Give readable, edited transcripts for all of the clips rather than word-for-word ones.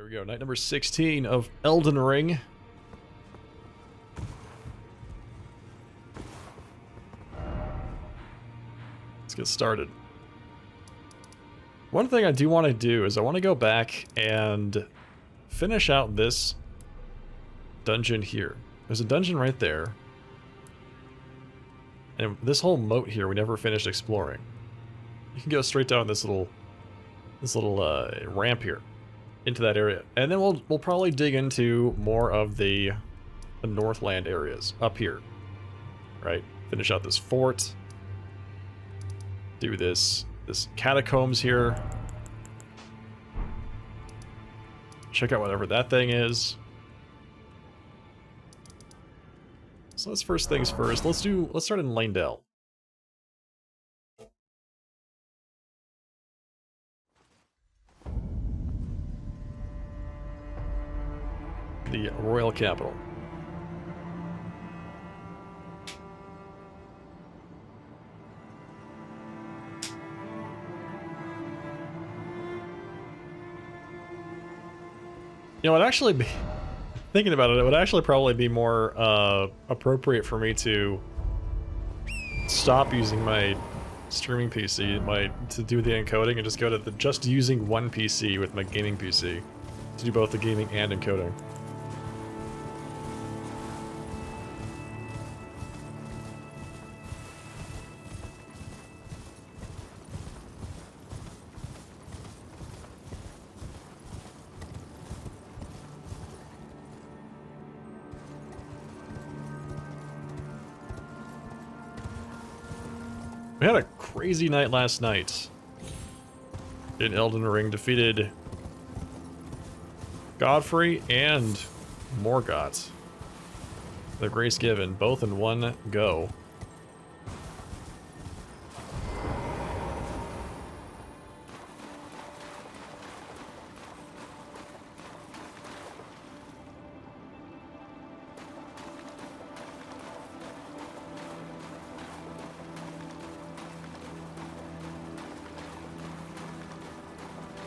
we go, night number 16 of Elden Ring. Let's get started. One thing I do want to do is I want to go back and finish out this dungeon here. There's a dungeon right there. And this whole moat here we never finished exploring. You can go straight down this little ramp here into that area. And then we'll probably dig into more of the Northland areas up here. Right? Finish out this fort. Do this catacombs here. Check out whatever that thing is. So let's first things first. Let's start in Leyndell. The royal capital. You know, it'd actually be, thinking about it, it would actually probably be more appropriate for me to stop using my streaming PC, to do the encoding, and just go to just using one PC with my gaming PC to do both the gaming and encoding. We had a crazy night last night in Elden Ring. Defeated Godfrey and Morgott, the Grace Given, both in one go.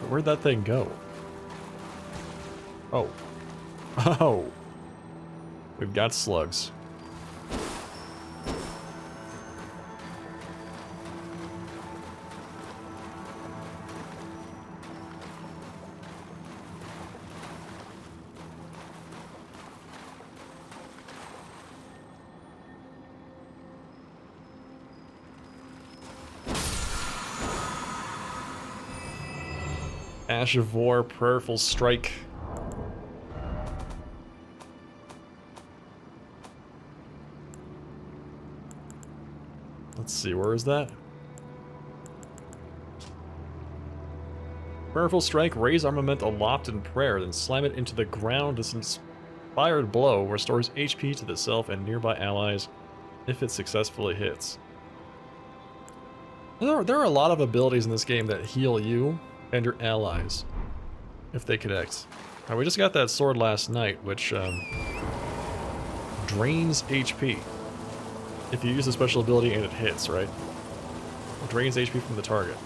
Where'd that thing go? Oh. Oh. We've got slugs. Ash of War, Prayerful Strike. Let's see, where is that? Prayerful Strike, raise armament aloft in prayer, then slam it into the ground. This inspired blow restores HP to the self and nearby allies if it successfully hits. There are a lot of abilities in this game that heal you and your allies, if they connect. Now, we just got that sword last night, which drains HP. If you use a special ability and it hits, right? It drains HP from the target.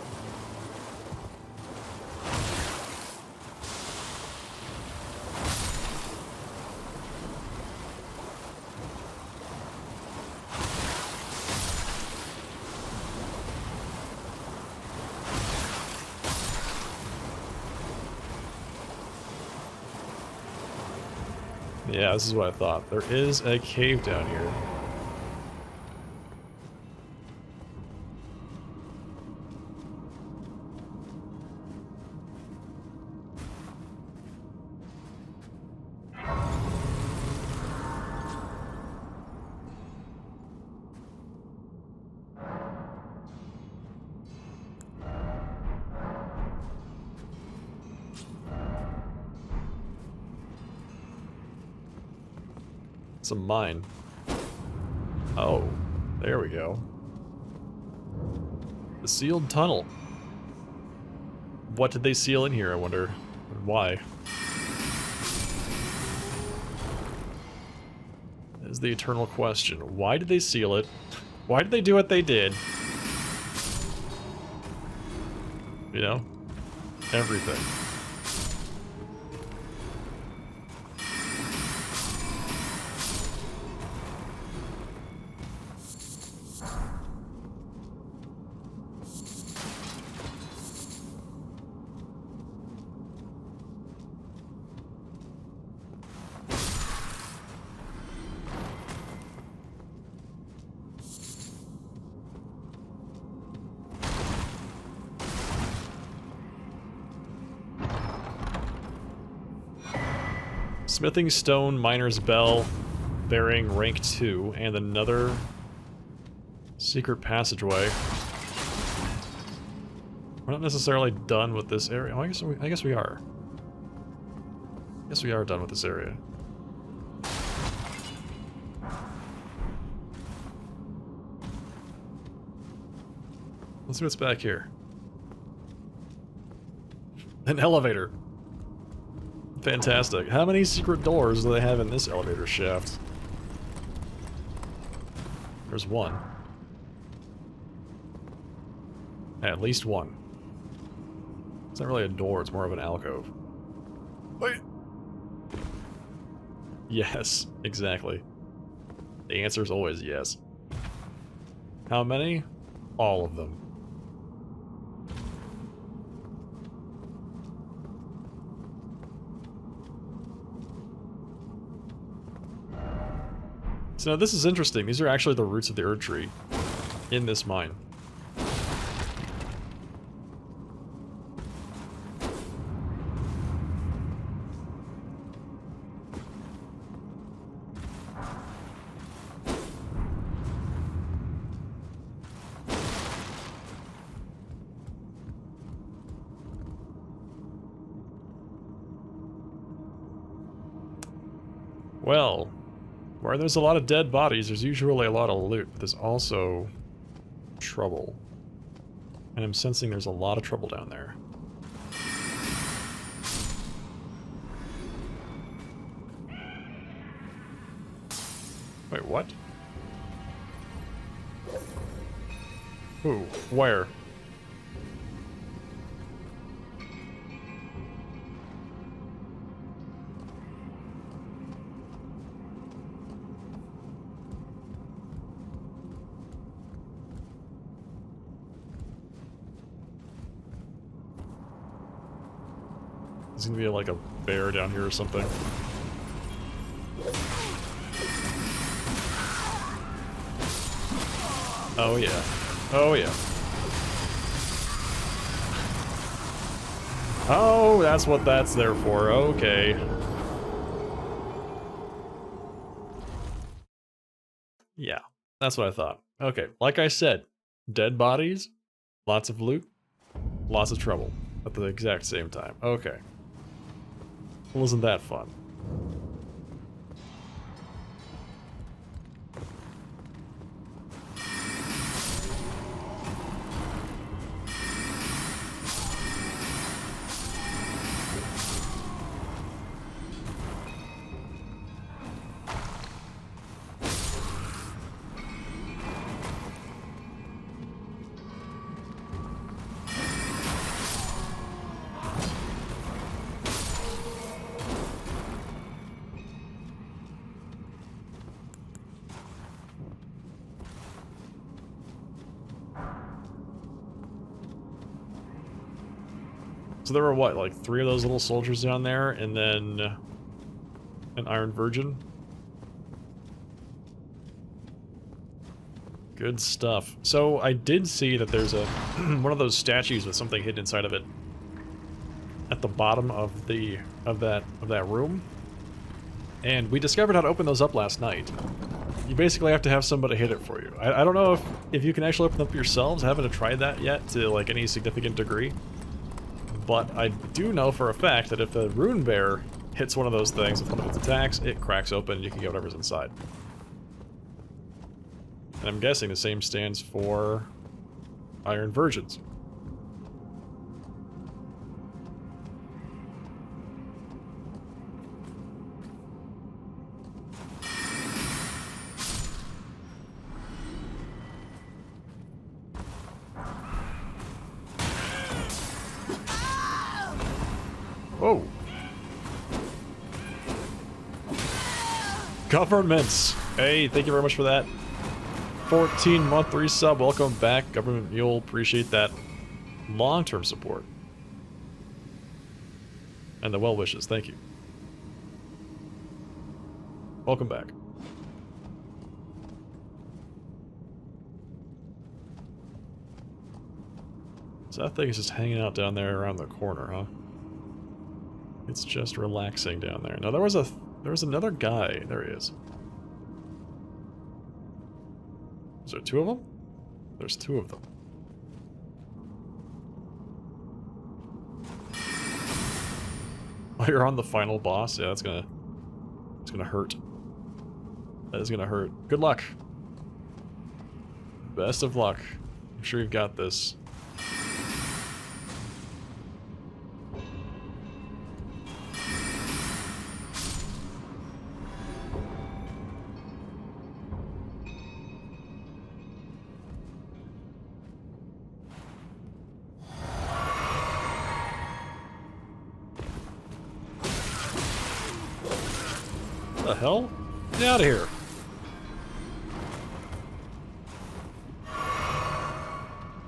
Yeah, this is what I thought. There is a cave down here. It's a mine. Oh, there we go. The sealed tunnel. What did they seal in here, I wonder? And why? That is the eternal question. Why did they seal it? Why did they do what they did? You know? Everything. Smithing stone, miner's bell, bearing rank 2, and another secret passageway. We're not necessarily done with this area. Oh, I guess we are. I guess we are done with this area. Let's see what's back here. An elevator. Fantastic. How many secret doors do they have in this elevator shaft? There's one. At least one. It's not really a door, it's more of an alcove. Wait. Yes, exactly. The answer is always yes. How many? All of them. So now this is interesting. These are actually the roots of the Erd Tree in this mine. Well, where there's a lot of dead bodies, there's usually a lot of loot, but there's also trouble. And I'm sensing there's a lot of trouble down there. Wait, what? Ooh, where? There's gonna be like a bear down here or something. Oh yeah. Oh yeah. Oh, that's what that's there for. Okay. Yeah, that's what I thought. Okay, like I said, dead bodies, lots of loot, lots of trouble at the exact same time. Okay. Wasn't that fun? So there were what, like 3 of those little soldiers down there, and then an Iron Virgin? Good stuff. So I did see that there's a one of those statues with something hidden inside of it at the bottom of that room. And we discovered how to open those up last night. You basically have to have somebody hit it for you. I don't know if you can actually open them up yourselves. I haven't tried that yet to like any significant degree. But I do know for a fact that if the Rune Bear hits one of those things with one of its attacks, it cracks open and you can get whatever's inside. And I'm guessing the same stands for Iron Virgins. Whoa. Governments. Hey, thank you very much for that. 14-month resub. Welcome back, Government Mule. Appreciate that long-term support. And the well wishes. Thank you. Welcome back. So that thing is just hanging out down there around the corner, huh? It's just relaxing down there. Now there was another guy. There he is. Is there two of them? There's two of them. Oh, you're on the final boss? Yeah, it's gonna hurt. That is gonna hurt. Good luck. Best of luck. I'm sure you've got this. What the hell? Get out of here.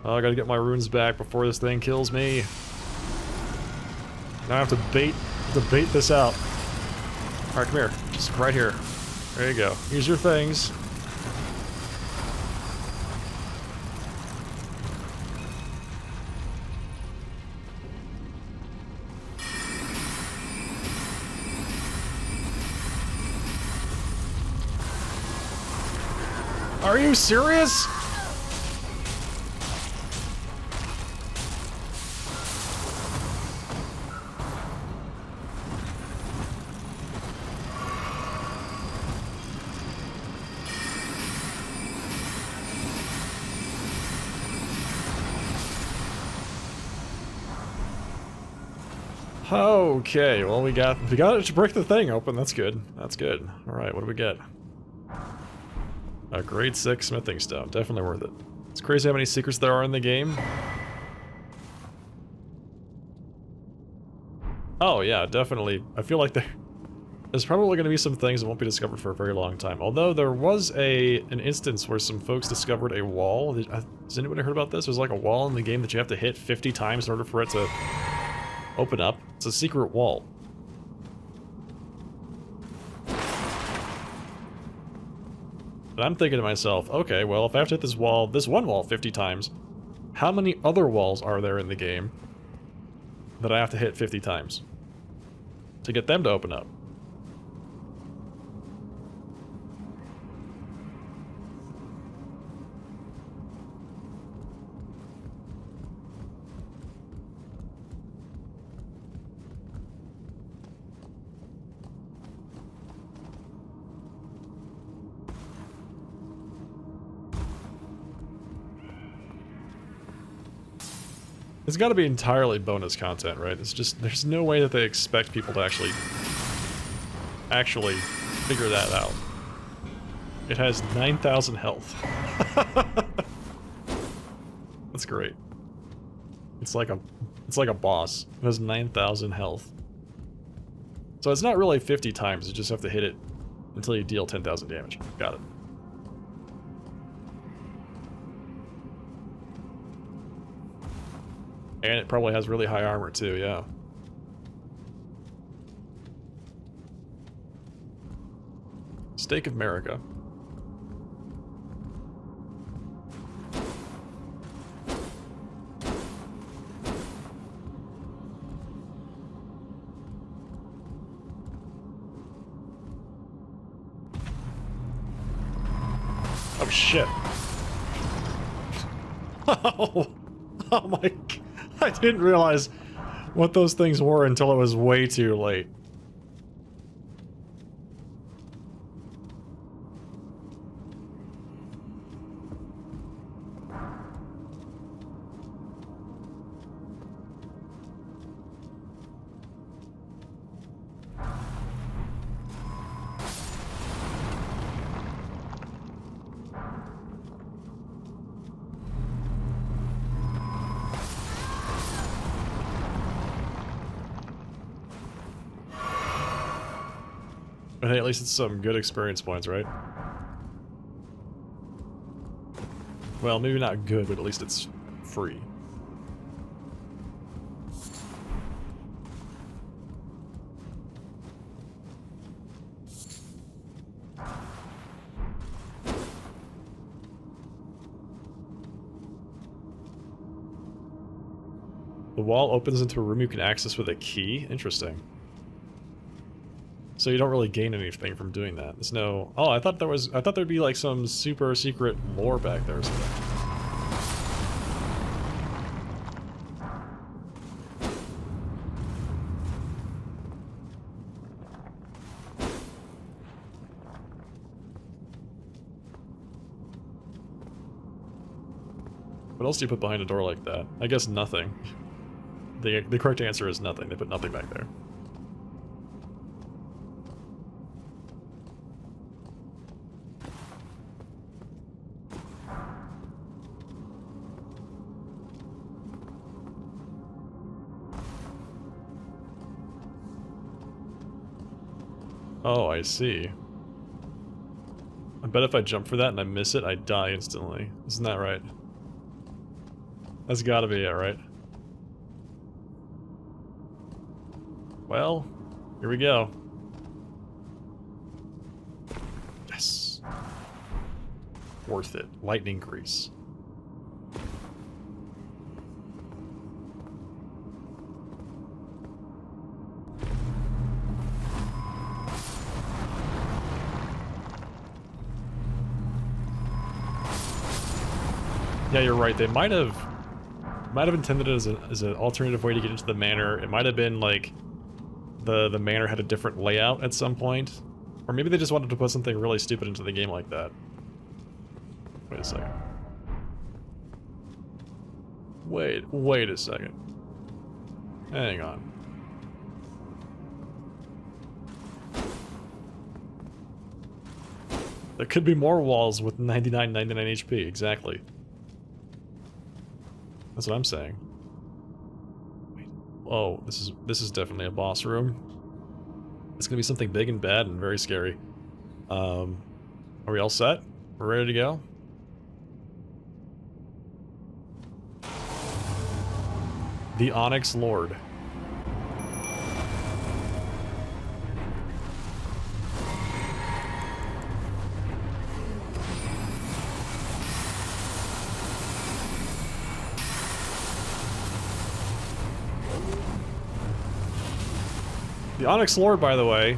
Oh, I gotta get my runes back before this thing kills me. Now I have to bait this out. Alright, come here. Just right here. There you go. Use your things. Are you serious? Okay, well we got it to break the thing open. That's good. That's good. All right, what do we get? A grade 6 smithing stone. Definitely worth it. It's crazy how many secrets there are in the game. Oh yeah, definitely. I feel like there's probably going to be some things that won't be discovered for a very long time. Although there was an instance where some folks discovered a wall. Has anybody heard about this? There's like a wall in the game that you have to hit 50 times in order for it to open up. It's a secret wall. And I'm thinking to myself, okay, well, if I have to hit this one wall 50 times, how many other walls are there in the game that I have to hit 50 times to get them to open up? It's got to be entirely bonus content, right? It's just, there's no way that they expect people to actually figure that out. It has 9,000 health. That's great. It's like a boss. It has 9,000 health. So it's not really 50 times, you just have to hit it until you deal 10,000 damage. Got it. And it probably has really high armor too, yeah. Stake of America. Oh shit. Oh my god. I didn't realize what those things were until it was way too late. But hey, at least it's some good experience points, right? Well, maybe not good, but at least it's free. The wall opens into a room you can access with a key. Interesting. So you don't really gain anything from doing that. There's no... Oh, I thought there'd be like some super secret lore back there or something. What else do you put behind a door like that? I guess nothing. The correct answer is nothing. They put nothing back there. Oh, I see. I bet if I jump for that and I miss it, I die instantly. Isn't that right? That's gotta be it, right? Well, here we go. Yes. Worth it. Lightning grease. Yeah, you're right. They might have intended it as an alternative way to get into the manor. It might have been like the manor had a different layout at some point, or maybe they just wanted to put something really stupid into the game like that. Wait a second. Wait a second. Hang on. There could be more walls with 99 HP, exactly. That's what I'm saying. Wait. Oh, this is definitely a boss room. It's gonna be something big and bad and very scary. Are we all set? We're ready to go? The Onyx Lord. The Onyx Lord, by the way,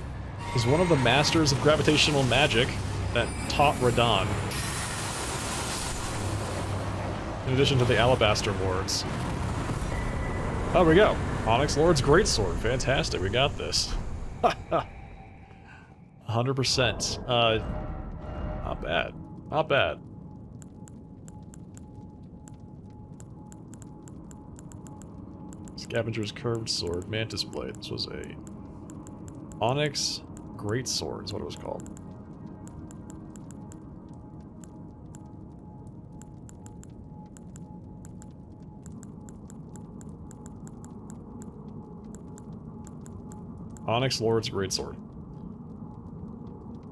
is one of the masters of gravitational magic that taught Radon. In addition to the Alabaster Lords. Oh, there we go. Onyx Lord's Greatsword. Fantastic, we got this. 100%. Not bad. Not bad. Scavenger's Curved Sword. Mantis Blade. This was a... Onyx Greatsword is what it was called. Onyx Lord's Greatsword.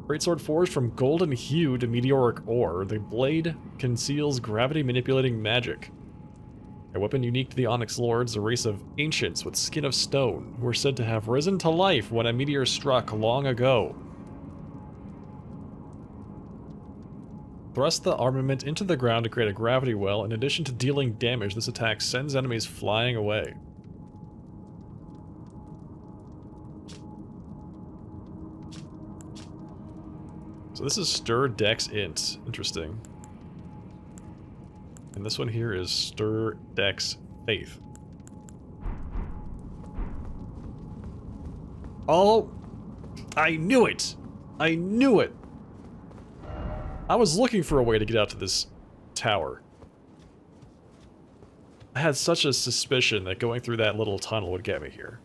Greatsword forged from golden hued meteoric ore, the blade conceals gravity-manipulating magic. A weapon unique to the Onyx Lords, a race of ancients with skin of stone, who are said to have risen to life when a meteor struck long ago. Thrust the armament into the ground to create a gravity well. In addition to dealing damage, this attack sends enemies flying away. So this is Stir Dex Int. Interesting. And this one here is Stir Dex Faith. Oh! I knew it! I knew it! I was looking for a way to get out to this tower. I had such a suspicion that going through that little tunnel would get me here.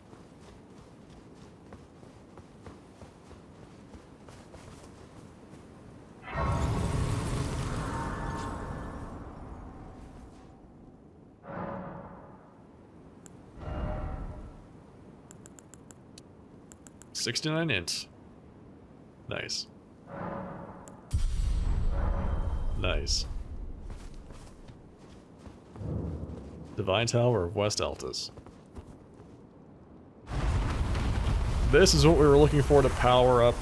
$69 int. Nice. Nice. Divine Tower of West Altus. This is what we were looking for to power up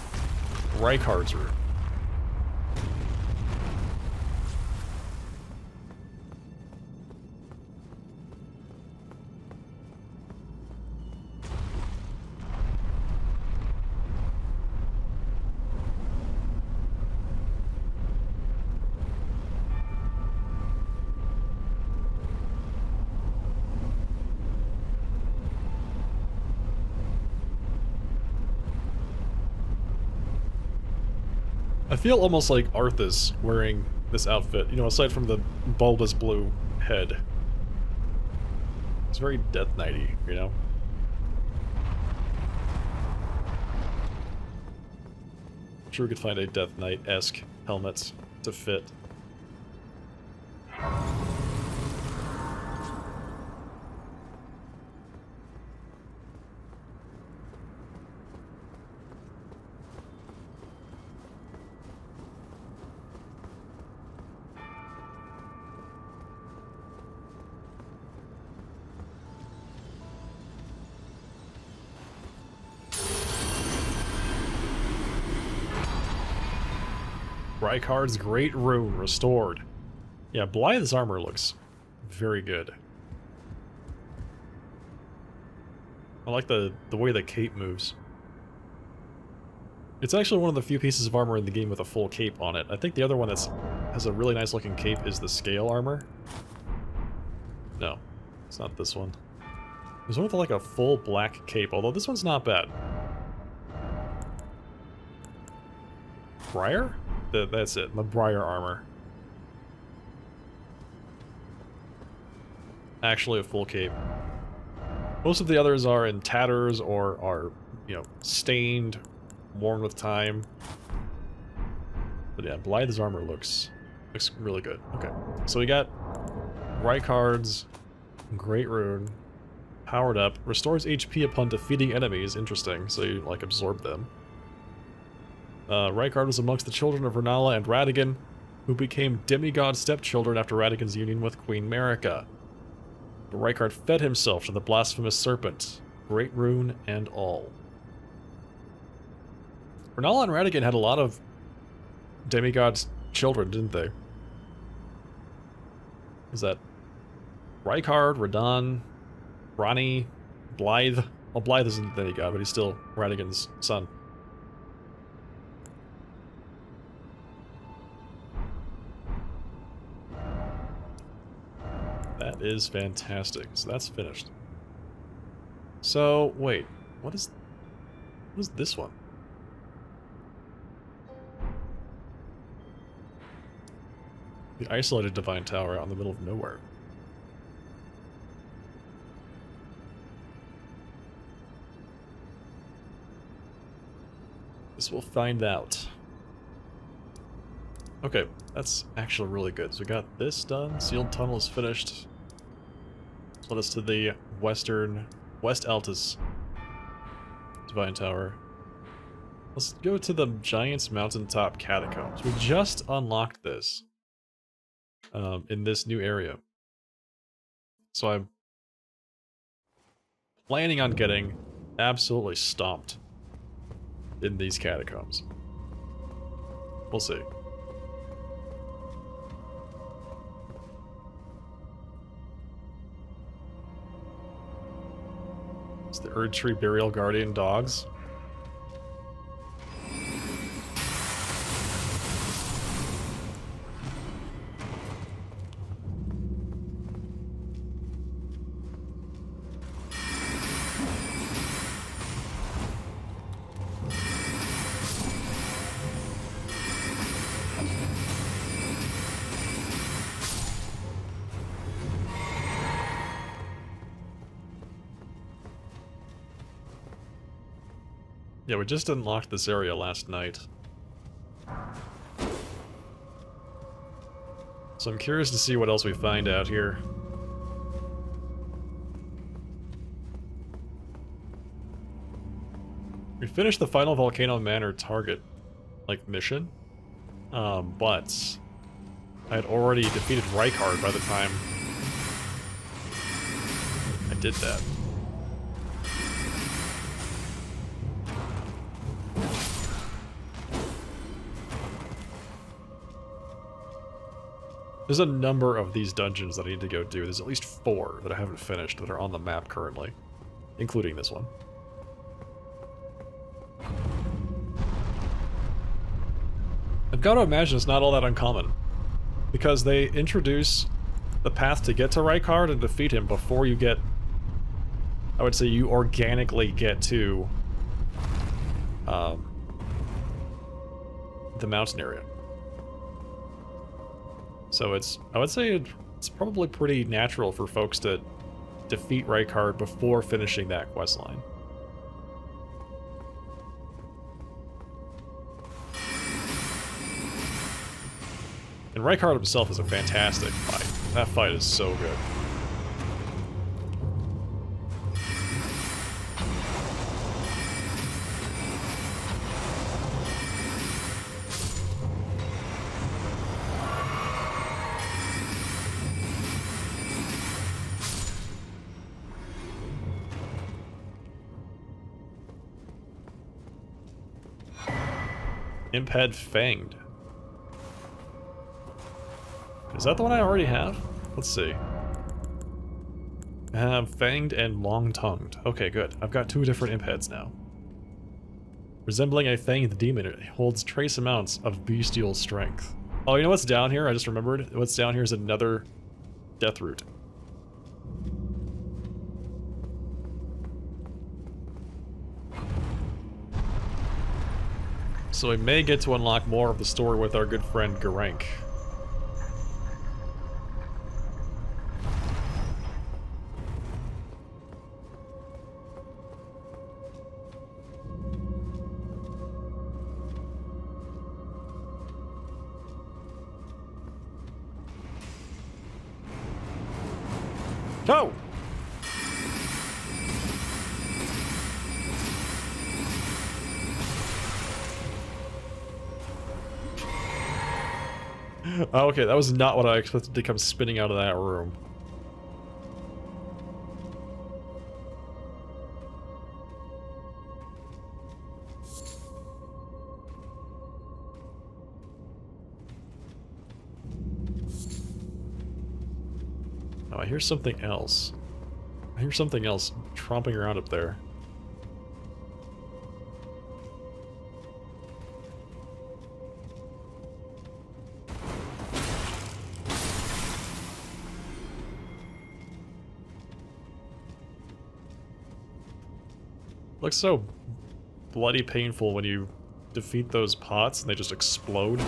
Reichardt's room. I feel almost like Arthas wearing this outfit, you know, aside from the bulbous blue head. It's very Death Knight-y, you know? I'm sure we could find a Death Knight-esque helmet to fit. Rykard's Great Rune restored. Yeah, Blythe's armor looks very good. I like the way the cape moves. It's actually one of the few pieces of armor in the game with a full cape on it. I think the other one has a really nice looking cape is the scale armor. No, it's not this one. There's one with like a full black cape, although this one's not bad. Briar? That's it, the Briar armor. Actually a full cape. Most of the others are in tatters or are, you know, stained, worn with time. But yeah, Blythe's armor looks really good. Okay, so we got Rykard's Great Rune powered up. Restores HP upon defeating enemies. Interesting, so you, like, absorb them. Rykard was amongst the children of Renala and Radagon, who became demigod stepchildren after Radagon's union with Queen Marika. But Rykard fed himself to the blasphemous serpent, Great Rune and all. Renala and Radagon had a lot of demigod children, didn't they? Is that Rykard, Radahn, Ranni, Blythe? Well, Blythe isn't a demigod, but he's still Radagon's son. That is fantastic. So that's finished. So, wait. What is this one? The isolated Divine Tower out in the middle of nowhere. This we'll find out. Okay, that's actually really good. So we got this done. Sealed tunnel is finished. Led us to the West Altus Divine Tower. Let's go to the Giant's Mountaintop Catacombs. We just unlocked this in this new area. So I'm planning on getting absolutely stomped in these catacombs. We'll see. It's the Erdtree Burial Guardian dogs. Yeah, we just unlocked this area last night. So I'm curious to see what else we find out here. We finished the final Volcano Manor target, like, mission. But I had already defeated Rykard by the time I did that. There's a number of these dungeons that I need to go do. There's at least 4 that I haven't finished that are on the map currently, including this one. I've got to imagine it's not all that uncommon, because they introduce the path to get to Rykard and defeat him before you get, I would say you organically get to the mountain area. So I would say it's probably pretty natural for folks to defeat Rykard before finishing that questline. And Rykard himself is a fantastic fight. That fight is so good. Imped Fanged. Is that the one I already have? Let's see. I have Fanged and Long-Tongued. Okay, good. I've got 2 different imp heads now. Resembling a fanged demon, it holds trace amounts of bestial strength. Oh, you know what's down here? I just remembered. What's down here is another death root. So we may get to unlock more of the story with our good friend Garank. No! Okay, that was not what I expected to come spinning out of that room. Oh, I hear something else. I hear something else tromping around up there. Looks so bloody painful when you defeat those pots and they just explode.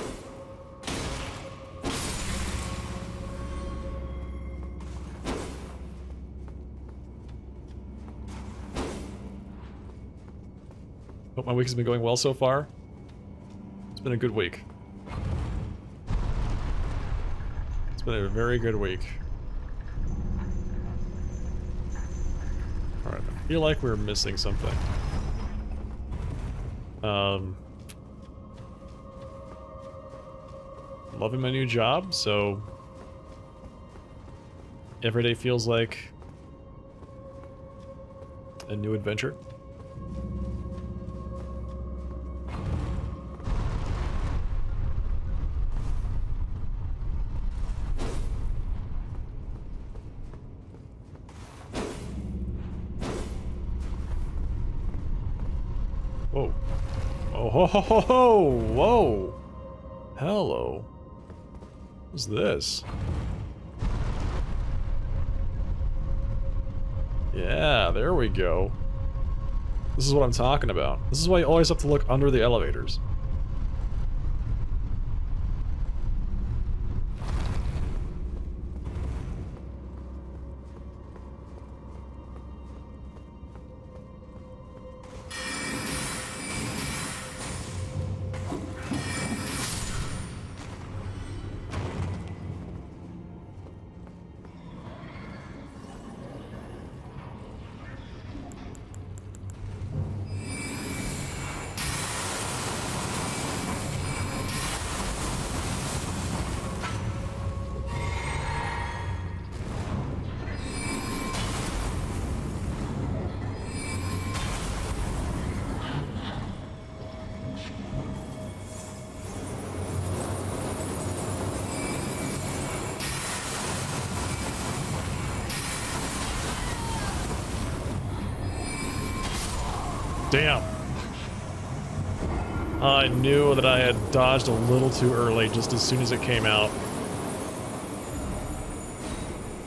Hope my week has been going well so far. It's been a good week. It's been a very good week. Alright, I feel like we're missing something. Loving my new job, so every day feels like a new adventure. Whoa. Oh, ho, ho, ho, ho. Whoa. Hello. What's this? Yeah, there we go. This is what I'm talking about. This is why you always have to look under the elevators. Damn. I knew that I had dodged a little too early just as soon as it came out.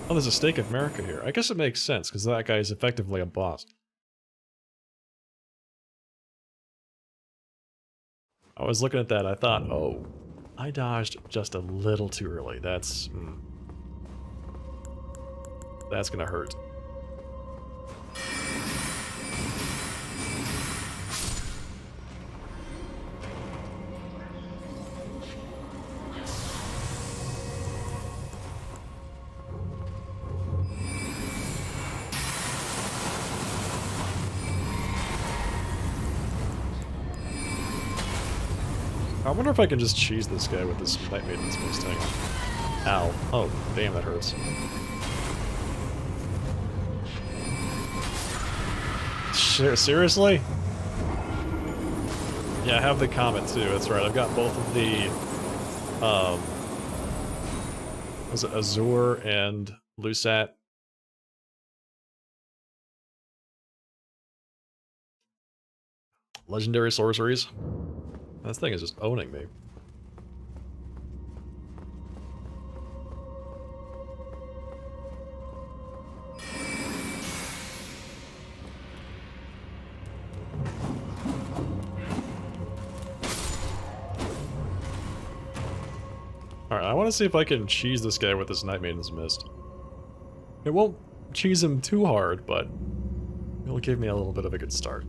Oh, there's a Stake of America here. I guess it makes sense, because that guy is effectively a boss. I was looking at that, I thought, oh, I dodged just a little too early. That's gonna hurt. I wonder if I can just cheese this guy with this Night Maiden's Mist. Hang on. Ow. Oh, damn, that hurts. Seriously? Yeah, I have the Comet too, that's right. I've got both of the, was it Azure and Lusat? Legendary sorceries. This thing is just owning me. Alright, I want to see if I can cheese this guy with this Night Maiden's Mist. It won't cheese him too hard, but it'll give me a little bit of a good start.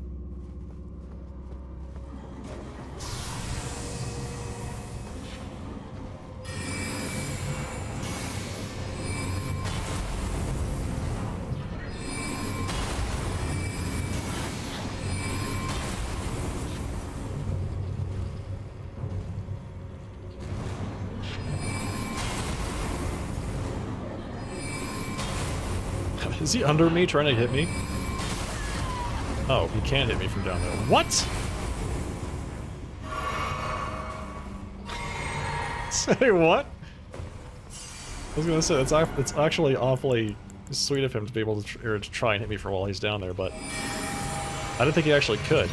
Is he under me trying to hit me? Oh, he can't hit me from down there. What? Say what? I was gonna say, it's actually awfully sweet of him to be able to try and hit me for while he's down there, but I didn't think he actually could.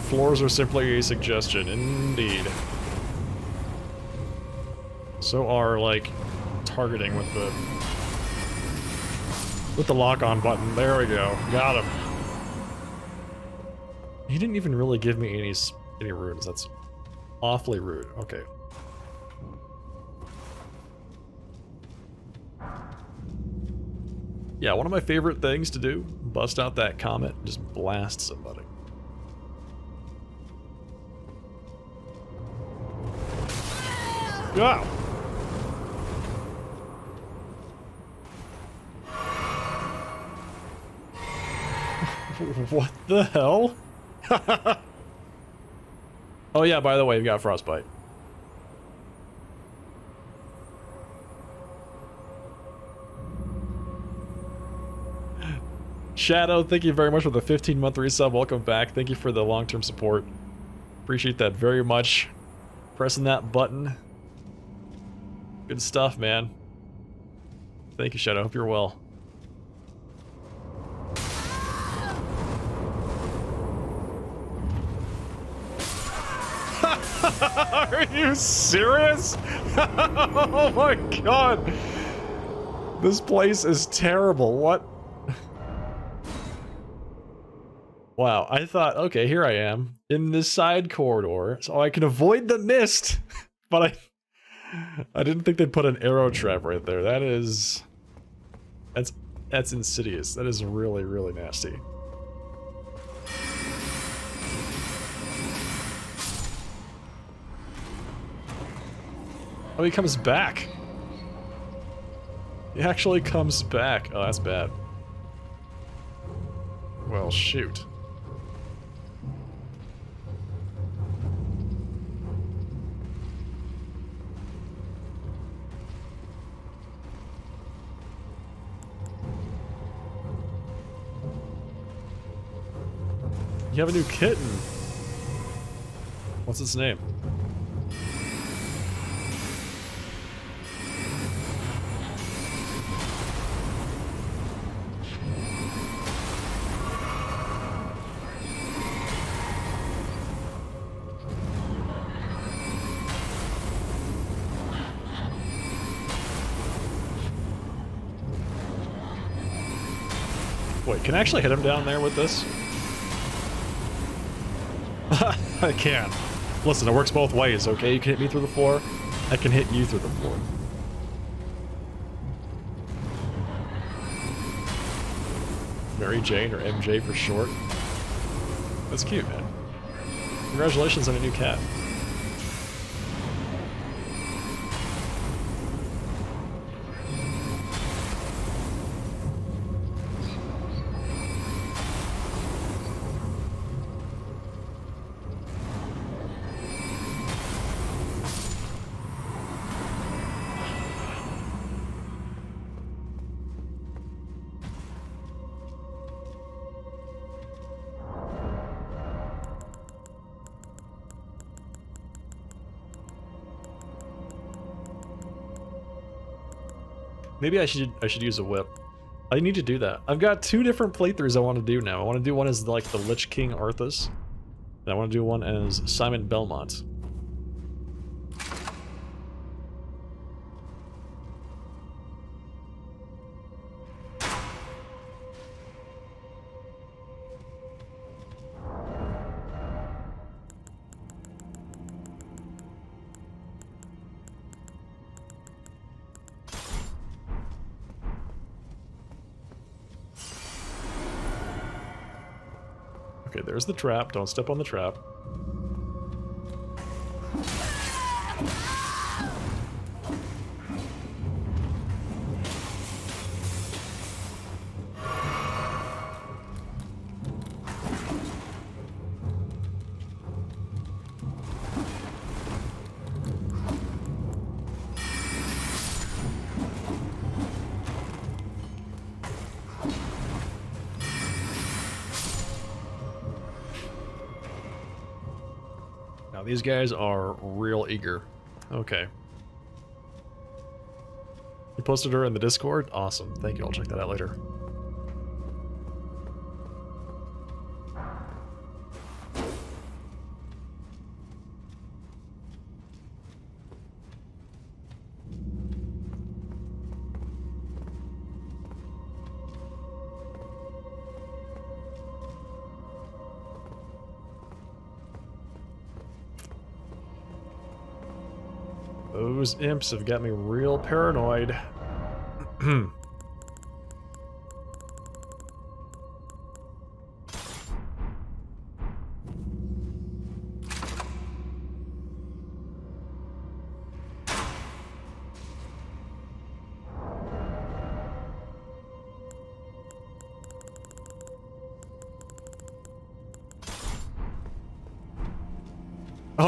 Floors are simply a suggestion, indeed. So are, like, targeting with the lock-on button. There we go. Got him. He didn't even really give me any runes. That's awfully rude. Okay. Yeah, one of my favorite things to do, bust out that comet and just blast somebody. Wow. What the hell? Oh yeah, by the way, we got frostbite. Shadow, thank you very much for the 15-month resub. Welcome back. Thank you for the long-term support. Appreciate that very much. Pressing that button. Good stuff, man. Thank you, Shadow. Hope you're well. Are you serious? Oh my god. This place is terrible. What? Wow, I thought, okay, here I am in this side corridor, so I can avoid the mist. But I didn't think they'd put an arrow trap right there. That's insidious. That is really, really nasty. Oh, he comes back. He actually comes back. Oh, that's bad. Well, shoot. You have a new kitten. What's its name? Wait, can I actually hit him down there with this? I can. Listen, it works both ways, okay? You can hit me through the floor, I can hit you through the floor. Mary Jane, or MJ for short. That's cute, man. Congratulations on a new cat. Maybe I should use a whip. I need to do that. I've got 2 different playthroughs I want to do now. I want to do one as like the Lich King Arthas, and I want to do one as Simon Belmont. Okay, there's the trap. Don't step on the trap. These guys are real eager. Okay. You posted her in the Discord? Awesome. Thank you. I'll check that out later. Those imps have got me real paranoid. Oh,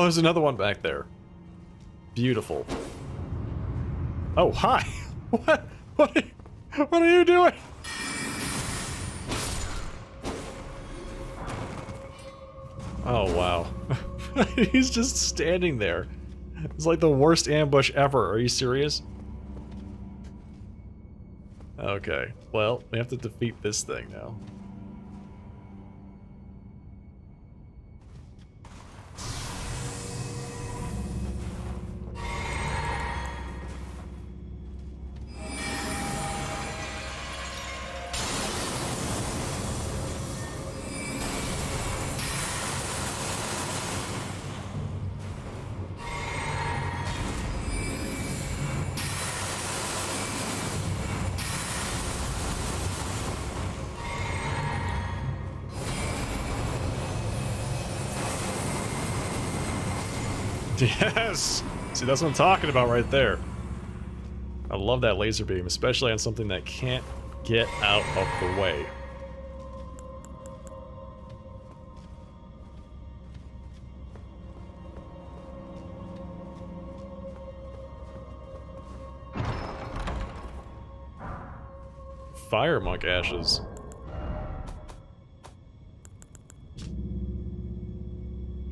there's another one back there. Beautiful. Oh, hi. What are you doing? Oh, wow. He's just standing there. It's like the worst ambush ever. Are you serious? Okay. Well, we have to defeat this thing now. Yes! See, that's what I'm talking about right there. I love that laser beam, especially on something that can't get out of the way. Fire monk ashes.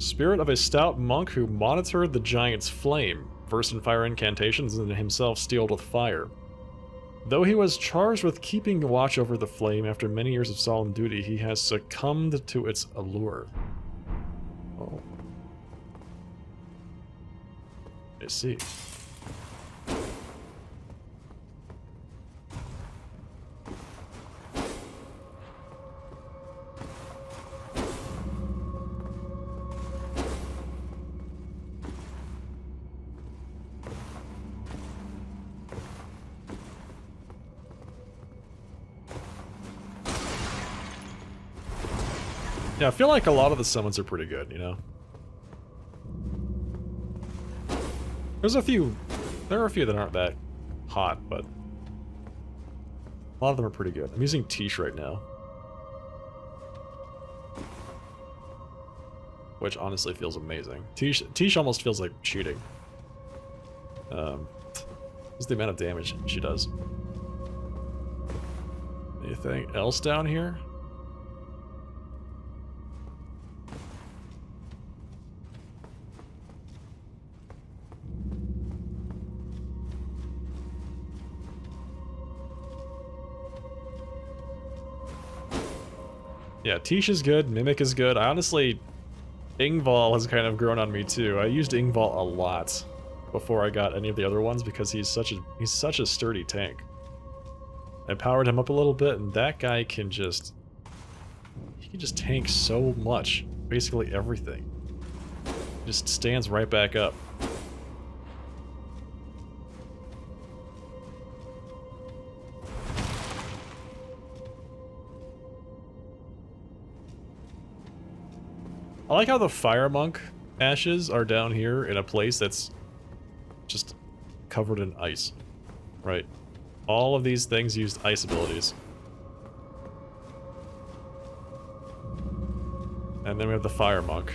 Spirit of a stout monk who monitored the giant's flame, versed in fire incantations and himself steeled with fire. Though he was charged with keeping watch over the flame after many years of solemn duty, he has succumbed to its allure. Oh. I see. Yeah, I feel like a lot of the summons are pretty good, you know? There are a few that aren't that hot, but a lot of them are pretty good. I'm using Tish right now. Which honestly feels amazing. Tish almost feels like cheating. Just the amount of damage she does. Anything else down here? Yeah, Tish is good, Mimic is good. I honestly, Ingval has kind of grown on me too. I used Ingval a lot before I got any of the other ones because he's such a sturdy tank. I powered him up a little bit, and that guy can just tank so much, basically everything. He just stands right back up. I like how the Fire Monk ashes are down here in a place that's just covered in ice, right? All of these things used ice abilities. And then we have the Fire Monk.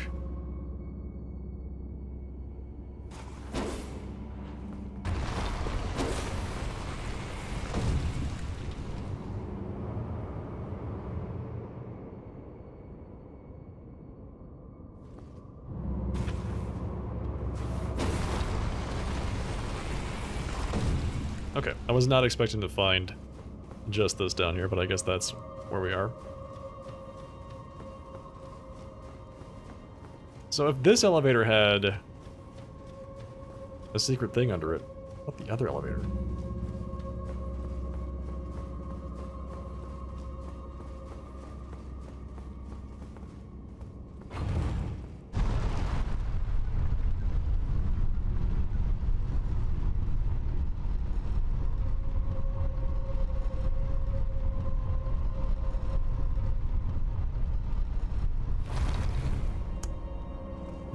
Okay, I was not expecting to find just this down here, but I guess that's where we are. So if this elevator had a secret thing under it, what about the other elevator?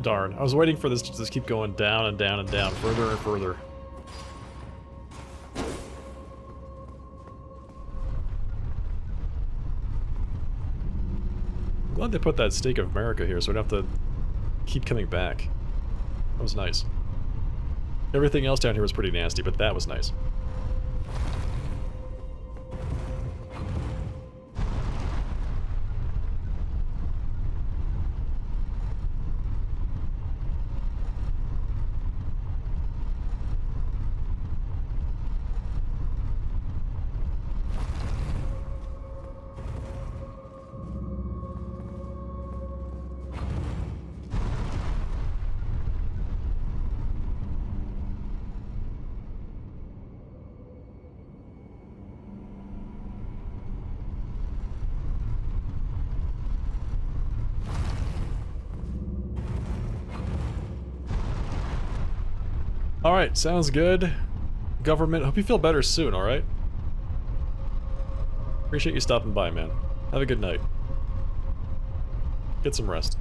Darn, I was waiting for this to just keep going down and down and down, further and further. I'm glad they put that Stake of America here so I don't have to keep coming back. That was nice. Everything else down here was pretty nasty, but that was nice. Alright, sounds good. Government, hope you feel better soon, alright? Appreciate you stopping by, man. Have a good night. Get some rest.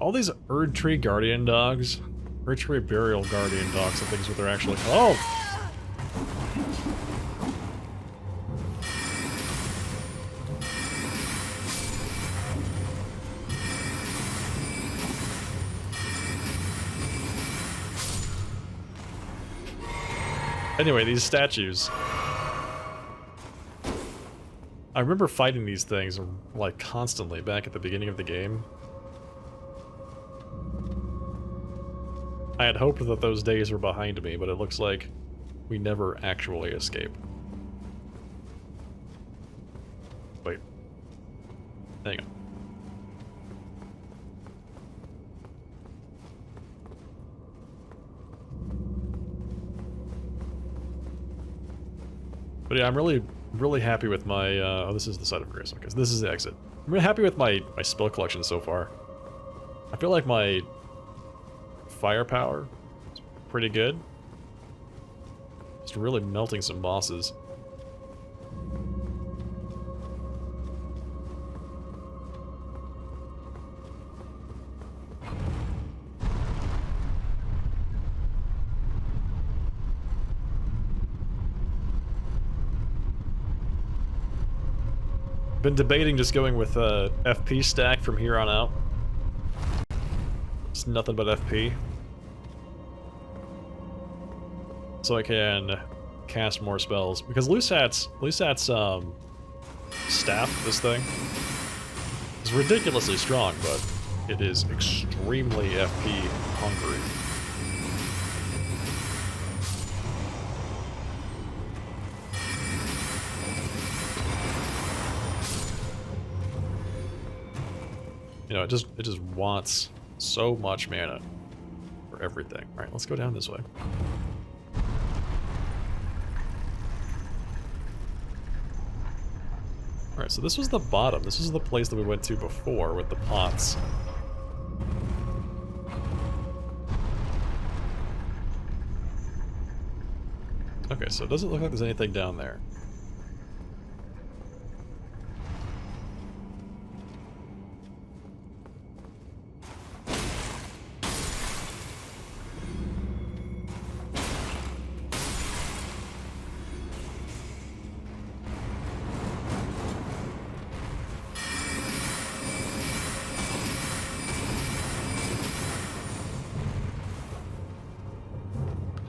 All these Erd Tree Guardian dogs. Erd Tree Burial Guardian dogs, I think is what they're actually... Oh! Anyway, these statues. I remember fighting these things, like, constantly back at the beginning of the game. I had hoped that those days were behind me, but it looks like we never actually escape. Wait. Hang on. But yeah, I'm really happy with my, oh, this is the side of Grace, okay, so this is the exit. I'm really happy with my spell collection so far. I feel like my firepower is pretty good. Just really melting some bosses. Been debating just going with FP stack from here on out. It's nothing but FP. So I can cast more spells. Because Lusat's staff, this thing, is ridiculously strong, but it is extremely FP hungry. You know, it just wants so much mana for everything. All right, let's go down this way. All right, so this was the bottom. This was the place that we went to before with the pots. Okay, so it doesn't look like there's anything down there.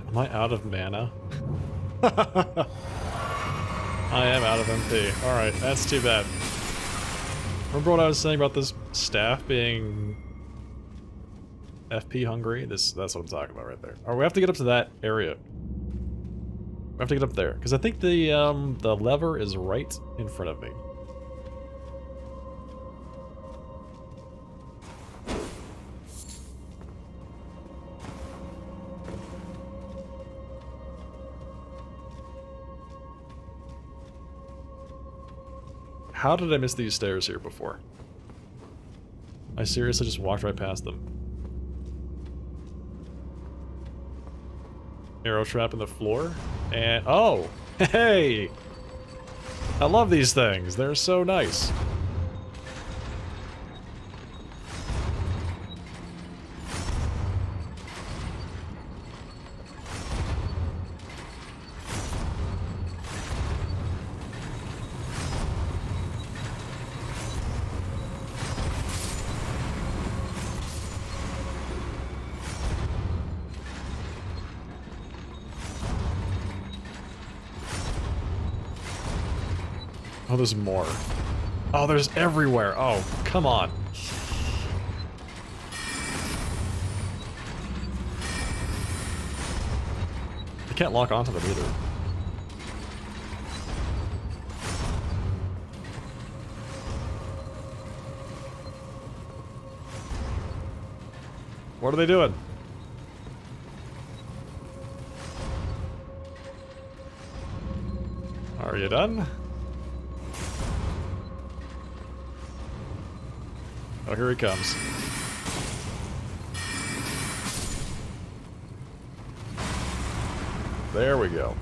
Am I out of mana? I am out of MP. Alright, that's too bad. Remember what I was saying about this staff being FP hungry? That's what I'm talking about right there. Alright, we have to get up to that area. We have to get up there. Because I think the lever is right in front of me. How did I miss these stairs here before? I seriously just walked right past them. Arrow trap in the floor? And, oh! Hey! I love these things. They're so nice. Oh, there's more. Oh, there's everywhere. Oh, come on. I can't lock onto them either. What are they doing? Are you done? Oh, here he comes. There we go.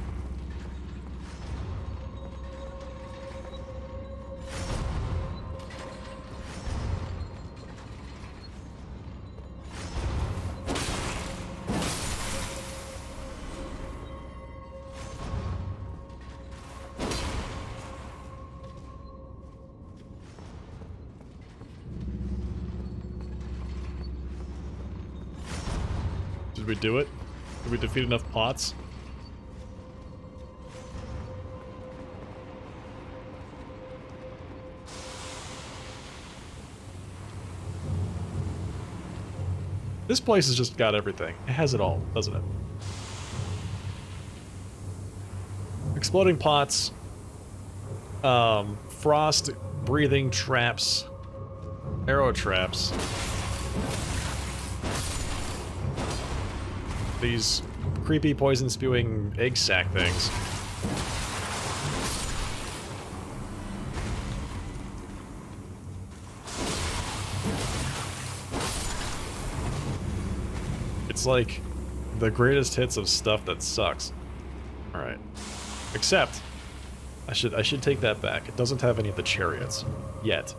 Did we do it? Did we defeat enough pots? This place has just got everything. It has it all, doesn't it? Exploding pots, frost breathing traps, arrow traps, these creepy poison spewing egg sac things. It's like the greatest hits of stuff that sucks. All right. Except, I should take that back. It doesn't have any of the chariots yet.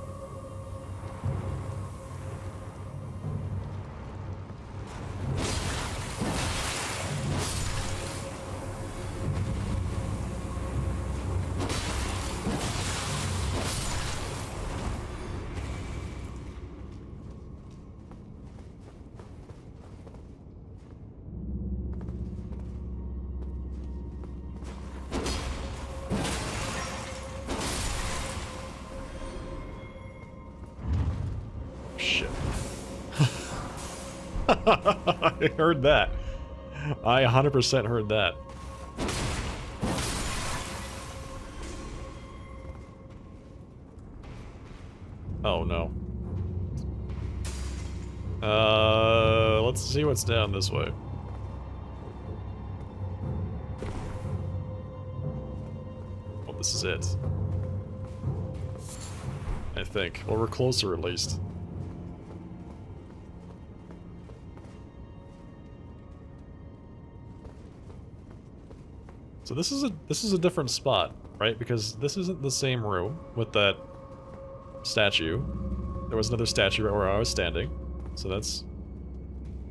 I heard that. I 100% heard that. Oh no. Let's see what's down this way. Well, this is it. I think. Well, we're closer at least. So this is a different spot, right? Because this isn't the same room with that statue. There was another statue right where I was standing, so that's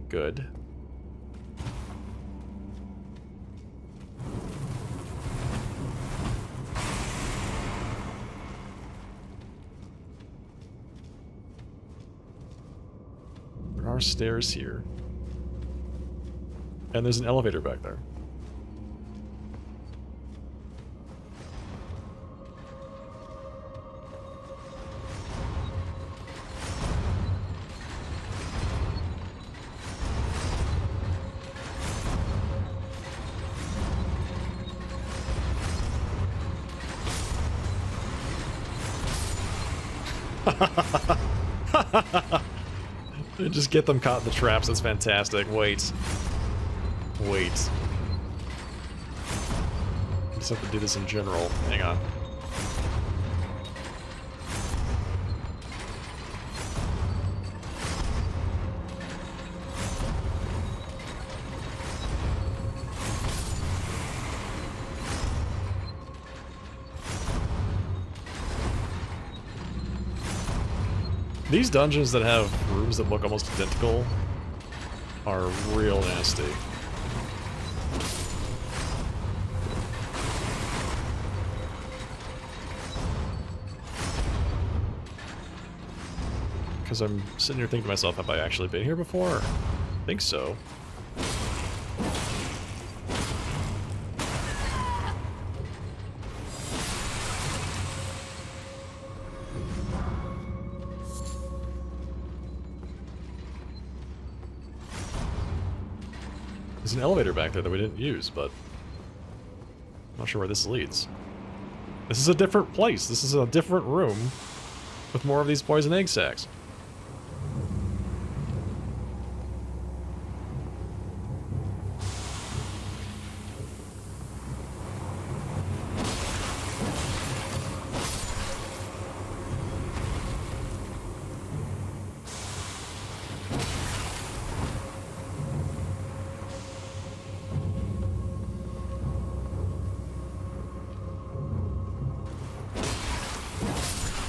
good. There are stairs here. And there's an elevator back there. Just get them caught in the traps, that's fantastic. Wait. Wait. I just have to do this in general. Hang on. These dungeons that have rooms that look almost identical are real nasty. Because I'm sitting here thinking to myself, have I actually been here before? I think so. There's an elevator back there that we didn't use, but I'm not sure where this leads. This is a different place. This is a different room with more of these poison egg sacs.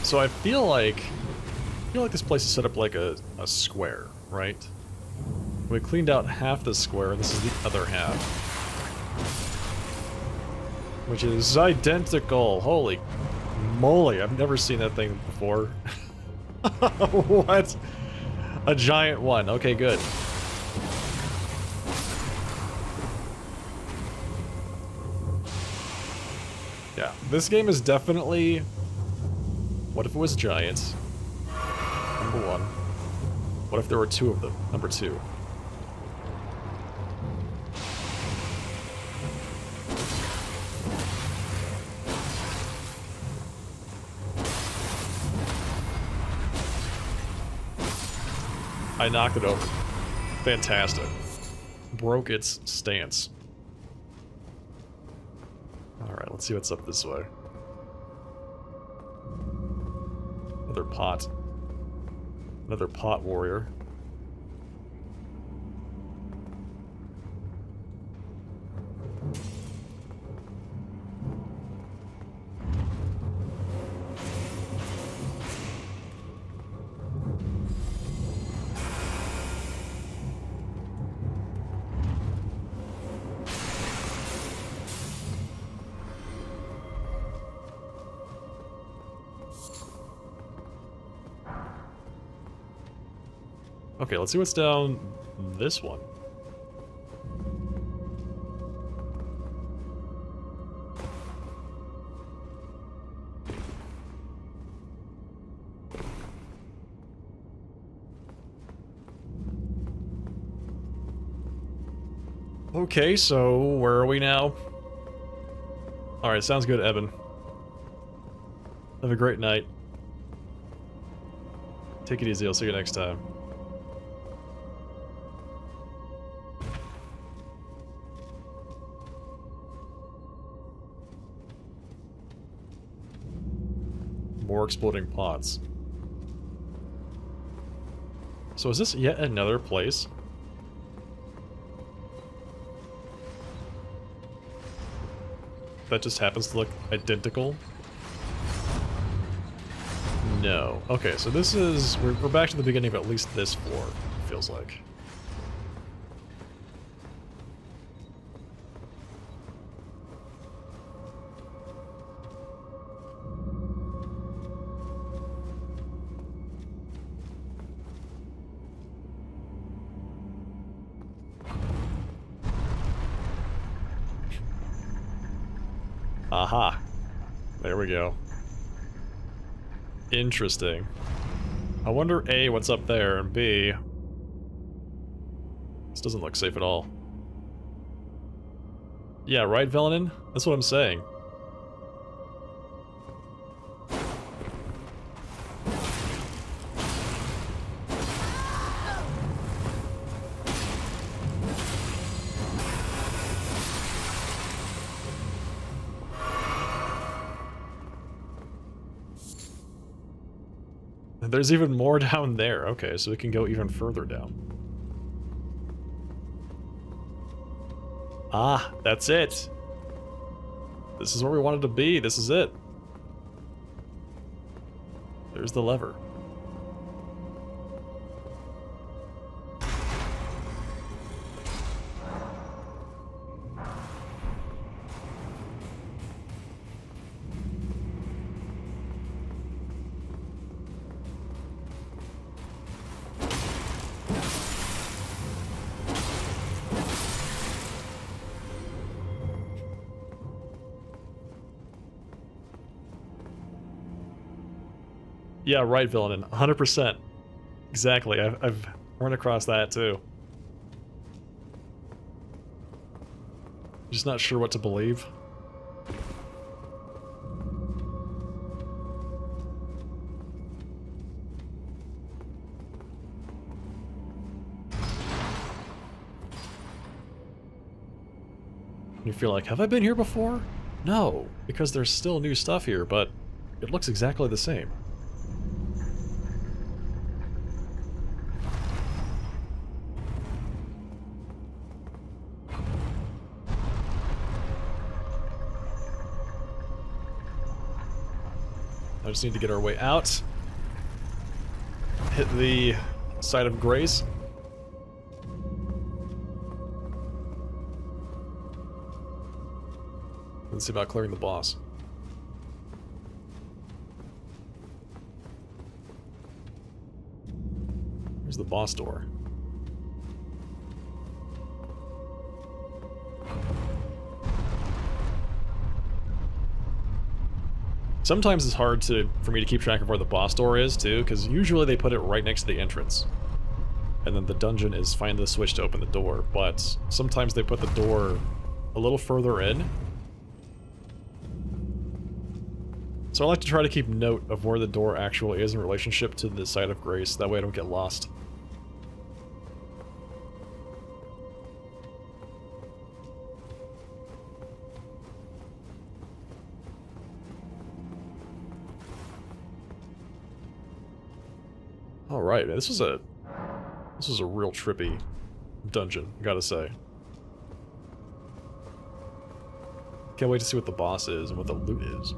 So I feel like this place is set up like a square, right? We cleaned out half the square, and this is the other half. Which is identical. Holy moly, I've never seen that thing before. What? A giant one. Okay, good. Yeah, this game is definitely... What if it was giants? Number one. What if there were two of them? Number two. I knocked it over. Fantastic. Broke its stance. Alright, let's see what's up this way. Another pot. Another pot warrior. Okay, let's see what's down this one. Okay, so where are we now? Alright, sounds good, Evan. Have a great night. Take it easy, I'll see you next time. More exploding pots. So is this yet another place? That just happens to look identical? No. Okay, so this is... We're back to the beginning of at least this floor, it feels like. Aha. There we go. Interesting. I wonder, A, what's up there, and B... This doesn't look safe at all. Yeah, right, Velenin? That's what I'm saying. There's even more down there. Okay, so we can go even further down. Ah, that's it. This is where we wanted to be. This is it. There's the lever. Yeah, right, Velenin. 100%. Exactly. I've run across that too. Just not sure what to believe. You feel like, have I been here before? No, because there's still new stuff here, but it looks exactly the same. I just need to get our way out. Hit the site of grace. Let's see about clearing the boss. Here's the boss door. Sometimes it's hard for me to keep track of where the boss door is, too, because usually they put it right next to the entrance. And then the dungeon is find the switch to open the door, but sometimes they put the door a little further in. So I like to try to keep note of where the door actually is in relationship to the site of grace, that way I don't get lost. Alright, this was a real trippy dungeon, gotta say. Can't wait to see what the boss is and what the loot is.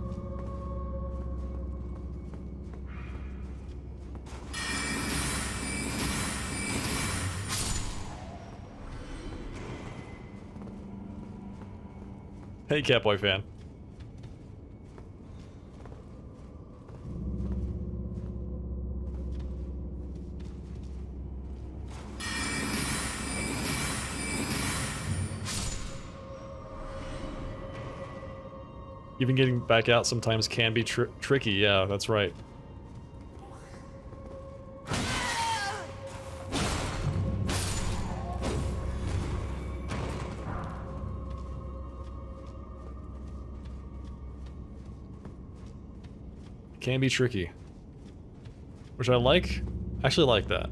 Hey, Catboy fan. Even getting back out sometimes can be tricky, yeah, that's right. Can be tricky. Which I like. Actually like that.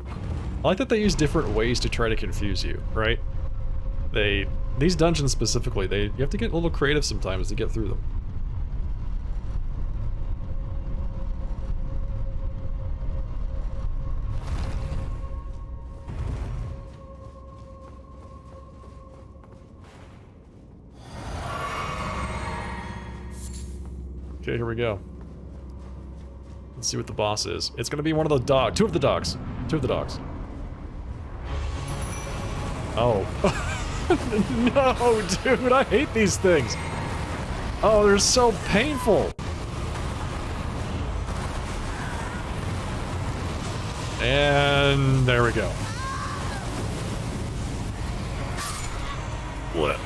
I like that they use different ways to try to confuse you, right? These dungeons specifically, you have to get a little creative sometimes to get through them. Okay, here we go. Let's see what the boss is. It's gonna be one of the dogs. Two of the dogs. Two of the dogs. Oh. No, dude, I hate these things. Oh, they're so painful. And there we go. What?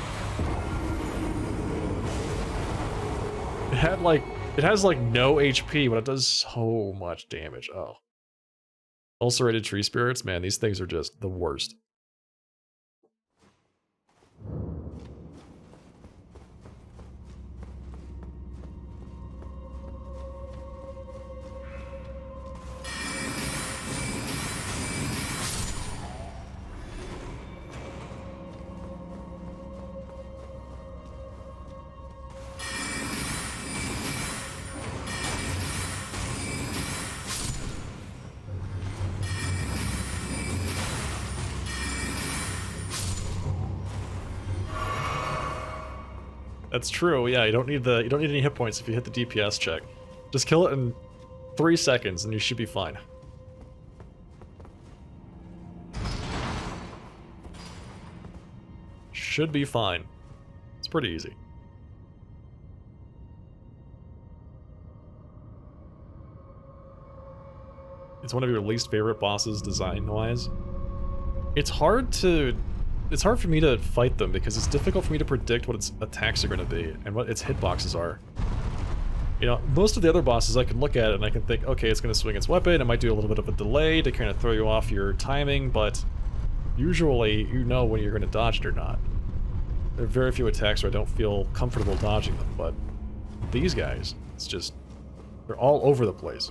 It has like no HP, but it does so much damage. Oh. Ulcerated tree spirits, man, these things are just the worst. That's true, yeah, you don't need any hit points if you hit the DPS check. Just kill it in 3 seconds and you should be fine. Should be fine. It's pretty easy. It's one of your least favorite bosses design-wise. It's hard for me to fight them because it's difficult for me to predict what its attacks are going to be and what its hitboxes are. You know, most of the other bosses I can look at it and I can think, okay, it's going to swing its weapon, it might do a little bit of a delay to kind of throw you off your timing, but usually you know when you're going to dodge it or not. There are very few attacks where I don't feel comfortable dodging them, but these guys, it's just, they're all over the place.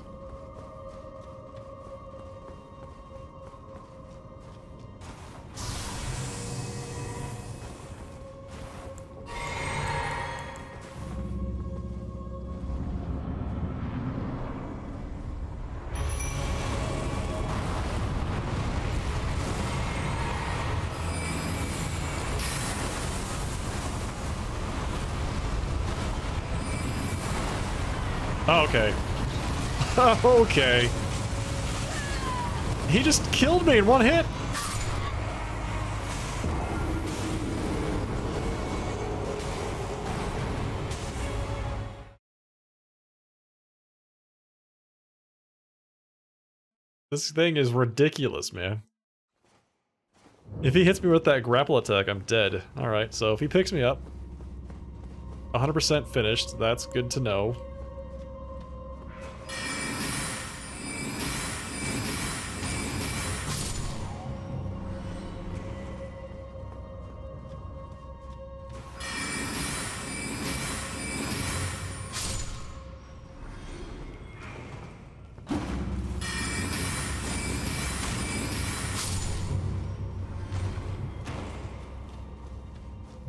Okay. Okay. He just killed me in one hit. This thing is ridiculous, man. If he hits me with that grapple attack, I'm dead. Alright, so if he picks me up, 100% finished, that's good to know.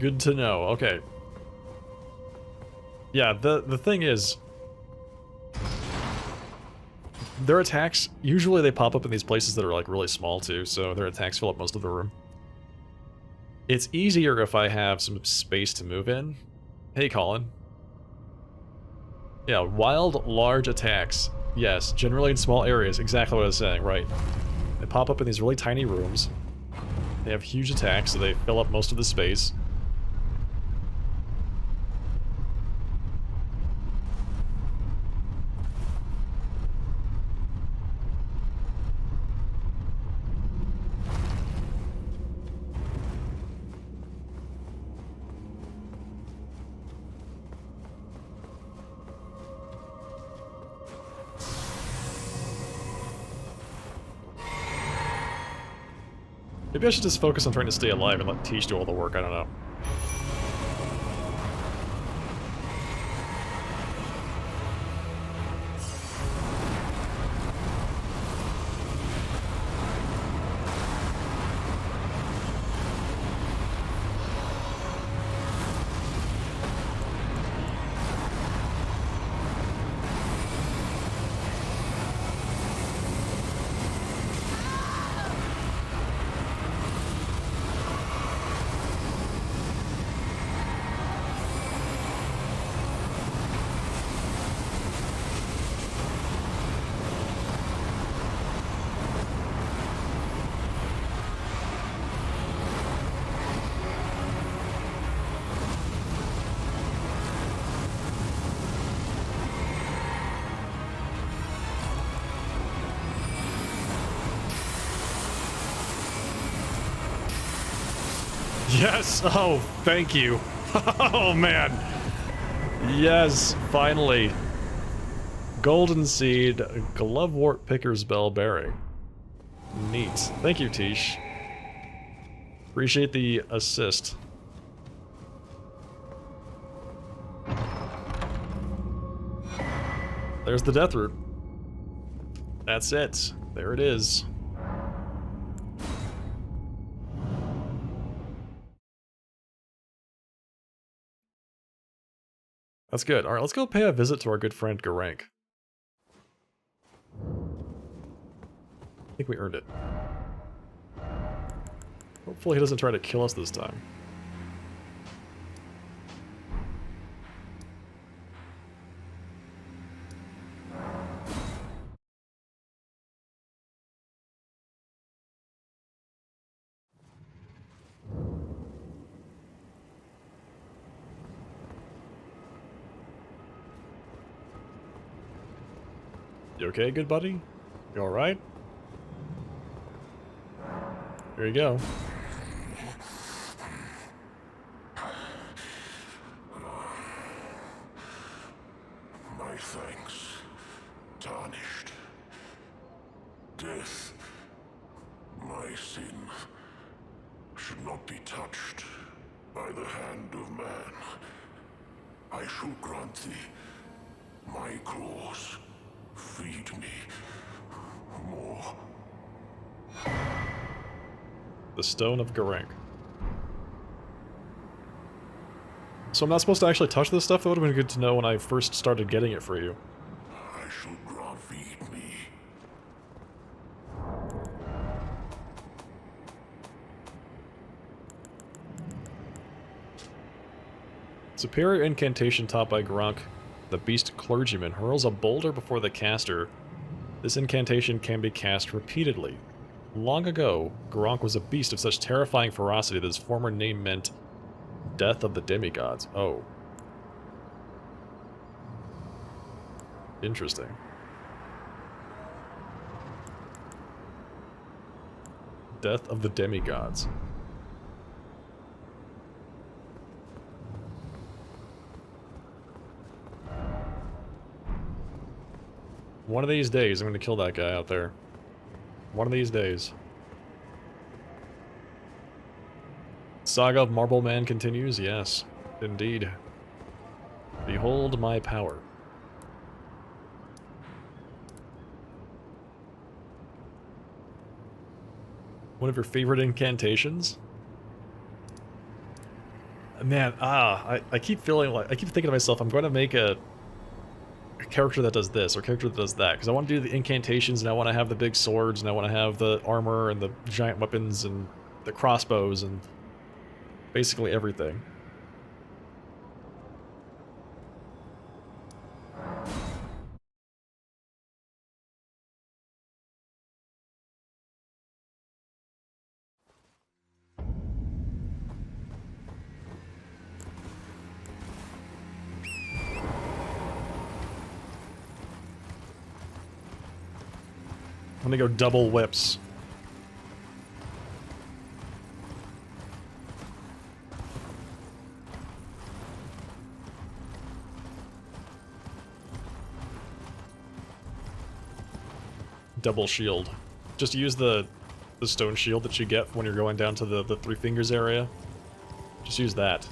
Good to know. Okay. Yeah, the thing is, their attacks, usually they pop up in these places that are like really small too, so their attacks fill up most of the room. It's easier if I have some space to move in. Hey, Colin. Yeah, wild, large attacks. Yes, generally in small areas. Exactly what I was saying, right. They pop up in these really tiny rooms. They have huge attacks, so they fill up most of the space. Maybe I should just focus on trying to stay alive and let Tish do all the work, I don't know. Yes! Oh, thank you. Oh, man. Yes, finally. Golden Seed, Glovewort Picker's Bell Bearing. Neat. Thank you, Tish. Appreciate the assist. There's the Death Root. That's it. There it is. That's good. Alright, let's go pay a visit to our good friend Garank. I think we earned it. Hopefully he doesn't try to kill us this time. You okay, good buddy? You alright? Here you go. My thanks, tarnished. Death, my sin, should not be touched by the hand of man. I shall grant thee my claws. Feed me more. The Stone of Garank. So I'm not supposed to actually touch this stuff? That would have been good to know when I first started getting it for you. I shall grant feed me. Superior incantation taught by Gronk, the Beast Clergyman, hurls a boulder before the caster. This incantation can be cast repeatedly. Long ago, Gronk was a beast of such terrifying ferocity that his former name meant Death of the Demigods. Oh. Interesting. Death of the Demigods. One of these days, I'm going to kill that guy out there. One of these days. Saga of Marble Man continues? Yes, indeed. Behold my power. One of your favorite incantations? Man, I keep feeling like, I keep thinking to myself, I'm going to make a character that does this, or a character that does that, because I want to do the incantations, and I want to have the big swords, and I want to have the armor, and the giant weapons, and the crossbows, and basically everything. I'm gonna go double whips. Double shield. Just use the stone shield that you get when you're going down to the Three Fingers area. Just use that.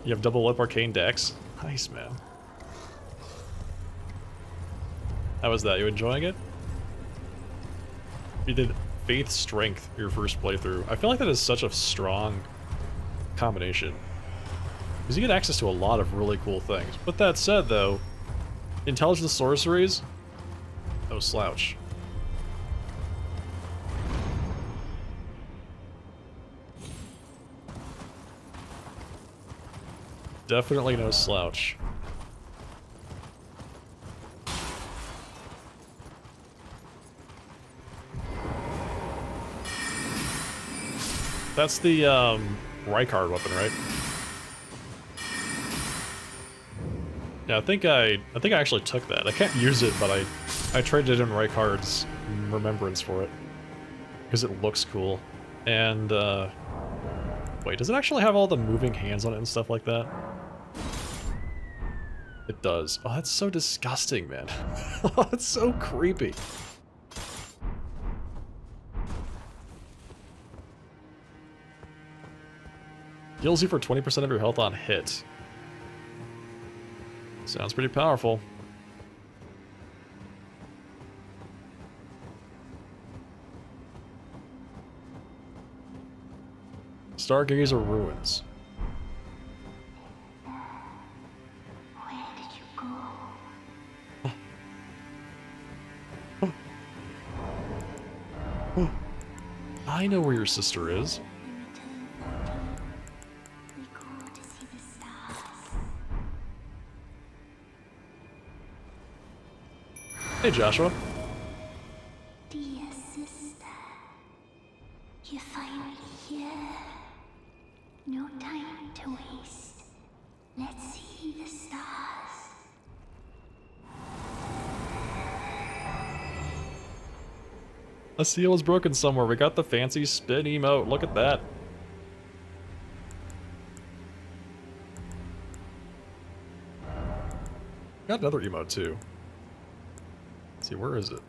You have double whip arcane dex. Nice, man. How was that? You enjoying it? You did Faith Strength your first playthrough. I feel like that is such a strong combination. Because you get access to a lot of really cool things. But that said, though, Intelligence Sorceries, no slouch. Definitely no slouch. That's the Rykard weapon, right? Yeah, I think I actually took that. I can't use it, but I traded in Rykard's remembrance for it because it looks cool. And wait, does it actually have all the moving hands on it and stuff like that? It does. Oh, that's so disgusting, man. That's so creepy. Heals you for 20% of your health on hit. Sounds pretty powerful. Stargazer Ruins. Where did you go? I know where your sister is. We go to see the stars. Hey, Joshua. Dear sister, you find me here. No time to waste. Let's see the stars. A seal is broken somewhere. We got the fancy spin emote. Look at that. Got another emote too. Let's see, where is it?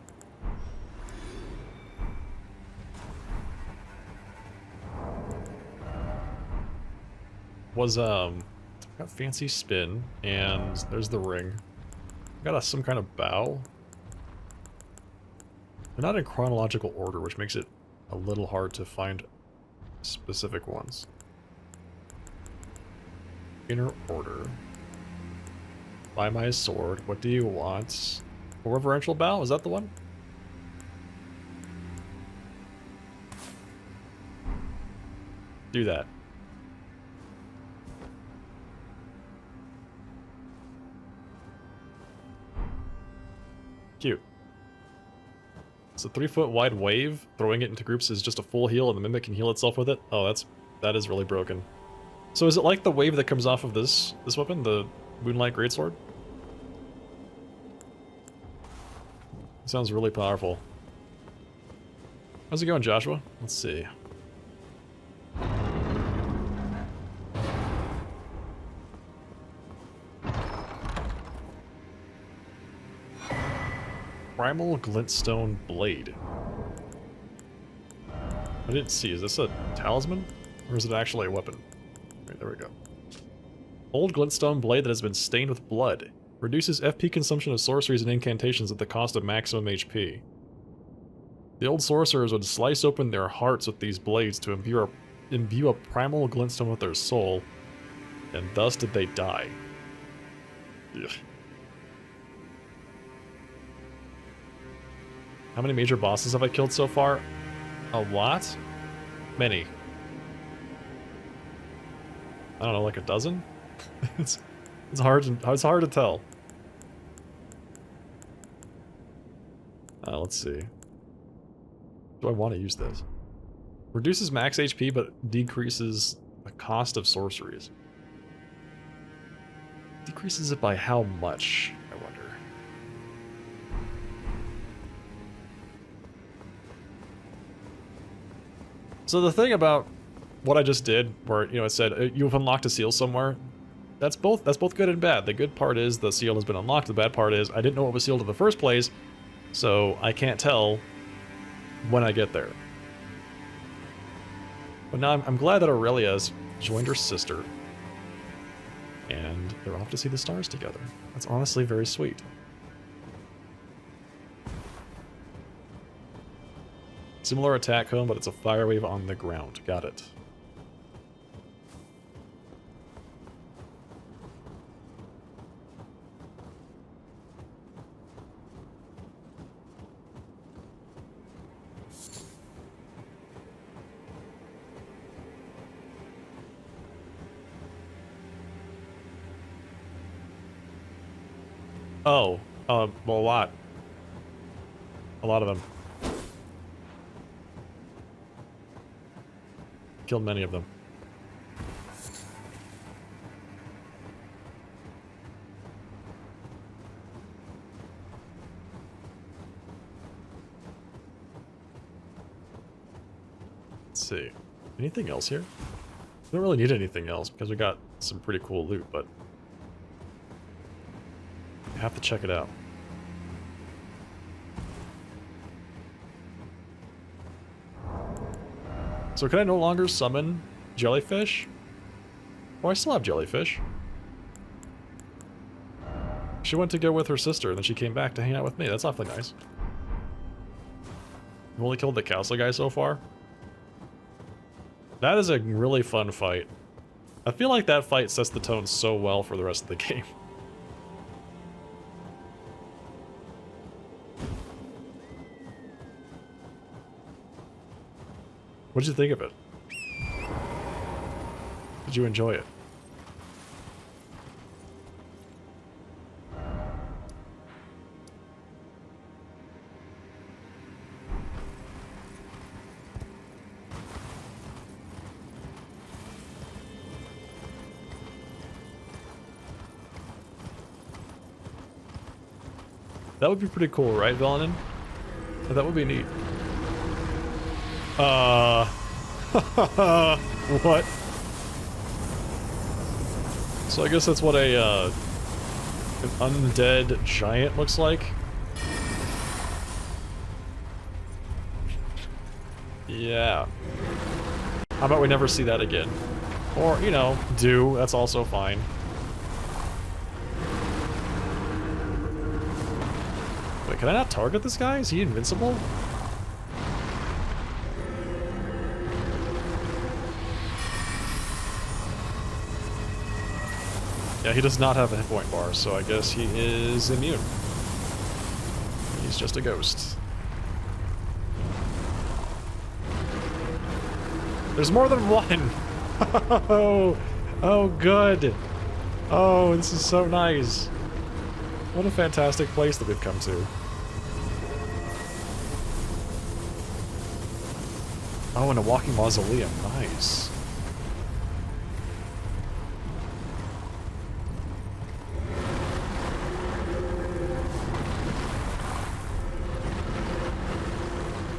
Was got fancy spin, and there's the ring. Got some kind of bow. They're not in chronological order, which makes it a little hard to find specific ones. Inner order. Buy my sword. What do you want? A reverential bow? Is that the one? Do that. Cute. It's a 3-foot wide wave. Throwing it into groups is just a full heal, and the mimic can heal itself with it. Oh, that is really broken. So is it like the wave that comes off of this weapon, the Moonlight Greatsword? It sounds really powerful. How's it going, Joshua? Let's see. Primal Glintstone Blade. I didn't see. Is this a talisman? Or is it actually a weapon? Right, there we go. Old Glintstone Blade that has been stained with blood. Reduces FP consumption of sorceries and incantations at the cost of maximum HP. The old sorcerers would slice open their hearts with these blades to imbue a primal glintstone with their soul, and thus did they die. Ugh. How many major bosses have I killed so far? A lot? Many. I don't know, like a dozen? it's hard to tell. Let's see. Do I want to use this? Reduces max HP, but decreases the cost of sorceries. Decreases it by how much, I wonder. So the thing about what I just did, where it said you've unlocked a seal somewhere, that's both good and bad. The good part is the seal has been unlocked. The bad part is I didn't know it was sealed in the first place, so I can't tell when I get there. But now I'm glad that Aurelia's joined her sister, and they're off to see the stars together. That's honestly very sweet. Similar attack cone, but it's a fire wave on the ground. Got it. Oh, well, a lot. A lot of them. Killed many of them. Let's see. Anything else here? We don't really need anything else because we got some pretty cool loot, but I have to check it out. So can I no longer summon jellyfish? Oh, I still have jellyfish. She went to go with her sister, and then she came back to hang out with me. That's awfully nice. I've only killed the castle guy so far. That is a really fun fight. I feel like that fight sets the tone so well for the rest of the game. What did you think of it? Did you enjoy it? That would be pretty cool, right, Villain? That would be neat. What? So I guess that's what an undead giant looks like. Yeah. How about we never see that again? Or, do. That's also fine. Wait, can I not target this guy? Is he invincible? Yeah, he does not have a hit point bar, so I guess he is immune. He's just a ghost. There's more than one! Oh, good! Oh, this is so nice. What a fantastic place that we've come to. Oh, and a walking mausoleum. Nice.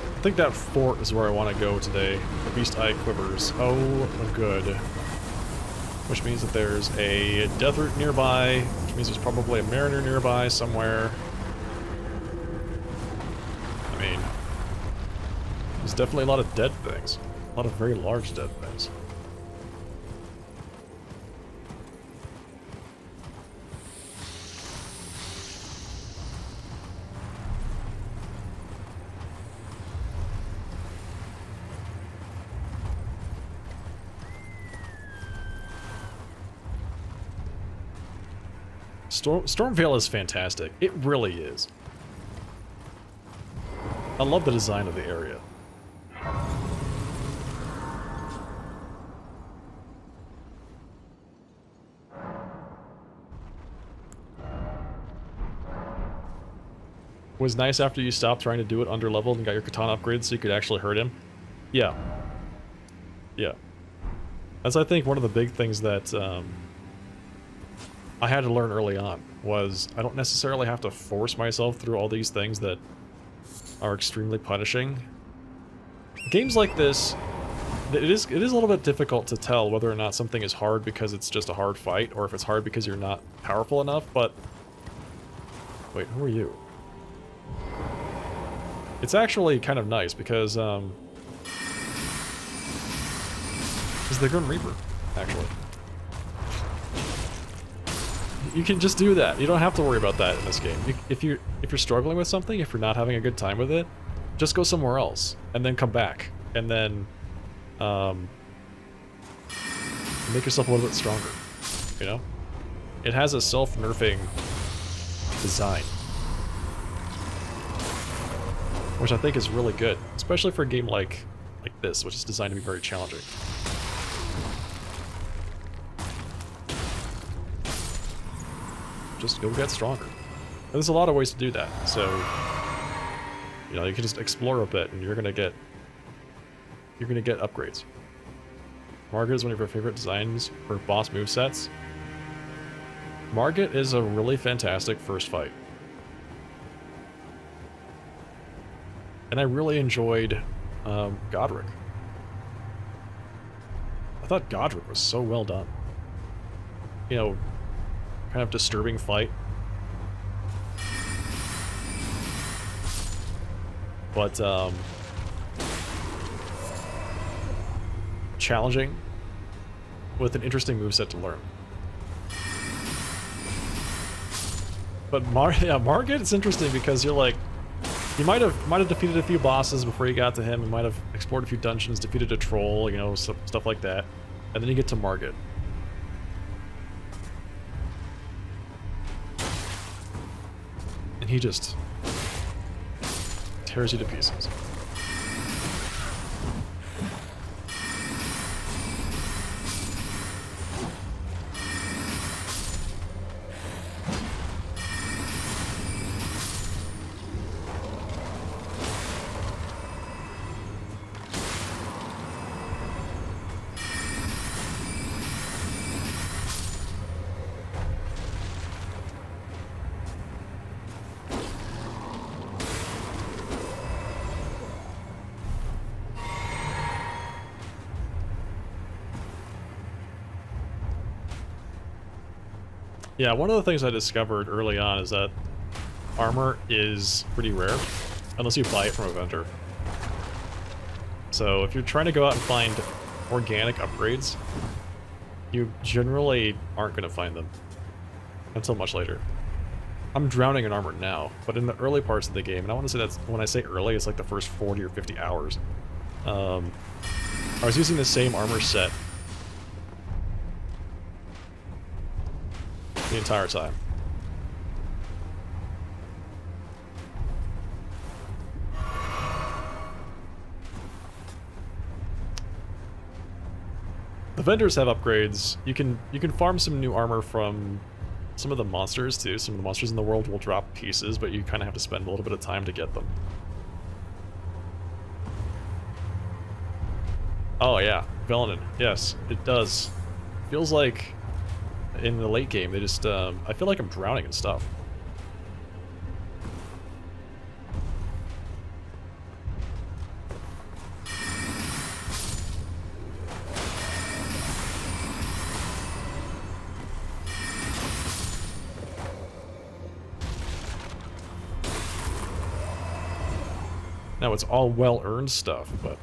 I think that fort is where I want to go today. The Beast Eye Quivers. Oh, good. Which means that there's a death root nearby, which means there's probably a mariner nearby somewhere. I mean, there's definitely a lot of dead things. A lot of very large dead things. Stormveil is fantastic. It really is. I love the design of the area. Was nice after you stopped trying to do it under leveled and got your katana upgraded so you could actually hurt him. Yeah. Yeah. That's, I think, one of the big things that I had to learn early on, was I don't necessarily have to force myself through all these things that are extremely punishing. Games like this, it is a little bit difficult to tell whether or not something is hard because it's just a hard fight, or if it's hard because you're not powerful enough, but... Wait, who are you? It's actually kind of nice because, it's the Grim Reaper, actually. You can just do that. You don't have to worry about that in this game. If you're struggling with something, if you're not having a good time with it, just go somewhere else, and then come back, and then, make yourself a little bit stronger, you know? It has a self-nerfing design, which I think is really good, especially for a game like this, which is designed to be very challenging. Just go get stronger. And there's a lot of ways to do that, so you know, you can just explore a bit and you're gonna get upgrades. Margit is one of your favorite designs for boss movesets. Margit is a really fantastic first fight. And I really enjoyed Godric. I thought Godric was so well done. You know, kind of disturbing fight. But, challenging with an interesting moveset to learn. But Margit, it's interesting because you're like, you might have defeated a few bosses before you got to him, and might have explored a few dungeons, defeated a troll, you know, stuff like that, and then you get to Margit. And he just tears you to pieces. Yeah, one of the things I discovered early on is that armor is pretty rare, unless you buy it from a vendor. So if you're trying to go out and find organic upgrades, you generally aren't going to find them until much later. I'm drowning in armor now, but in the early parts of the game, and I want to say that's, when I say early, it's like the first 40 or 50 hours, I was using the same armor set the entire time. The vendors have upgrades. You can farm some new armor from some of the monsters too. Some of the monsters in the world will drop pieces, but you kind of have to spend a little bit of time to get them. Oh yeah, Velanin. Yes, it does. Feels like in the late game, they just, I feel like I'm drowning in stuff. Now, it's all well-earned stuff, but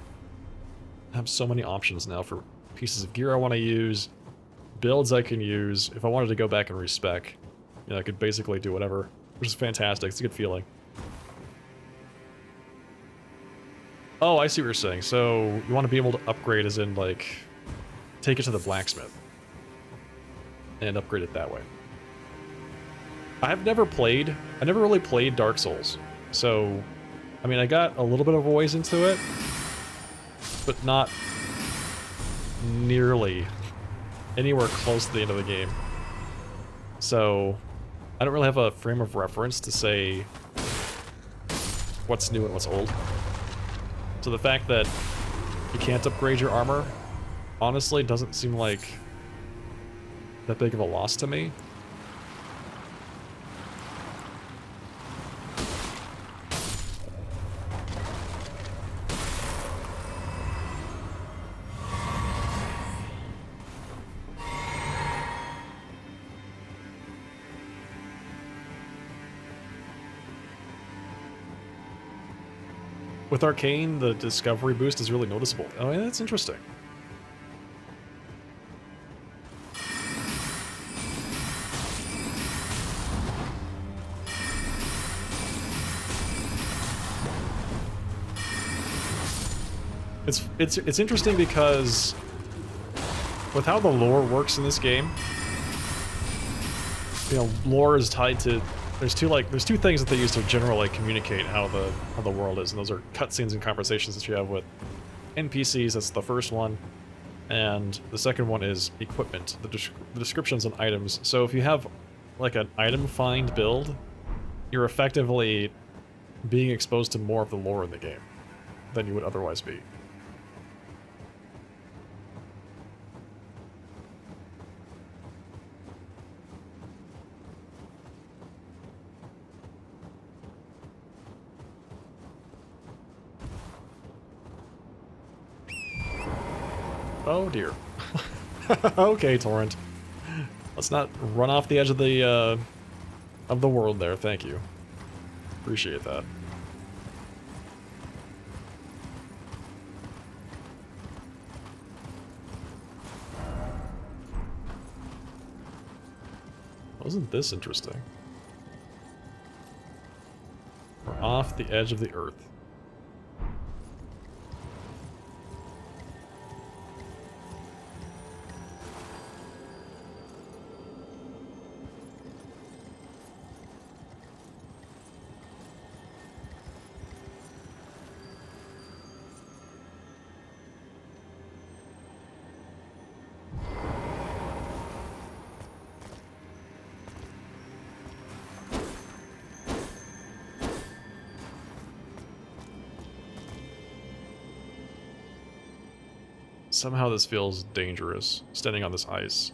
I have so many options now for pieces of gear I want to use, builds I can use. If I wanted to go back and respec, you know, I could basically do whatever, which is fantastic. It's a good feeling. Oh, I see what you're saying. So you want to be able to upgrade, as in, like, take it to the blacksmith and upgrade it that way. I never really played Dark Souls. So, I mean, I got a little bit of a ways into it, but not nearly anywhere close to the end of the game. So, I don't really have a frame of reference to say what's new and what's old. So the fact that you can't upgrade your armor, honestly, doesn't seem like that big of a loss to me. With Arcane, the discovery boost is really noticeable. Oh, yeah, that's interesting. It's interesting because with how the lore works in this game, you know, lore is tied to there's two things that they use to generally communicate how the world is, and those are cutscenes and conversations that you have with NPCs. That's the first one, and the second one is equipment, the descriptions on items. So if you have like an item find build, you're effectively being exposed to more of the lore in the game than you would otherwise be. Oh dear. Okay, Torrent. Let's not run off the edge of the world there, thank you. Appreciate that. Wasn't this interesting? We're off the edge of the earth. Somehow this feels dangerous, standing on this ice.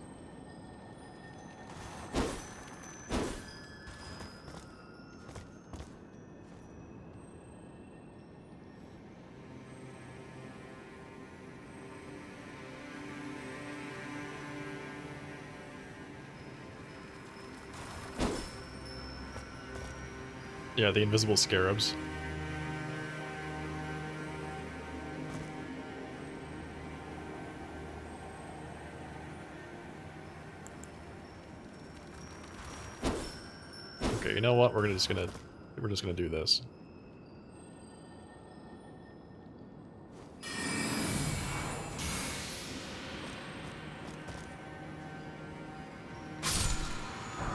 Yeah, the invisible scarabs. Okay, you know what? We're just gonna do this.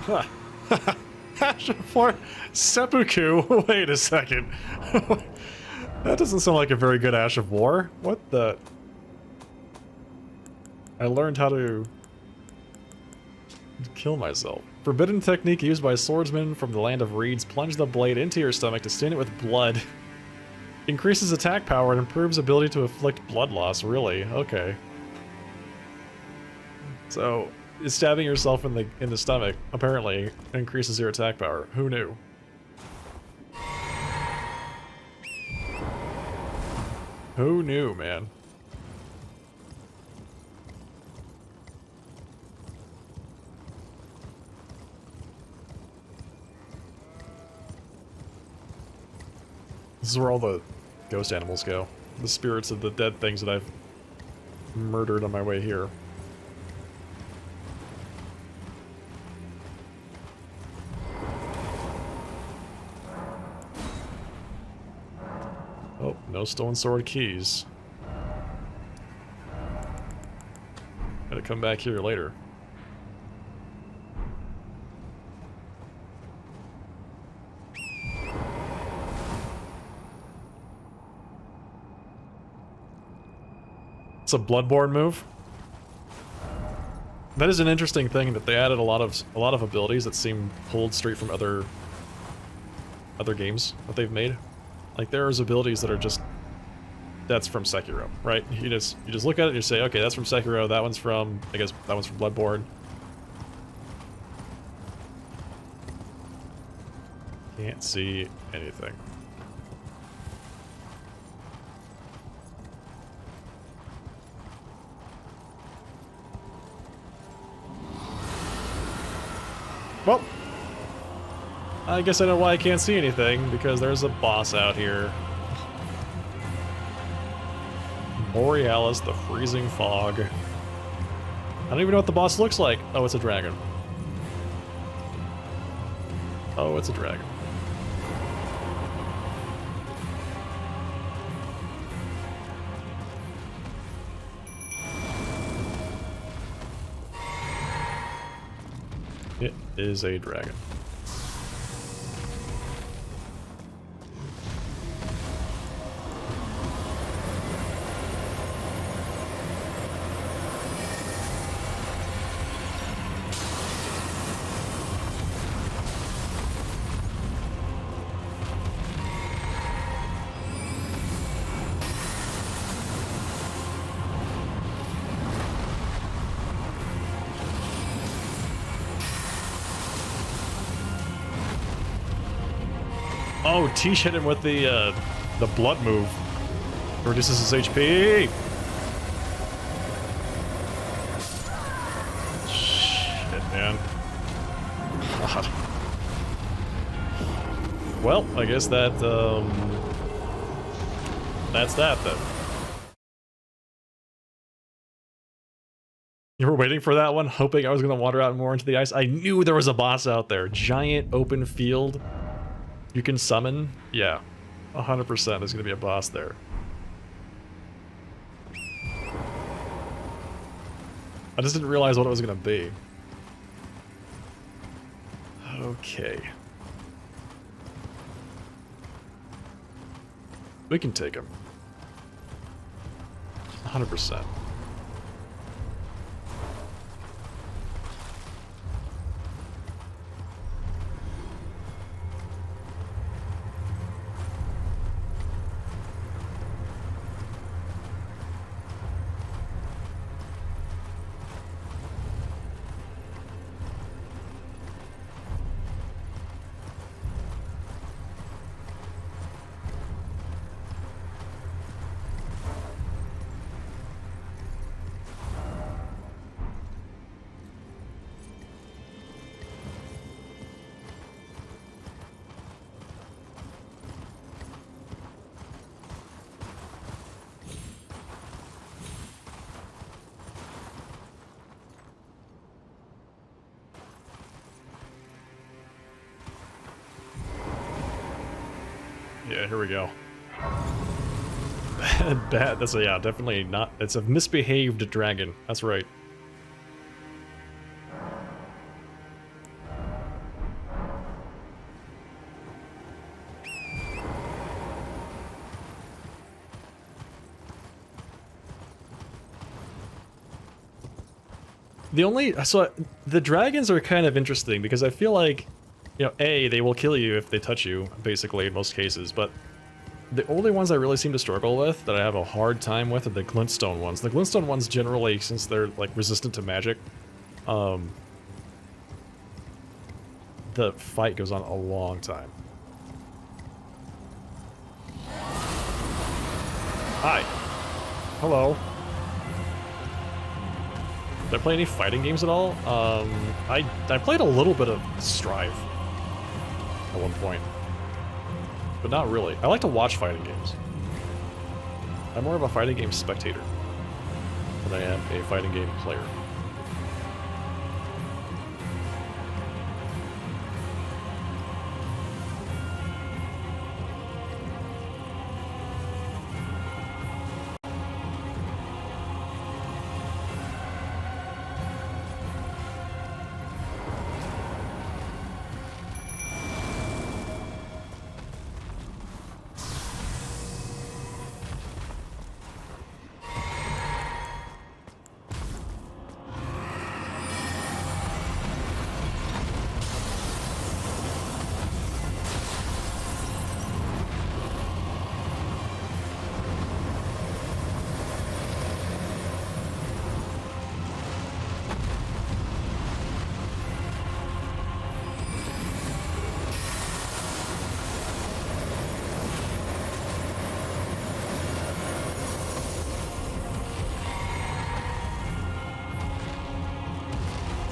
Ha! Ash of War Seppuku. Wait a second. That doesn't sound like a very good Ash of War. What the? I learned how to kill myself. Forbidden technique used by swordsmen from the land of reeds. Plunge the blade into your stomach to stain it with blood. Increases attack power and improves ability to inflict blood loss. Really? Okay. So, stabbing yourself in the stomach apparently increases your attack power. Who knew? Who knew, man? This is where all the ghost animals go. The spirits of the dead things that I've murdered on my way here. Oh, no stone sword keys. Gotta come back here later. It's a Bloodborne move. That is an interesting thing that they added a lot of abilities that seem pulled straight from other games that they've made. Like there's abilities that are just that's from Sekiro, right? You just look at it and you say, okay, that's from Sekiro. That one's from, I guess that one's from Bloodborne. Can't see anything. Well, I guess I know why I can't see anything, because there's a boss out here. Borealis, the freezing fog. I don't even know what the boss looks like. Oh, it's a dragon. Oh, it's a dragon. It is a dragon. Oh, Tish hit him with the blood move. Reduces his HP. Shit, man. God. Well, I guess that that's that then. You were waiting for that one, hoping I was gonna wander out more into the ice. I knew there was a boss out there. Giant open field. You can summon? Yeah. 100% there's gonna be a boss there. I just didn't realize what it was gonna be. Okay. We can take him. 100%. Yeah, here we go. Bad. That's a, yeah, definitely not. It's a misbehaved dragon. That's right. So the dragons are kind of interesting because I feel like, you know, A, they will kill you if they touch you, basically, in most cases, but the only ones I really seem to struggle with, that I have a hard time with, are the Glintstone ones. The Glintstone ones generally, since they're, like, resistant to magic, the fight goes on a long time. Hi. Hello. Did I play any fighting games at all? I played a little bit of Strive at one point, but not really. I like to watch fighting games. I'm more of a fighting game spectator than I am a fighting game player.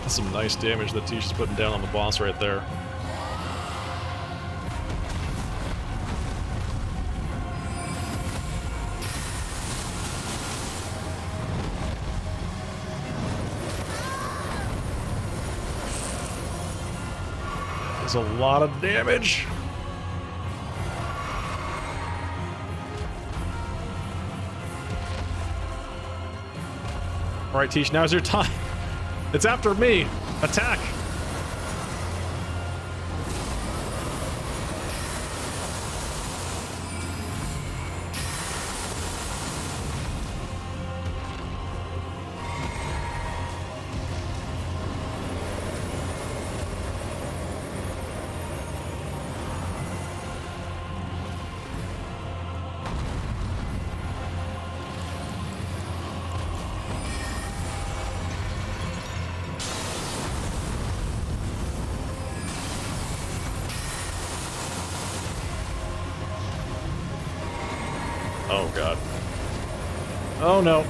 That's some nice damage that Tish is putting down on the boss right there. There's a lot of damage. All right, Tish, now's your time. It's after me. Attack. Oh god. Oh no.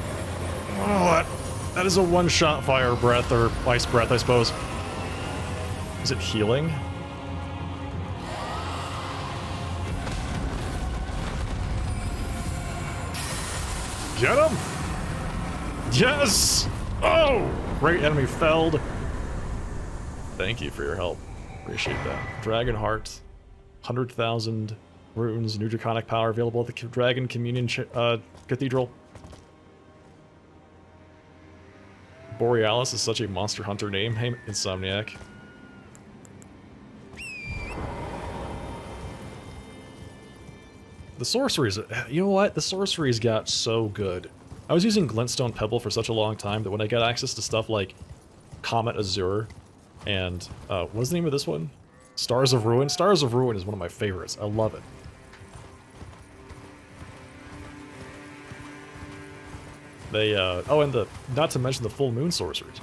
Oh, that is a one-shot fire breath, or ice breath, I suppose. Is it healing? Get him! Yes! Oh! Great enemy felled. Thank you for your help. Appreciate that. Dragon Heart. 100,000 runes, new draconic power available at the Dragon Communion Cathedral. Borealis is such a Monster Hunter name. Hey, Insomniac. The sorceries, you know what? The sorceries got so good. I was using Glintstone Pebble for such a long time that when I got access to stuff like Comet Azure and, what's the name of this one? Stars of Ruin? Stars of Ruin is one of my favorites. I love it. They, oh, and not to mention the full moon sorceries.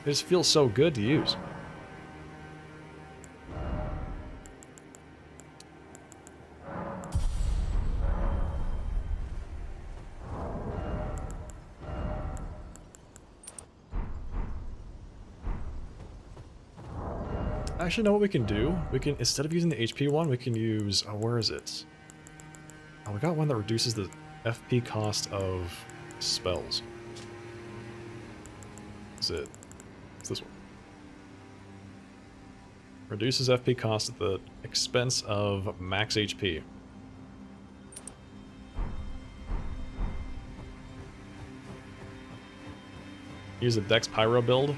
It just feels so good to use. Actually, know what we can do? We can, instead of using the HP one, we can use, oh, where is it? Oh, we got one that reduces the FP cost of spells. Is it? It's this one. Reduces FP cost at the expense of max HP. Use a Dex Pyro build.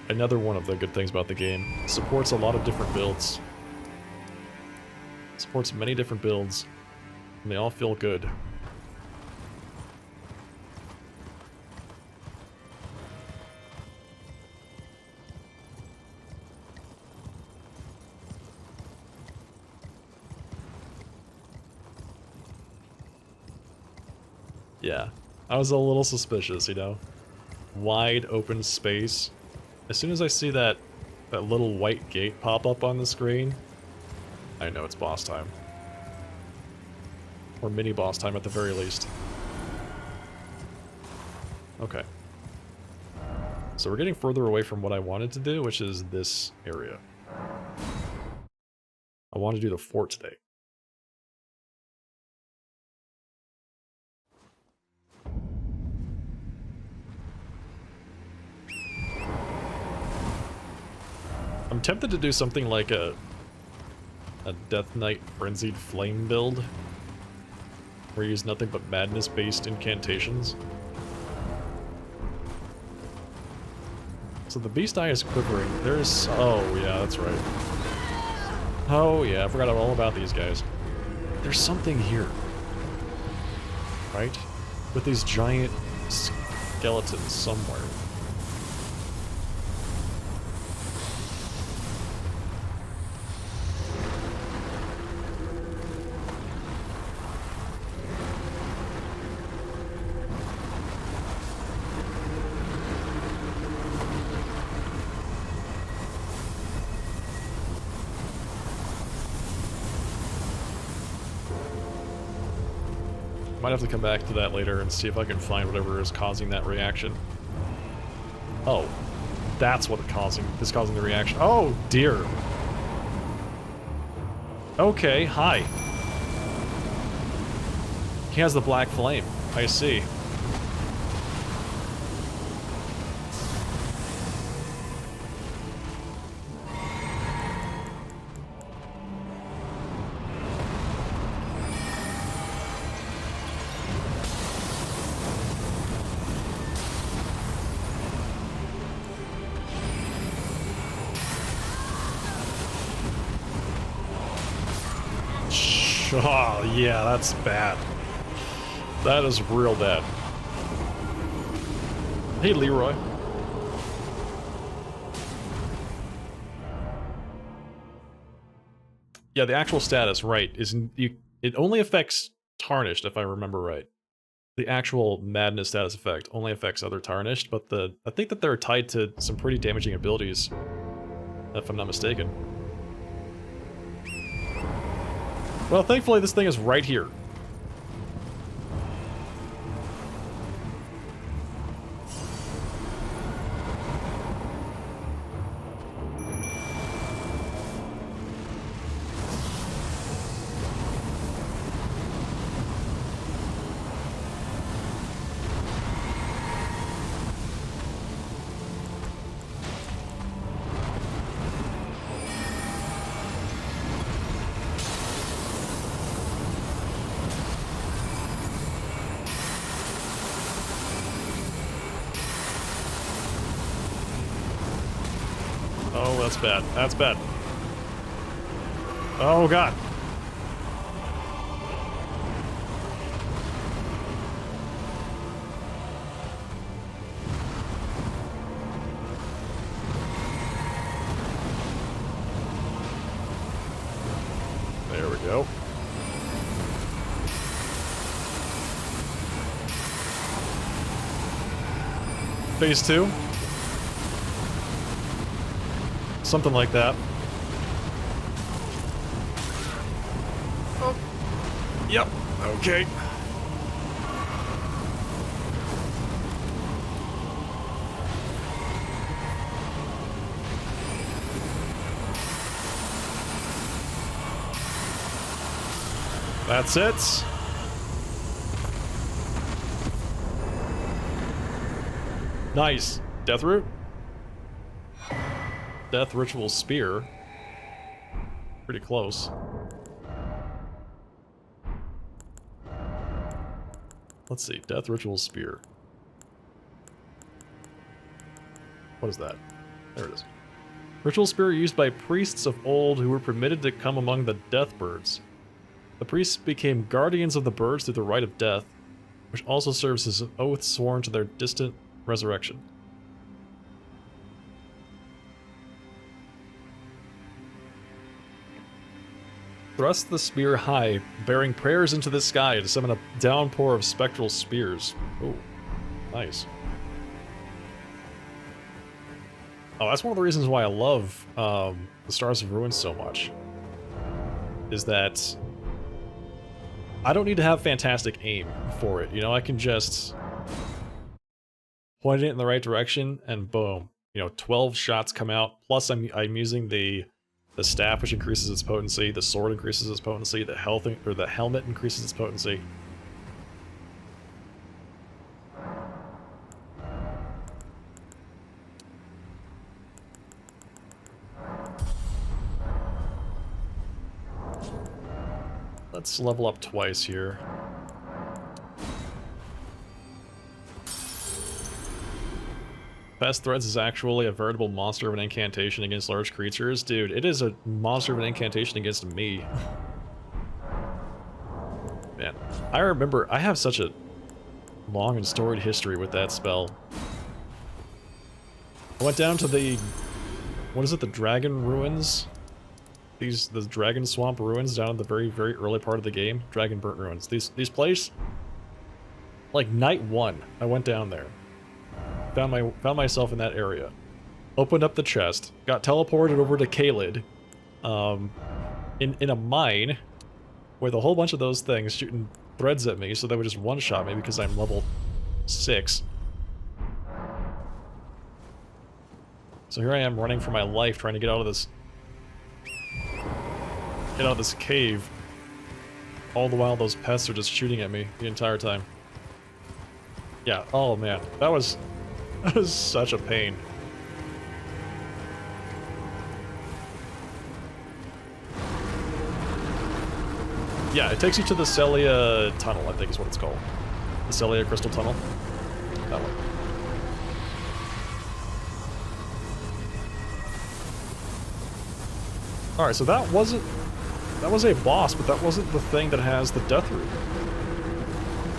Another one of the good things about the game. It supports a lot of different builds. It supports many different builds, and they all feel good. Yeah, I was a little suspicious, you know? Wide open space. As soon as I see that little white gate pop up on the screen, I know it's boss time. Or mini boss time at the very least. Okay. So we're getting further away from what I wanted to do, which is this area. I want to do the fort today. I'm tempted to do something like a Death Knight Frenzied Flame build, where you use nothing but madness-based incantations. So the Beast Eye is quivering. There's... oh yeah, that's right. Oh yeah, I forgot all about these guys. There's something here. Right? With these giant skeletons somewhere. Might have to come back to that later and see if I can find whatever is causing that reaction. Oh, that's what is causing the reaction. Oh, dear. Okay, hi. He has the black flame. I see. Oh, yeah, that's bad. That is real bad. Hey, Leroy. Yeah, the actual status, right, it only affects Tarnished, if I remember right. The actual Madness status effect only affects other Tarnished, but I think that they're tied to some pretty damaging abilities, if I'm not mistaken. Well, thankfully this thing is right here. Oh, that's bad. That's bad. Oh, God. There we go. Phase 2. Something like that. Oh. Yep. Okay. That's it. Nice. Death root. Death Ritual Spear. Pretty close. Let's see, Death Ritual Spear. What is that? There it is. Ritual Spear used by priests of old who were permitted to come among the death birds. The priests became guardians of the birds through the rite of death, which also serves as an oath sworn to their distant resurrection. Thrust the spear high, bearing prayers into the sky to summon a downpour of spectral spears. Ooh, nice. Oh, that's one of the reasons why I love the Stargazer Ruins so much. Is that I don't need to have fantastic aim for it. You know, I can just point it in the right direction and boom. You know, 12 shots come out. Plus, I'm using the staff, which increases its potency. The sword increases its potency. The helmet increases its potency. Let's level up twice here. Pest Threads is actually a veritable monster of an incantation against large creatures. Dude, it is a monster of an incantation against me. Man, I remember, I have such a long and storied history with that spell. I went down to the, what is it, the Dragon Ruins? The Dragon Swamp Ruins down in the very, very early part of the game. Dragon Burnt Ruins. These places, like night 1, I went down there. Found myself in that area. Opened up the chest. Got teleported over to Kaled. In a mine with a whole bunch of those things shooting threads at me, so they would just one-shot me because I'm level 6. So here I am running for my life, trying to get out of this cave. All the while those pests are just shooting at me the entire time. Yeah, oh man, that was such a pain. Yeah, it takes you to the Cellular tunnel, I think is what it's called. The Cellular crystal tunnel. That one. Alright, so that was a boss, but that wasn't the thing that has the death root.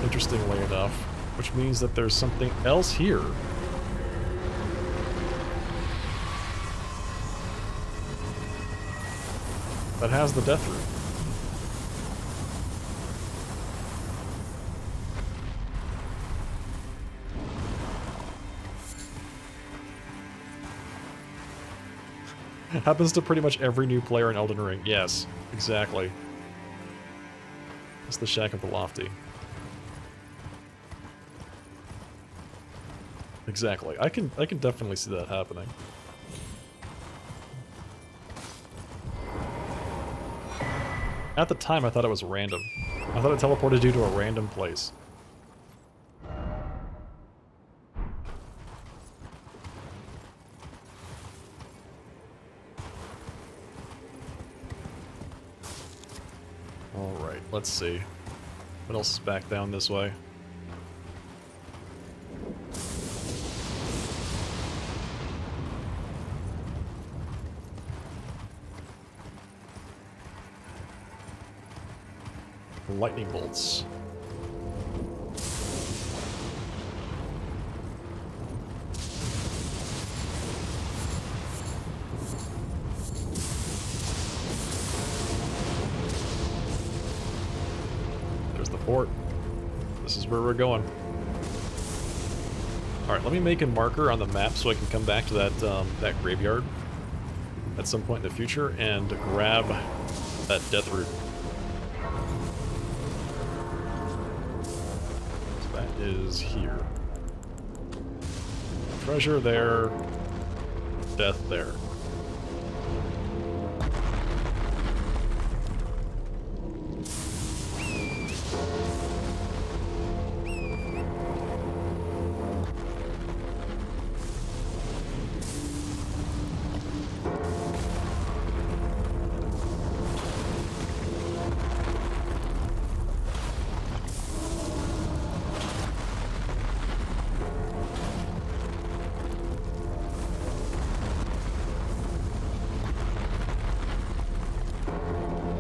Interestingly enough, which means that there's something else here. That has the death root. Happens to pretty much every new player in Elden Ring. Yes, exactly. It's the Shack of the Lofty. Exactly. I can definitely see that happening. At the time, I thought it was random. I thought it teleported you to a random place. Alright, let's see. What else is back down this way? Lightning bolts. There's the fort. This is where we're going. Alright, let me make a marker on the map so I can come back to that graveyard at some point in the future and grab that death root. Is here. Treasure there. Death there.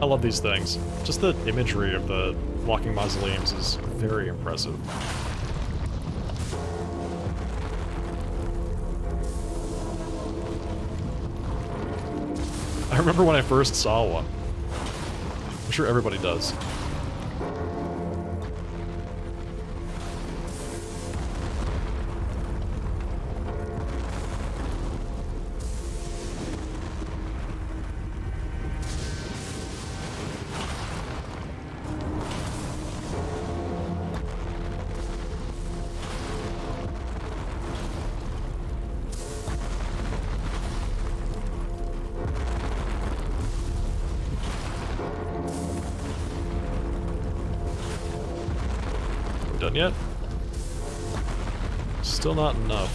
I love these things. Just the imagery of the walking mausoleums is very impressive. I remember when I first saw one. I'm sure everybody does. Done yet? Still not enough.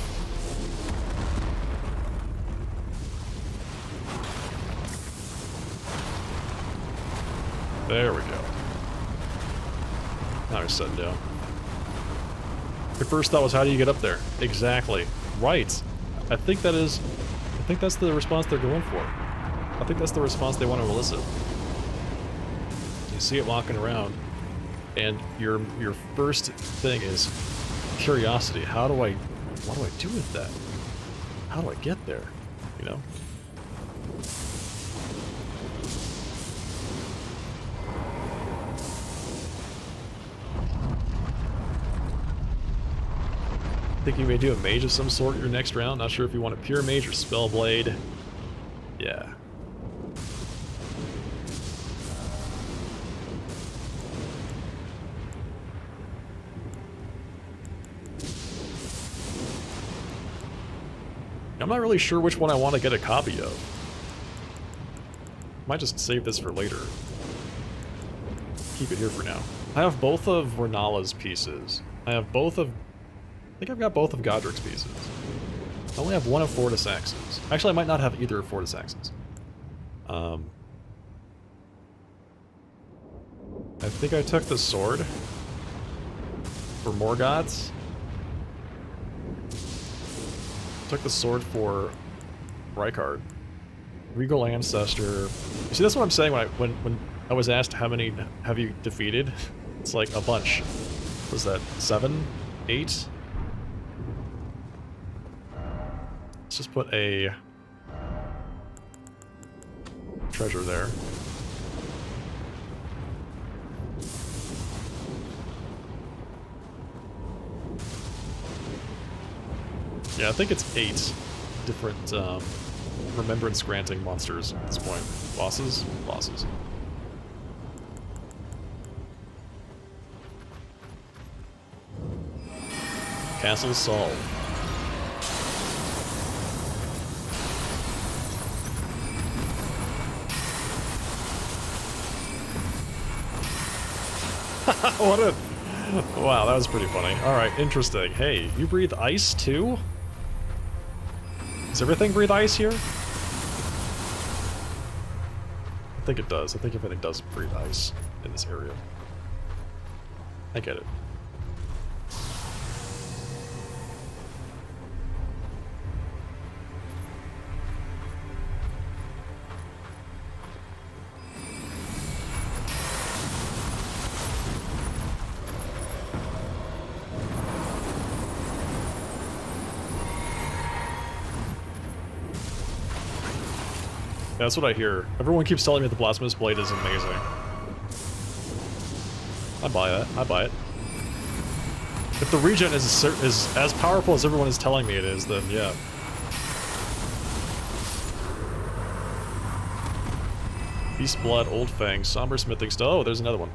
There we go. Now we're sitting down. Your first thought was, how do you get up there? Exactly. Right. I think that's the response they're going for. I think that's the response they want to elicit. You see it walking around. And your first thing is curiosity. What do I do with that? How do I get there? You know? Think you may do a mage of some sort your next round? Not sure if you want a pure mage or spell blade. Yeah. I'm not really sure which one I want to get a copy of. Might just save this for later. Keep it here for now. I have both of Renala's pieces. I have both of... I think I've got both of Godric's pieces. I only have one of Fortisax's. Actually, I might not have either of Fortisax's. I think I took the sword for Morgoth's. Took the sword for Rykard. Regal Ancestor. You see, that's what I'm saying when I was asked how many have you defeated? It's like a bunch. Was that 7? 8? Let's just put a treasure there. Yeah, I think it's 8 different remembrance-granting monsters at this point. Bosses? Bosses. Castle solved. What a... Wow, that was pretty funny. Alright, interesting. Hey, you breathe ice too? Does everything breathe ice here? I think it does. I think everything does breathe ice in this area. I get it. That's what I hear. Everyone keeps telling me the Blasphemous Blade is amazing. I buy that. I buy it. If the regen is as powerful as everyone is telling me it is, then yeah. Beast Blood, Old Fang, Somber Smithing Stone. Oh, there's another one.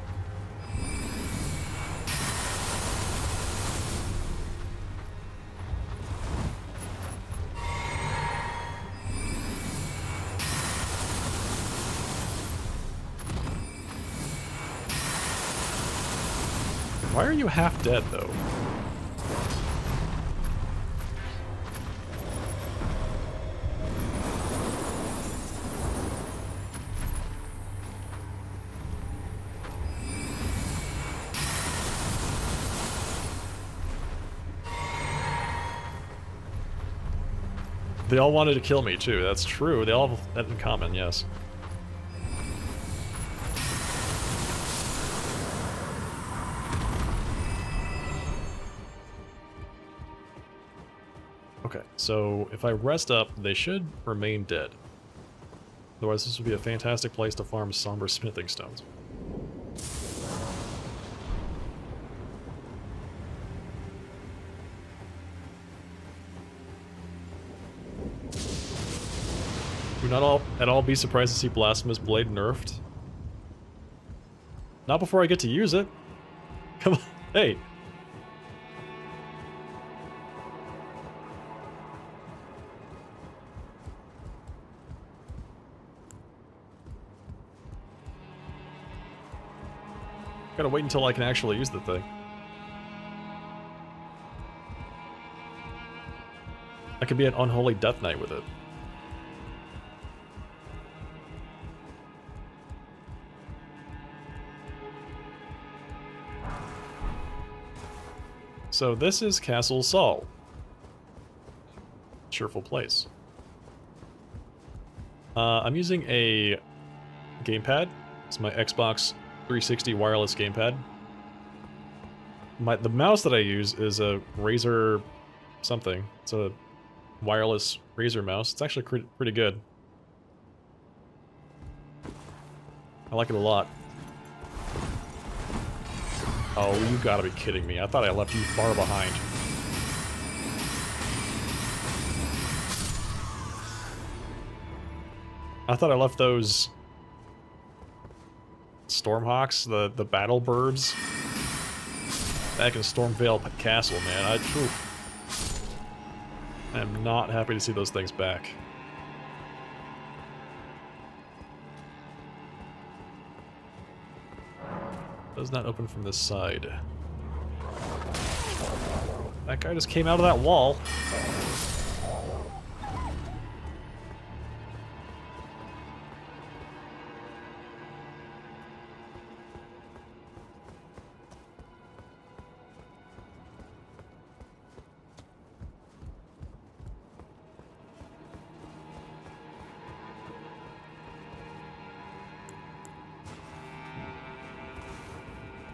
Why are you half dead, though? They all wanted to kill me, too. That's true. They all have that in common, yes. Okay, so if I rest up, they should remain dead. Otherwise, this would be a fantastic place to farm Somber Smithing Stones. Would not at all be surprised to see Blasphemous Blade nerfed. Not before I get to use it. Come on, hey! Gotta wait until I can actually use the thing. I could be an unholy death knight with it. So this is Castle Sol. Cheerful place. I'm using a gamepad. It's my Xbox 360 wireless gamepad. The mouse that I use is a Razer something. It's a wireless Razer mouse. It's actually pretty good. I like it a lot. Oh, you gotta be kidding me. I thought I left you far behind. I thought I left those Stormhawks, the battle birds, back in Stormvale Castle, man. I am not happy to see those things back. Does not open from this side. That guy just came out of that wall.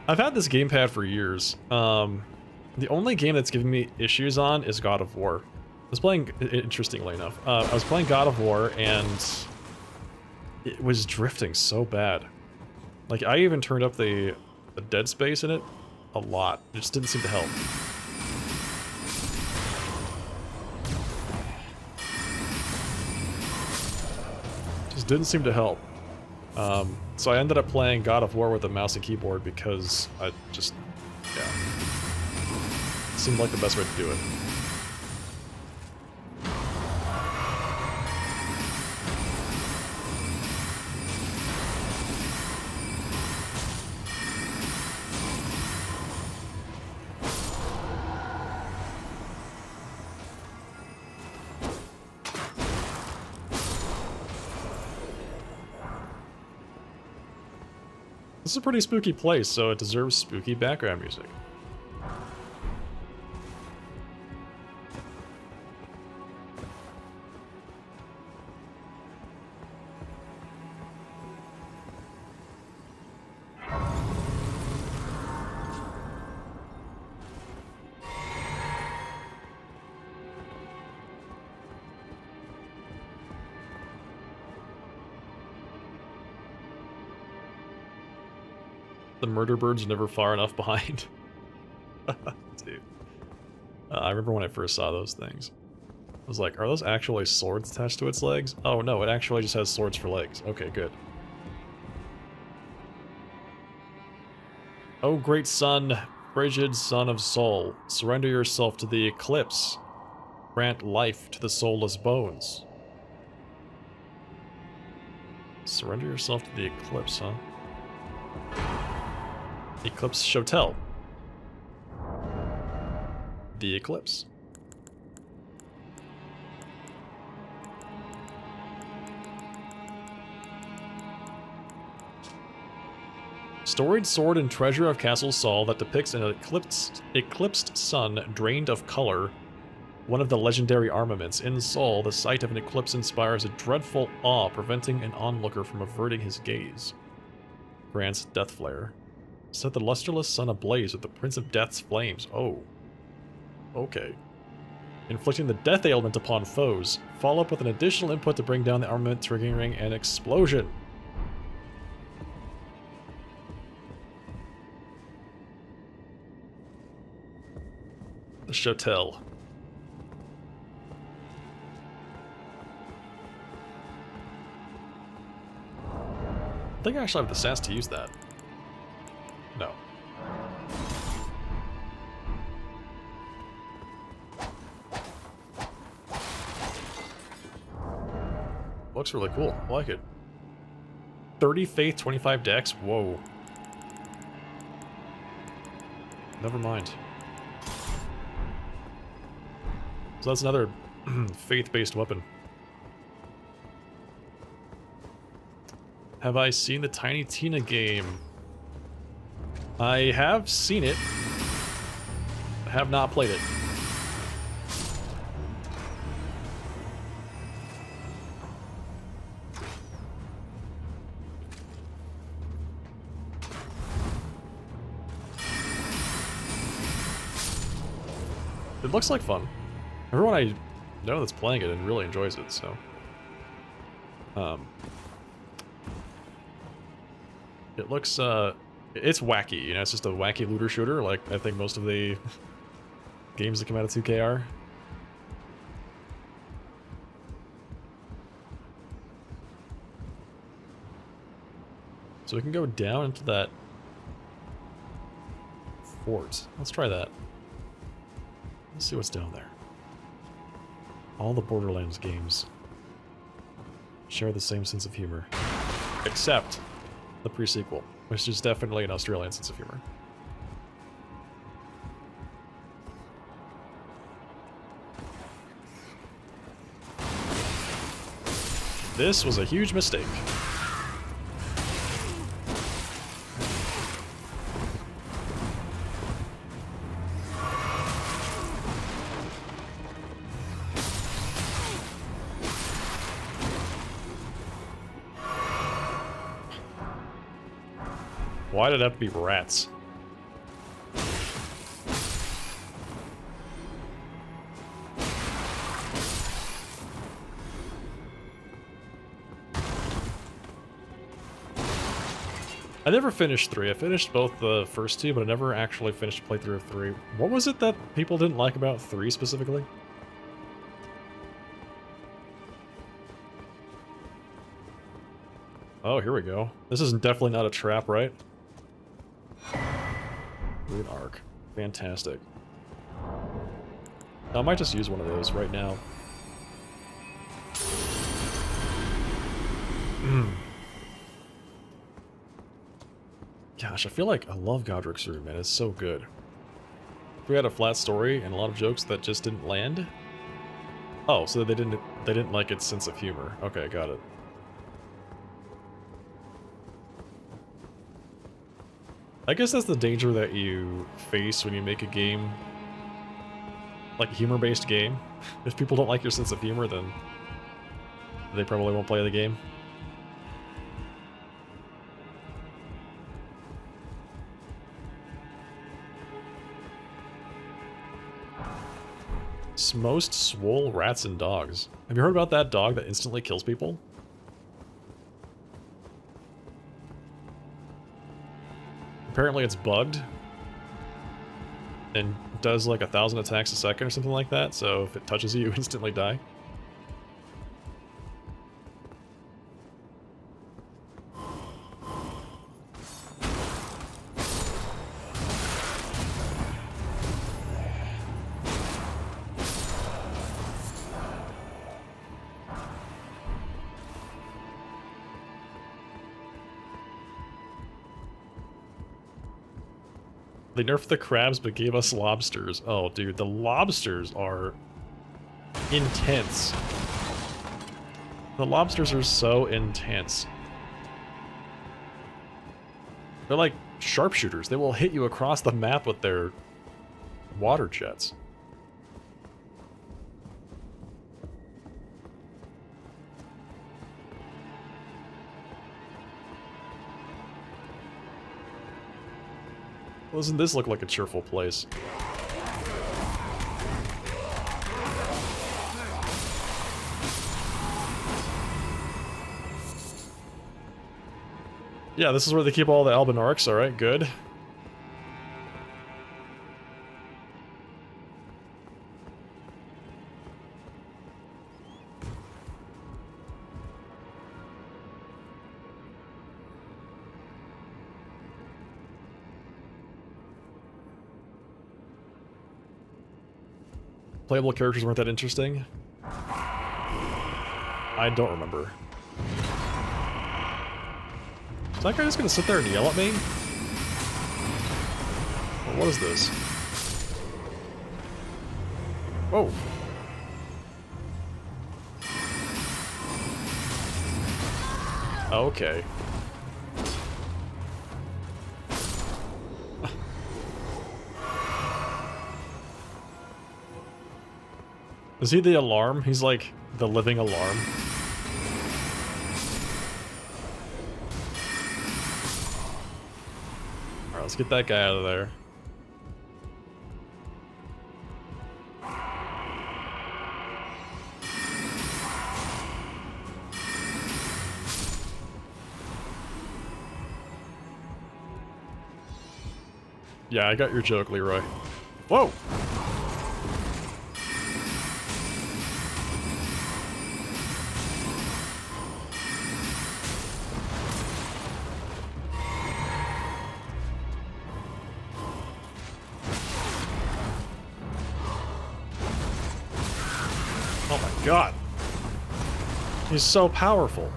I've had this gamepad for years. The only game that's giving me issues on is God of War. I was playing, interestingly enough, I was playing God of War and it was drifting so bad. Like, I even turned up the dead space in it a lot. It just didn't seem to help. Just didn't seem to help. So I ended up playing God of War with a mouse and keyboard because I just, yeah. It seemed like the best way to do it. This is a pretty spooky place, so it deserves spooky background music. The murder birds are never far enough behind. Dude. I remember when I first saw those things. I was like, are those actually swords attached to its legs? Oh no, it actually just has swords for legs. Okay, good. Oh great sun, frigid son of soul, surrender yourself to the eclipse. Grant life to the soulless bones. Surrender yourself to the eclipse, huh? Eclipse Shotel. The Eclipse. Storied sword and treasure of Castle Sol that depicts an eclipsed sun drained of color. One of the legendary armaments. In Sol, the sight of an eclipse inspires a dreadful awe, preventing an onlooker from averting his gaze. Grants Death Flare. Set the lusterless sun ablaze with the Prince of Death's flames. Oh. Okay. Inflicting the death ailment upon foes. Follow up with an additional input to bring down the armament, triggering an explosion. The Shotel. I think I actually have the sass to use that. No. Looks really cool. I like it. 30 faith, 25 dex. Whoa. Never mind. So that's another faith-based weapon. Have I seen the Tiny Tina game? I have seen it. I have not played it. It looks like fun. Everyone I know that's playing it and really enjoys it, so... It looks, it's wacky, you know, it's just a wacky looter shooter, like I think most of the games that come out of 2K are. So we can go down into that fort. Let's try that. Let's see what's down there. All the Borderlands games share the same sense of humor. Except the pre-sequel, which is definitely an Australian sense of humor. This was a huge mistake. Why did it have to be rats? I never finished 3. I finished both the first two, but I never actually finished a playthrough of 3. What was it that people didn't like about 3 specifically? Oh, here we go. This is definitely not a trap, right? Rune Arc. Fantastic. I might just use one of those right now. Gosh, I feel like I love Godric's Rune, man. It's so good. If we had a flat story and a lot of jokes that just didn't land. Oh, so they didn't like its sense of humor. Okay, got it. I guess that's the danger that you face when you make a game, like a humor-based game. If people don't like your sense of humor, then they probably won't play the game. Most swole rats and dogs. Have you heard about that dog that instantly kills people? Apparently it's bugged and does like 1,000 attacks a second or something like that, so if it touches you, you instantly die. They nerfed the crabs but gave us lobsters. Oh, dude, the lobsters are intense. The lobsters are so intense. They're like sharpshooters. They will hit you across the map with their water jets. Doesn't this look like a cheerful place? Yeah, this is where they keep all the Albinarchs, alright, good. Playable characters weren't that interesting? I don't remember. Is that guy just gonna sit there and yell at me? Or what is this? Whoa. Okay. Is he the alarm? He's like the living alarm. Alright, let's get that guy out of there. Yeah, I got your joke, Leroy. Whoa! Oh my god. He's so powerful.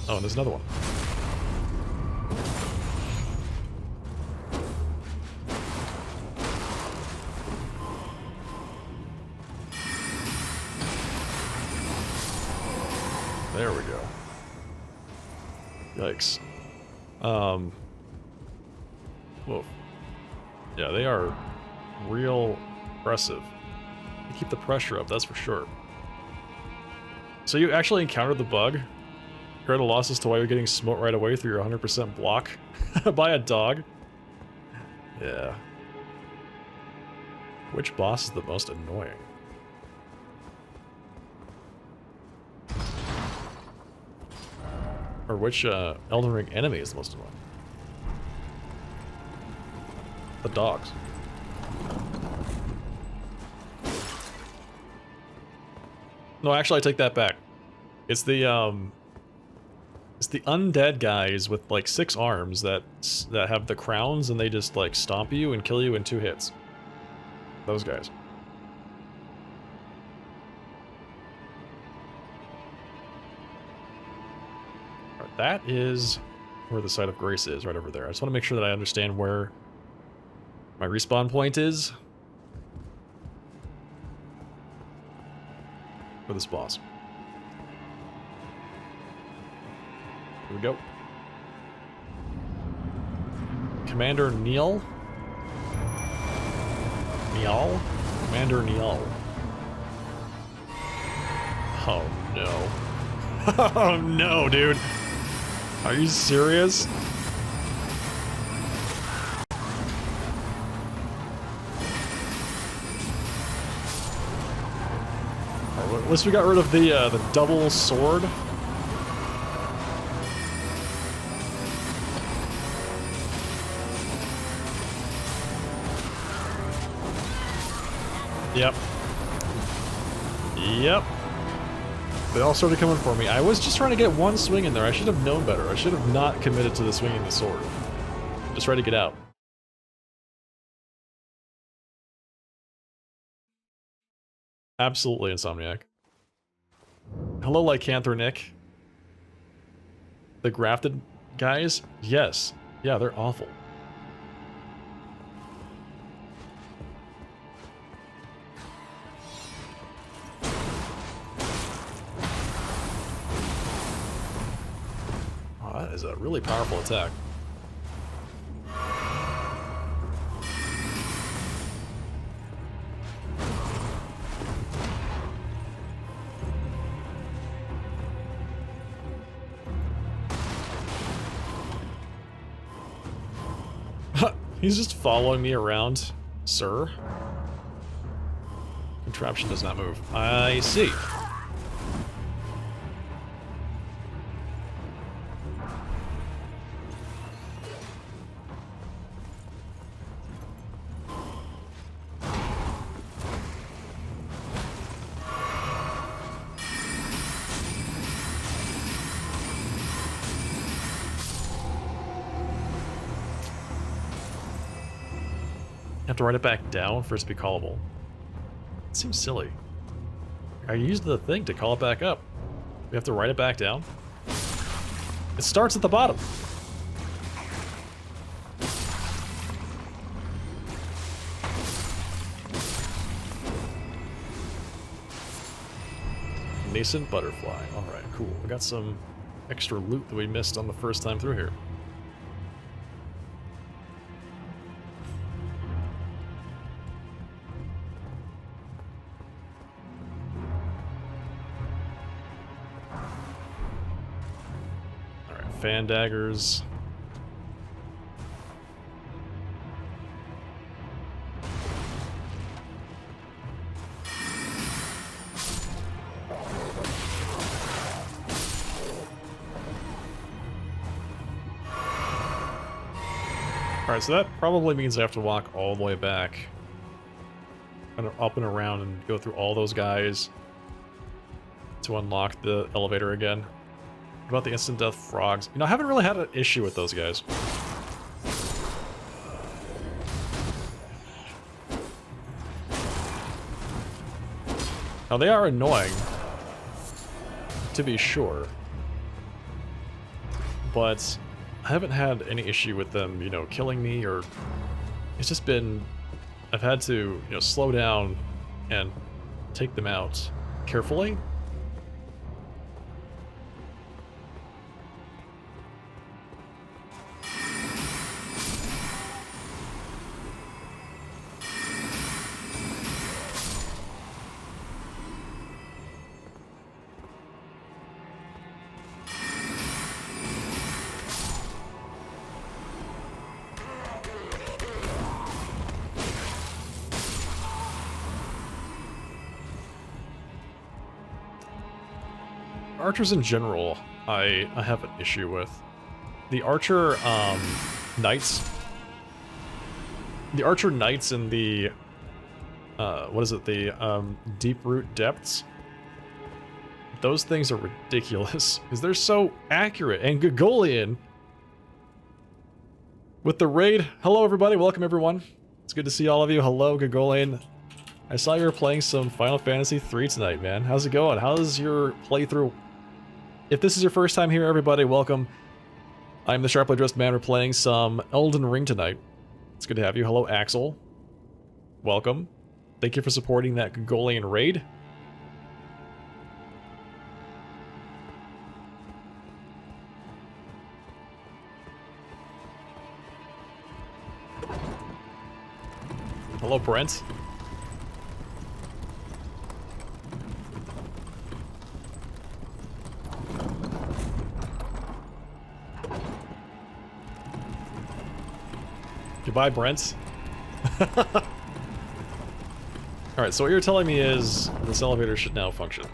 Oh, and there's another one. There we go. Yikes. Whoa. Yeah, they are real impressive. They keep the pressure up, that's for sure. So you actually encountered the bug? Heard a loss as to why you're getting smote right away through your 100% block by a dog? Yeah. Which boss is the most annoying? Or which Elden Ring enemy is the most annoying? The dogs. No, actually I take that back. It's the undead guys with like 6 arms that have the crowns and they just like stomp you and kill you in 2 hits. Those guys. Alright, that is where the site of grace is, right over there. I just want to make sure that I understand where my respawn point is for this boss. Here we go. Commander Neil? Neil? Commander Neil. Oh no. Oh no, dude. Are you serious? Alright, at least we got rid of the double sword. Yep. Yep. They all started coming for me. I was just trying to get one swing in there. I should have known better. I should have not committed to the swinging the sword. Just try to get out. Absolutely, Insomniac. Hello, Lycanthro Nick. The grafted guys? Yes. Yeah, they're awful. That is a really powerful attack. He's just following me around, sir. Contraption does not move. I see. Have to write it back down for it to be callable. It seems silly. I used the thing to call it back up. We have to write it back down? It starts at the bottom. Nascent butterfly. Alright, cool. We got some extra loot that we missed on the first time through here. Fan daggers. Alright, so that probably means I have to walk all the way back. Kind of up and around and go through all those guys to unlock the elevator again. What about the instant death frogs? You know, I haven't really had an issue with those guys. Now, they are annoying, to be sure. But I haven't had any issue with them, you know, killing me, or... It's just been... I've had to, you know, slow down and take them out carefully. Archers in general, I have an issue with. The archer knights. The archer knights in the what is it? The deep root depths. Those things are ridiculous because they're so accurate. And Gregolian with the raid. Hello everybody, welcome everyone. It's good to see all of you. Hello Gregolian. I saw you were playing some Final Fantasy 3 tonight, man. How's it going? How's your playthrough? If this is your first time here, everybody, welcome. I'm the Sharply Dressed Man. We're playing some Elden Ring tonight. It's good to have you. Hello, Axel. Welcome. Thank you for supporting that Gregolian raid. Hello, Brent. Goodbye, Brent. Alright, so what you're telling me is this elevator should now function.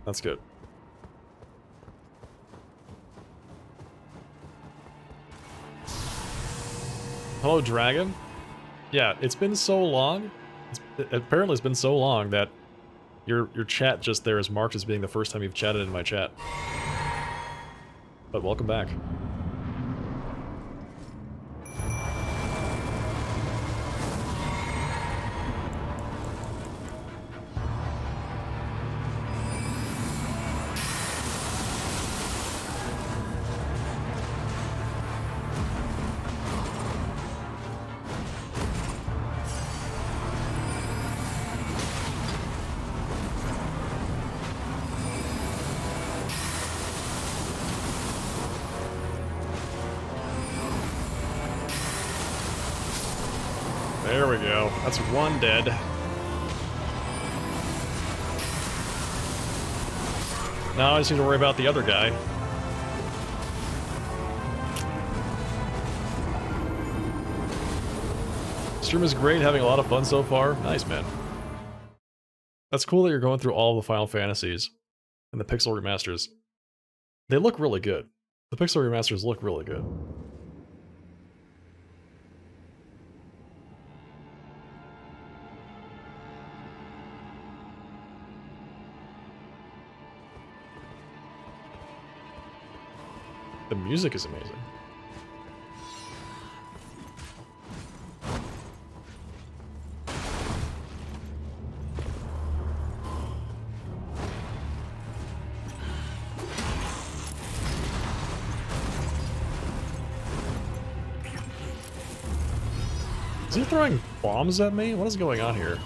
That's good. Hello, Dragon. Yeah, it's been so long. Apparently it's been so long that your chat just there is marked as being the first time you've chatted in my chat. But welcome back. There we go. That's one dead. Now I just need to worry about the other guy. Stream is great, having a lot of fun so far. Nice, man. That's cool that you're going through all the Final Fantasies and the pixel remasters. They look really good. The pixel remasters look really good. The music is amazing. Is he throwing bombs at me? What is going on here?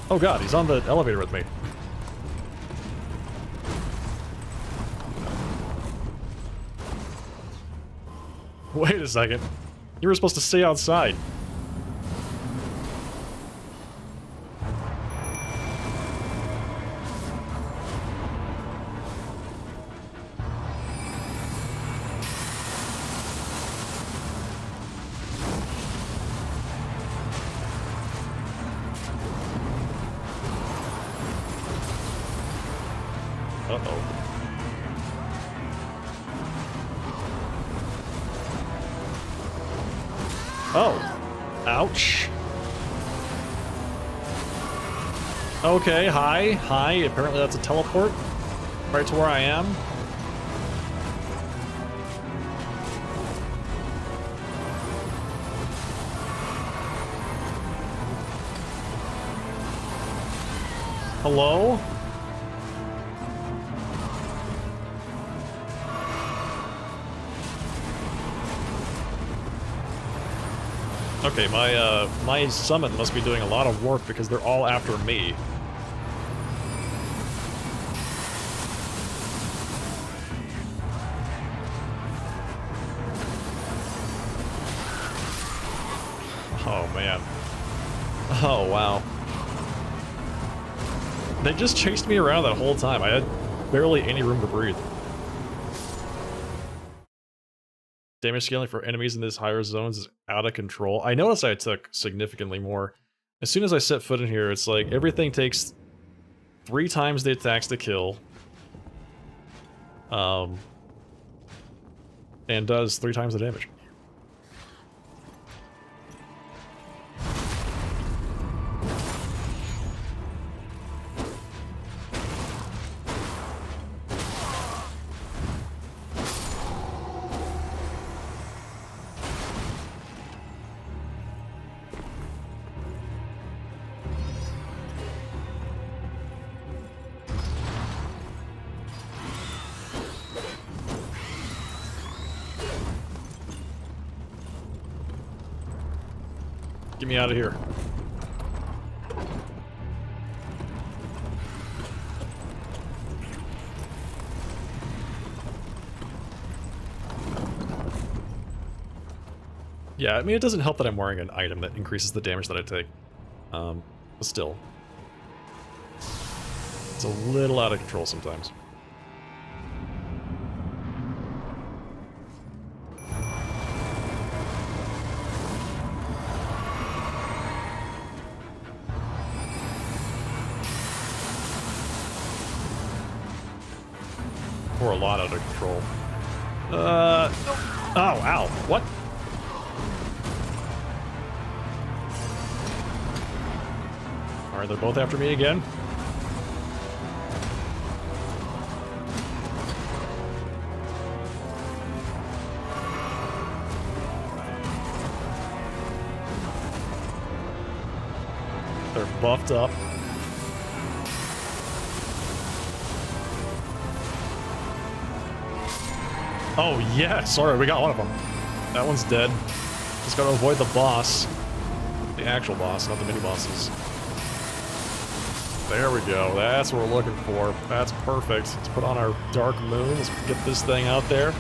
Oh god, he's on the elevator with me. Wait a second. You were supposed to stay outside. Oh. Ouch. Okay, hi. Hi. Apparently that's a teleport. Right to where I am. Hello? Okay, my summon must be doing a lot of work because they're all after me. Oh man. Oh wow. They just chased me around that whole time. I had barely any room to breathe. Damage scaling for enemies in these higher zones is out of control. I noticed I took significantly more. As soon as I set foot in here, it's like everything takes 3 times the attacks to kill. And does 3 times the damage. Get me out of here. Yeah, I mean, it doesn't help that I'm wearing an item that increases the damage that I take. But still. It's a little out of control sometimes. Or a lot out of control. Oh, ow. What? Alright, they're both after me again. They're buffed up. Oh, yeah, sorry, we got one of them. That one's dead. Just gotta avoid the boss. The actual boss, not the mini-bosses. There we go, that's what we're looking for. That's perfect. Let's put on our Dark Moon, let's get this thing out there.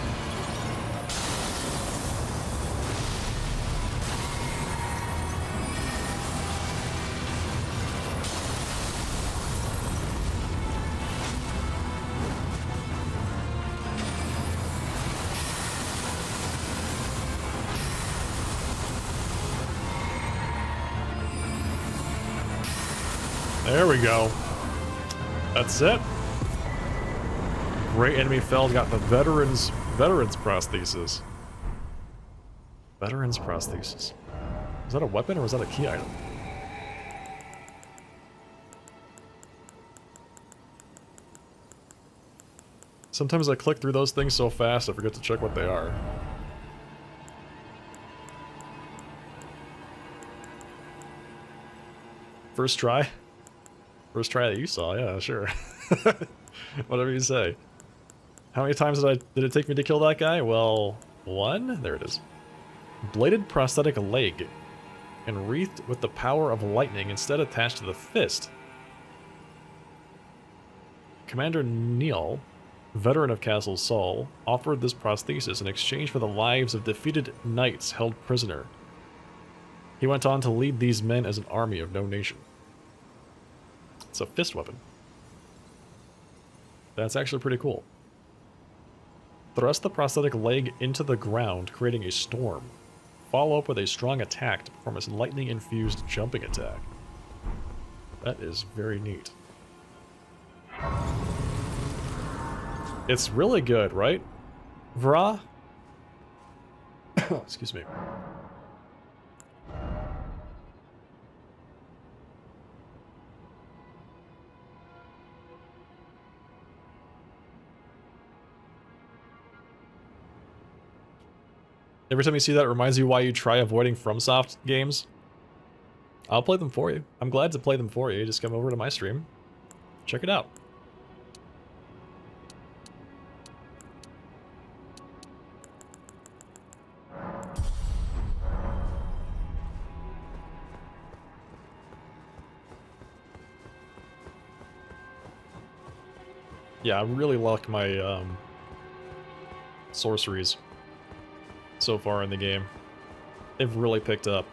There we go. That's it. Great enemy felled. Got the veterans prosthesis. Veterans prosthesis. Was that a weapon or was that a key item? Sometimes I click through those things so fast I forget to check what they are. First try? First try that you saw, yeah, sure. Whatever you say. How many times did it take me to kill that guy? Well, 1? There it is. Bladed prosthetic leg. And wreathed with the power of lightning instead attached to the fist. Commander Neal, veteran of Castle Sol, offered this prosthesis in exchange for the lives of defeated knights held prisoner. He went on to lead these men as an army of no nation. It's a fist weapon. That's actually pretty cool. Thrust the prosthetic leg into the ground, creating a storm. Follow up with a strong attack to perform a lightning-infused jumping attack. That is very neat. It's really good, right? Vra? Excuse me. Every time you see that, it reminds you why you try avoiding FromSoft games. I'll play them for you. I'm glad to play them for you. Just come over to my stream. Check it out. Yeah, I really like my sorceries so far in the game. They've really picked up.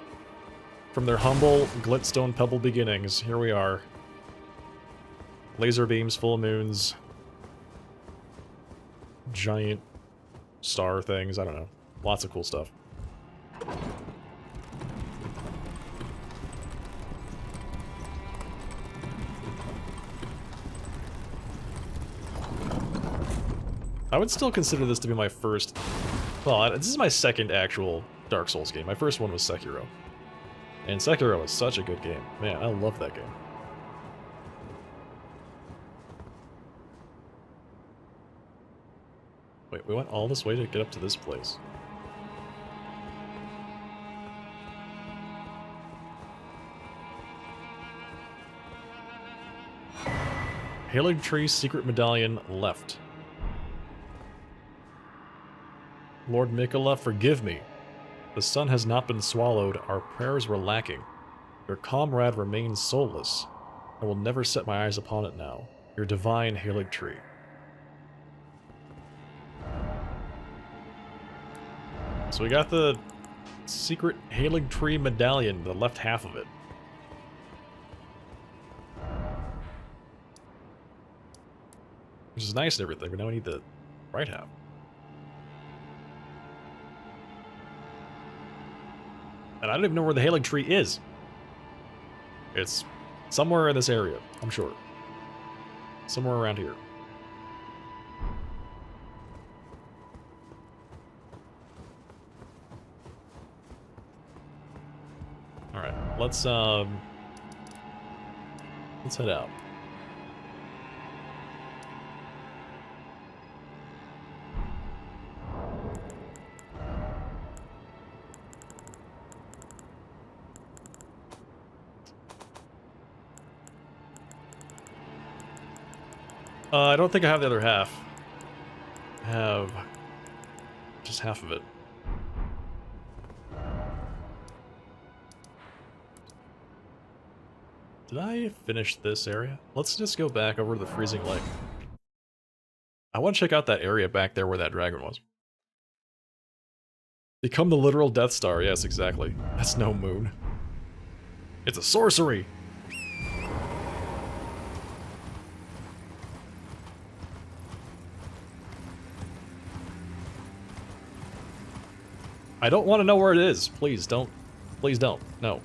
From their humble Glintstone Pebble beginnings, here we are. Laser beams, full moons, giant star things, I don't know. Lots of cool stuff. I would still consider this to be my first... Well, this is my second actual Dark Souls game. My first one was Sekiro. And Sekiro is such a good game. Man, I love that game. Wait, we went all this way to get up to this place. Hailing Tree Secret Medallion left. Lord Mikola, forgive me. The sun has not been swallowed, our prayers were lacking. Your comrade remains soulless. I will never set my eyes upon it now. Your divine Hailing Tree. So we got the secret Hailing Tree Medallion, the left half of it. Which is nice and everything, but now we need the right half. And I don't even know where the Hailing Tree is. It's somewhere in this area, I'm sure. Somewhere around here. Alright, let's head out. I don't think I have the other half. I have just half of it. Did I finish this area? Let's just go back over to the Freezing Lake. I want to check out that area back there where that dragon was. Become the literal Death Star. Yes, exactly. That's no moon. It's a sorcery! I don't want to know where it is. Please don't. Please don't. No.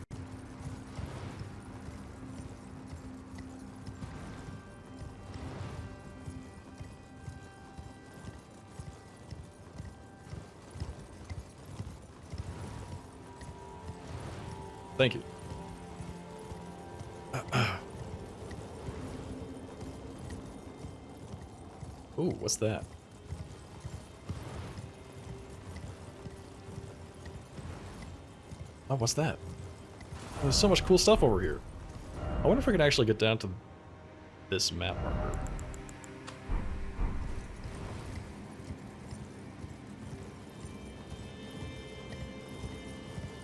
Thank you. Ooh, what's that? Oh, what's that? There's so much cool stuff over here. I wonder if I can actually get down to this map marker.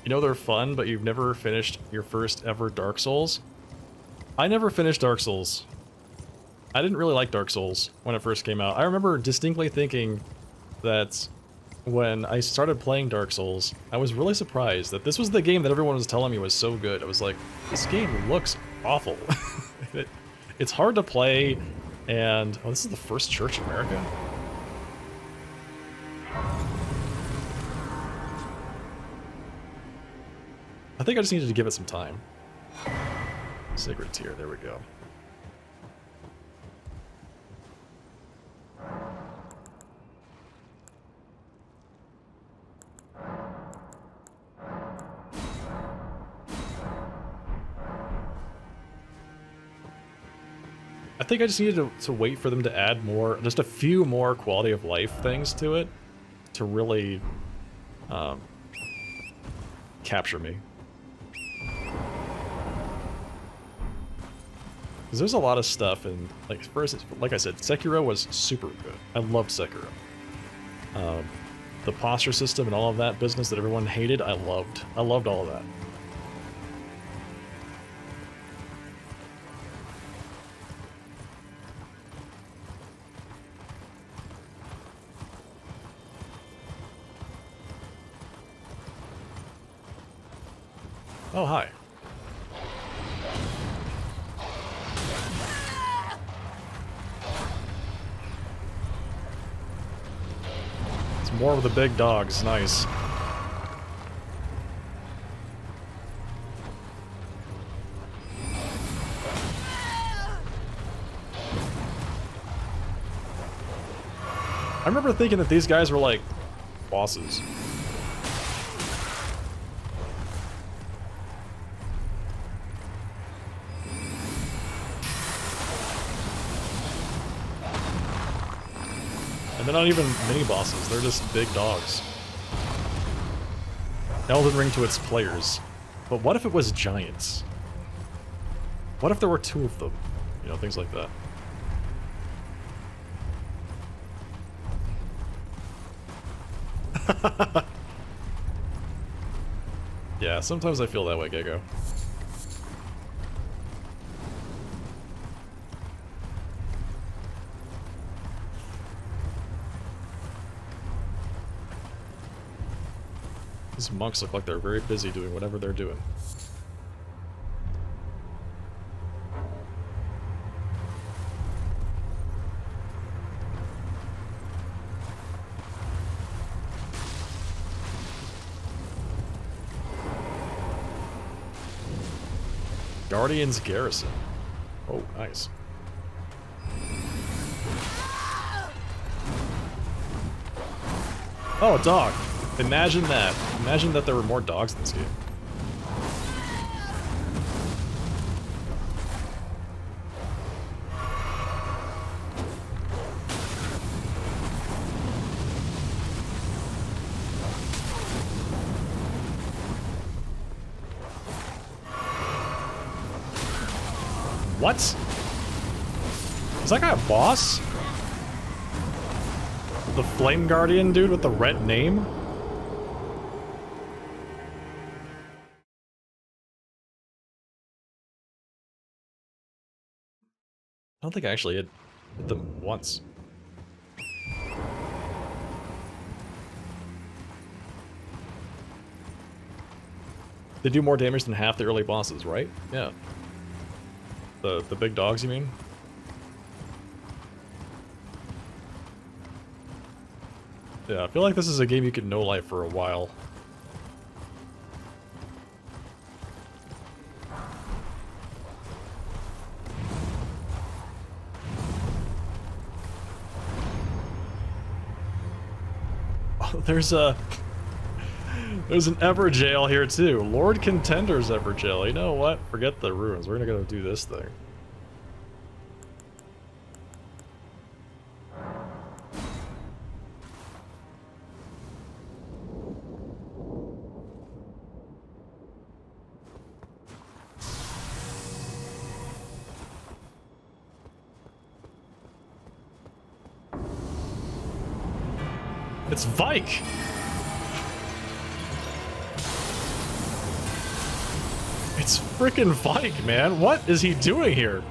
You know they're fun, but you've never finished your first ever Dark Souls? I never finished Dark Souls. I didn't really like Dark Souls when it first came out. I remember distinctly thinking that when I started playing Dark Souls, I was really surprised that this was the game that everyone was telling me was so good. I was like, this game looks awful. It's hard to play, and... Oh, this is the first church in America? I think I just needed to give it some time. Sacred Tear, there we go. I think I just needed to wait for them to add more, just a few more quality of life things to it, to really capture me. Because there's a lot of stuff, and like first, like I said, Sekiro was super good. I loved Sekiro. The posture system and all of that business that everyone hated, I loved. I loved all of that. Oh, hi. It's more of the big dogs. Nice. I remember thinking that these guys were like bosses. And they're not even mini-bosses, they're just big dogs. Elden Ring to its players. But what if it was giants? What if there were 2 of them? You know, things like that. Yeah, sometimes I feel that way, Gego. These monks look like they're very busy doing whatever they're doing. Guardian's Garrison. Oh, nice. Oh, a dog. Imagine that. Imagine that there were more dogs in this game. What? Is that guy a boss? The Flame Guardian dude with the red name? I don't think I actually hit them once. They do more damage than half the early bosses, right? Yeah. The big dogs, you mean? Yeah, I feel like this is a game you can no-life for a while. Oh, there's an Everjail here too. Lord Contender's Everjail. You know what? Forget the ruins. We're gonna go do this thing. It's Vike! It's frickin' Vike, man. What is he doing here?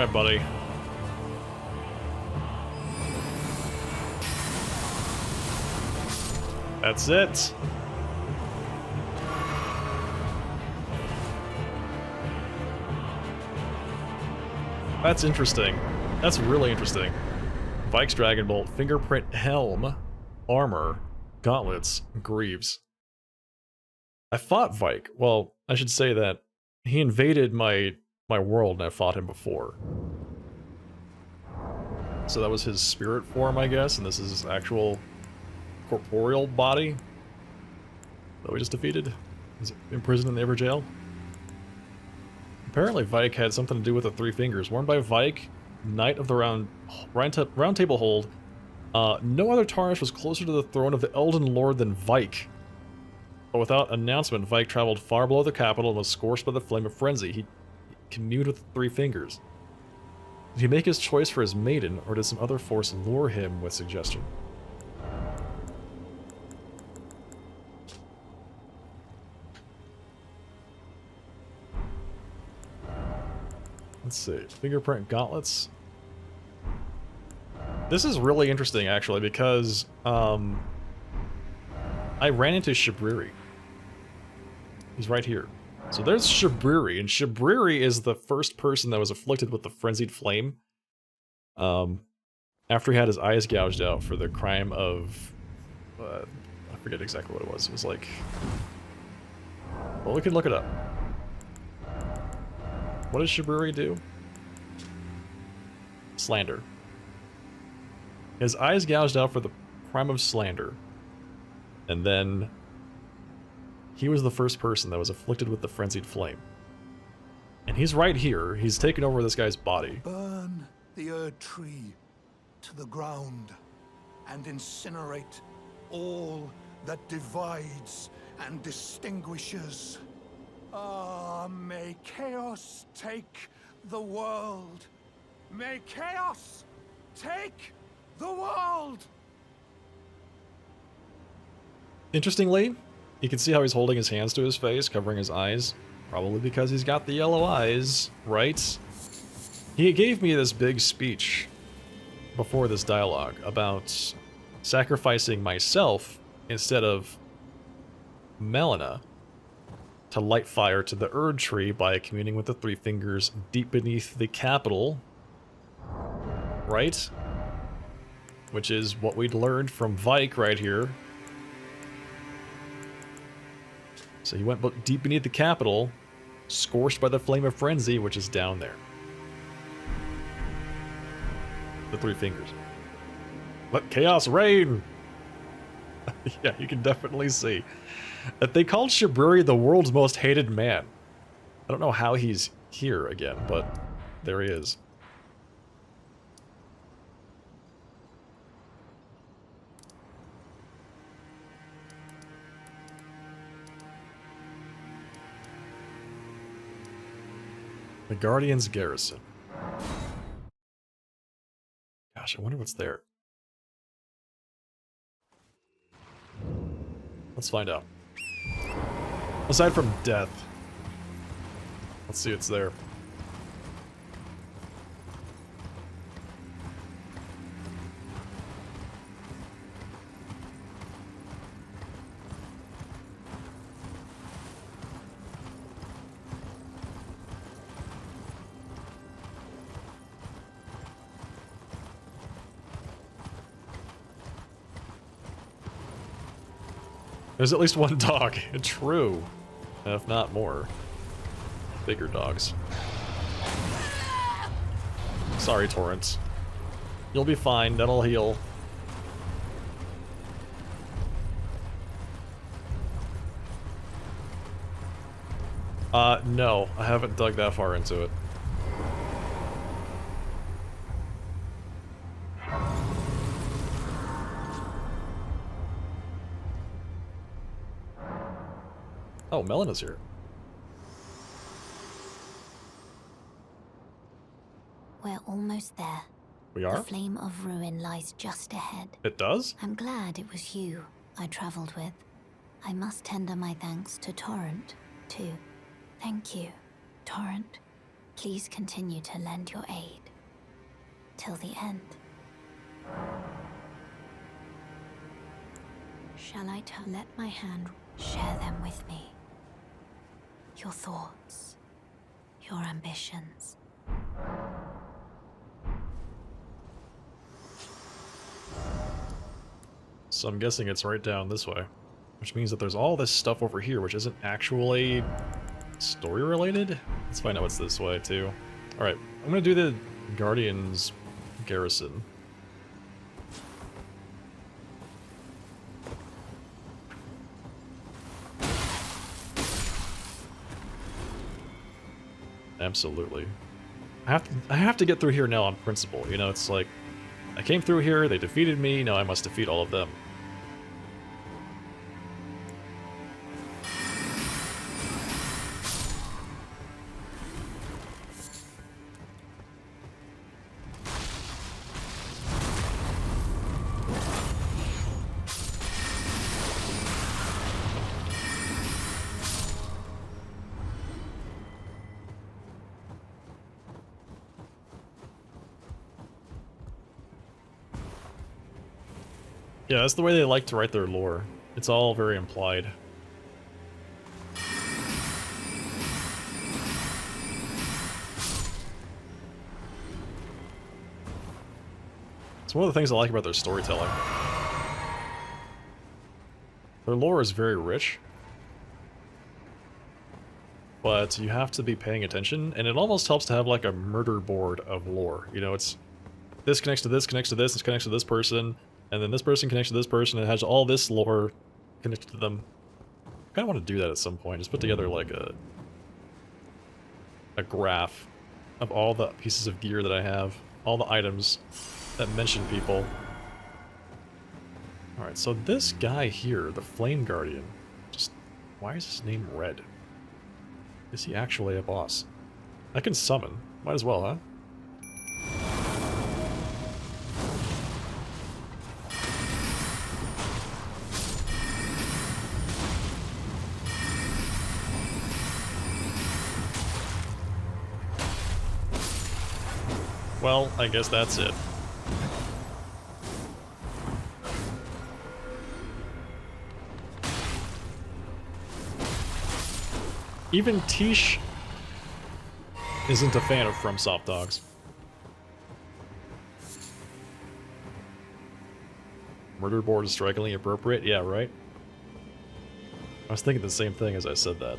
Alright, buddy. That's it. That's interesting. That's really interesting. Vike's Dragon Bolt, Fingerprint Helm, Armor, Gauntlets, Greaves. I fought Vike. Well, I should say that he invaded my world and I fought him before. So that was his spirit form, I guess, and this is his actual corporeal body that we just defeated. He's imprisoned in the Ever Jail. Apparently Vike had something to do with the three fingers. Worn by Vike, Knight of the Round Table Hold. No other Tarnish was closer to the throne of the Elden Lord than Vike. But without announcement, Vike traveled far below the capital and was scorched by the flame of frenzy. He communed with the three fingers. Did he make his choice for his maiden, or did some other force lure him with suggestion? Let's see. Fingerprint Gauntlets. This is really interesting, actually, because I ran into Shabriri. He's right here. So there's Shabriri, and Shabriri is the first person that was afflicted with the Frenzied Flame. After he had his eyes gouged out for the crime of... I forget exactly what it was. It was like... Well, we can look it up. What does Shabriri do? Slander. His eyes gouged out for the crime of slander. And then... he was the first person that was afflicted with the Frenzied Flame. And he's right here. He's taken over this guy's body. Burn the Erd Tree to the ground and incinerate all that divides and distinguishes. Ah, may chaos take the world. May chaos take the world! Interestingly, you can see how he's holding his hands to his face, covering his eyes. Probably because he's got the yellow eyes, right? He gave me this big speech before this dialogue about sacrificing myself instead of Melina to light fire to the Erd Tree by communing with the three fingers deep beneath the capital, right? Which is what we'd learned from Vike right here. So he went deep beneath the capital, scorched by the flame of frenzy, which is down there. The three fingers. Let chaos reign! Yeah, you can definitely see that they called Shabriri the world's most hated man. I don't know how he's here again, but there he is. The Guardian's Garrison. Gosh, I wonder what's there. Let's find out. Aside from death. Let's see what's there. There's at least one dog. True. If not more. Bigger dogs. Sorry, Torrent. You'll be fine. That'll heal. No. I haven't dug that far into it. Oh, Melina's here. We're almost there. We are? The flame of ruin lies just ahead. It does? I'm glad it was you I traveled with. I must tender my thanks to Torrent, too. Thank you, Torrent. Please continue to lend your aid. Till the end. Shall I let my hand share them with me? Your thoughts, your ambitions. So I'm guessing it's right down this way, which means that there's all this stuff over here, which isn't actually story related. Let's find out what's this way too. All right, I'm gonna do the Guardian's garrison. Absolutely. I have to get through here now on principle. You know, it's like I came through here, they defeated me, now I must defeat all of them. Yeah, that's the way they like to write their lore. It's all very implied. It's one of the things I like about their storytelling. Their lore is very rich, but you have to be paying attention, and it almost helps to have like a murder board of lore. You know, it's this connects to this, connects to this connects to this person, and then this person connects to this person, and it has all this lore connected to them. I kind of want to do that at some point. Just put together like a graph of all the pieces of gear that I have, all the items that mention people. Alright, so this guy here, the Flame Guardian, just why is his name red? Is he actually a boss? I can summon. Might as well, huh? Well, I guess that's it. Even Tish isn't a fan of FromSoft dogs. Murder board is strikingly appropriate? Yeah, right? I was thinking the same thing as I said that.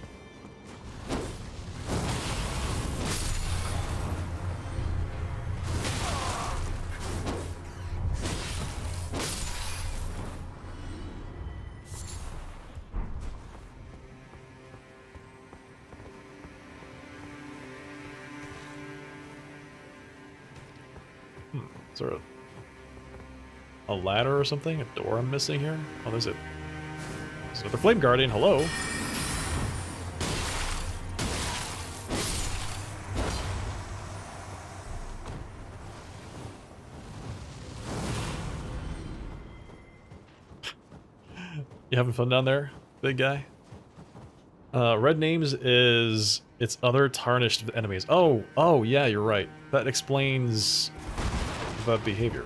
Is there a ladder or something? A door I'm missing here? Oh, there's another Flame Guardian. Hello. You having fun down there, big guy? Red names is its other tarnished enemies. Oh, yeah, you're right. That explains the behavior.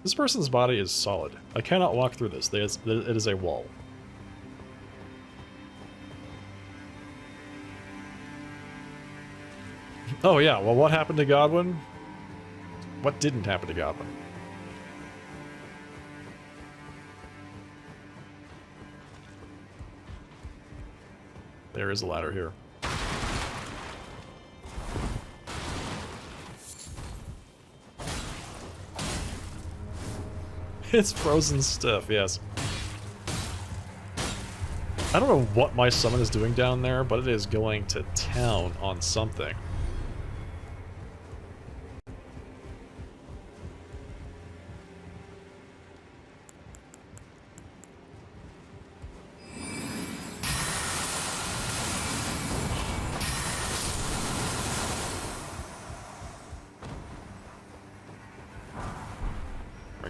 This person's body is solid. I cannot walk through this. It is a wall. Oh yeah, well what happened to Godwin? What didn't happen to Godwin? There is a ladder here. It's frozen stiff, yes. I don't know what my summon is doing down there, but it is going to town on something.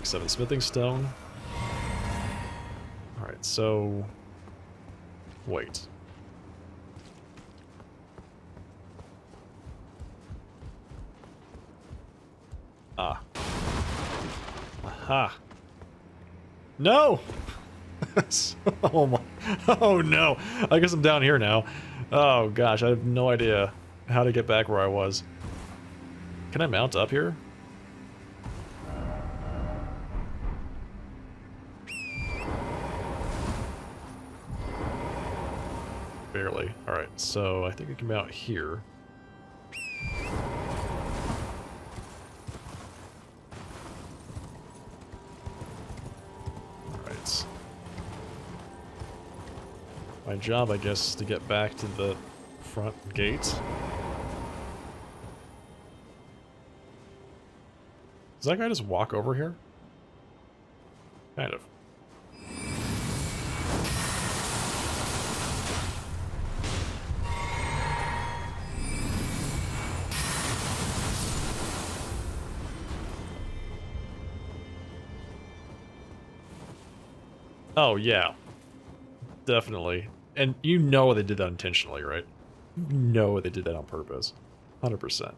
7 smithing stone. Alright, so... Wait. Ah. Aha. No! Oh my... Oh no! I guess I'm down here now. Oh gosh, I have no idea how to get back where I was. Can I mount up here? Barely. Alright, so I think I can mount here. Alright. My job, I guess, is to get back to the front gate. Does that guy just walk over here? Kind of. Oh, yeah. Definitely. And you know they did that intentionally, right? You know they did that on purpose. 100%.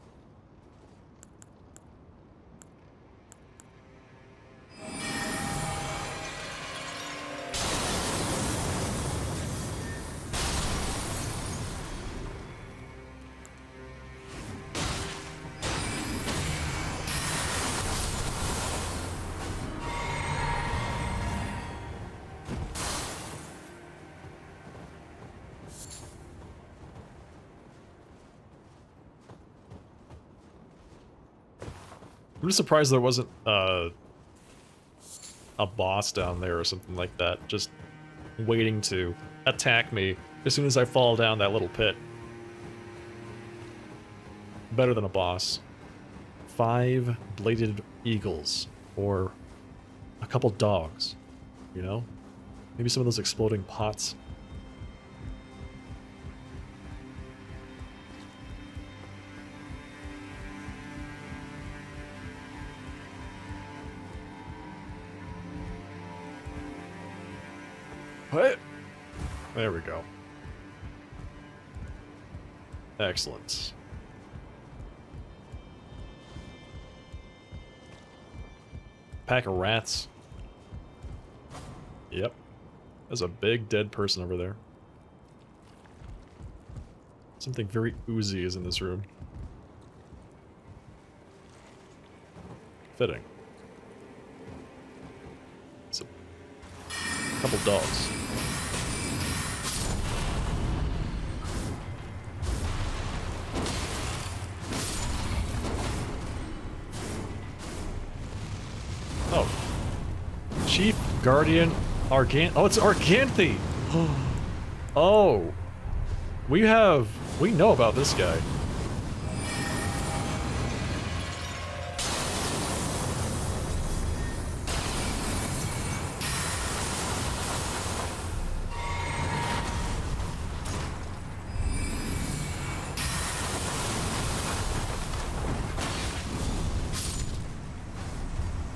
I'm just surprised there wasn't a boss down there or something like that, just waiting to attack me as soon as I fall down that little pit. Better than a boss. 5 bladed eagles, or a couple dogs, you know? Maybe some of those exploding pots. What? There we go. Excellent. Pack of rats. Yep. There's a big dead person over there. Something very oozy is in this room. Fitting. It's a couple dogs. Oh. Chief Guardian Oh, it's Arganthe! Oh. We know about this guy.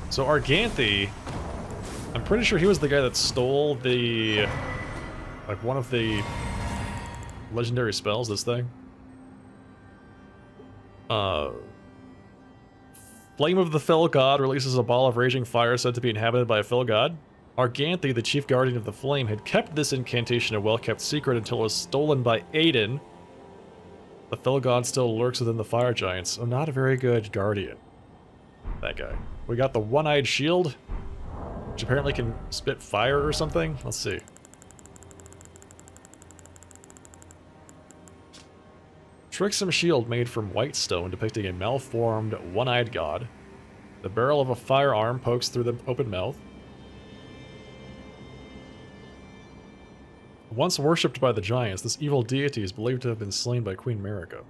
So Arganthe, I'm pretty sure he was the guy that stole the, like, one of the legendary spells, this thing. Flame of the Fell God releases a ball of raging fire said to be inhabited by a Fell God. Arganthe, the chief guardian of the flame, had kept this incantation a well-kept secret until it was stolen by Aiden. The Fell God still lurks within the fire giants, so not a very good guardian. That guy. We got the one-eyed shield, which apparently can spit fire or something. Let's see. Tricksome shield made from white stone depicting a malformed, one-eyed god. The barrel of a firearm pokes through the open mouth. Once worshipped by the giants, this evil deity is believed to have been slain by Queen Marika.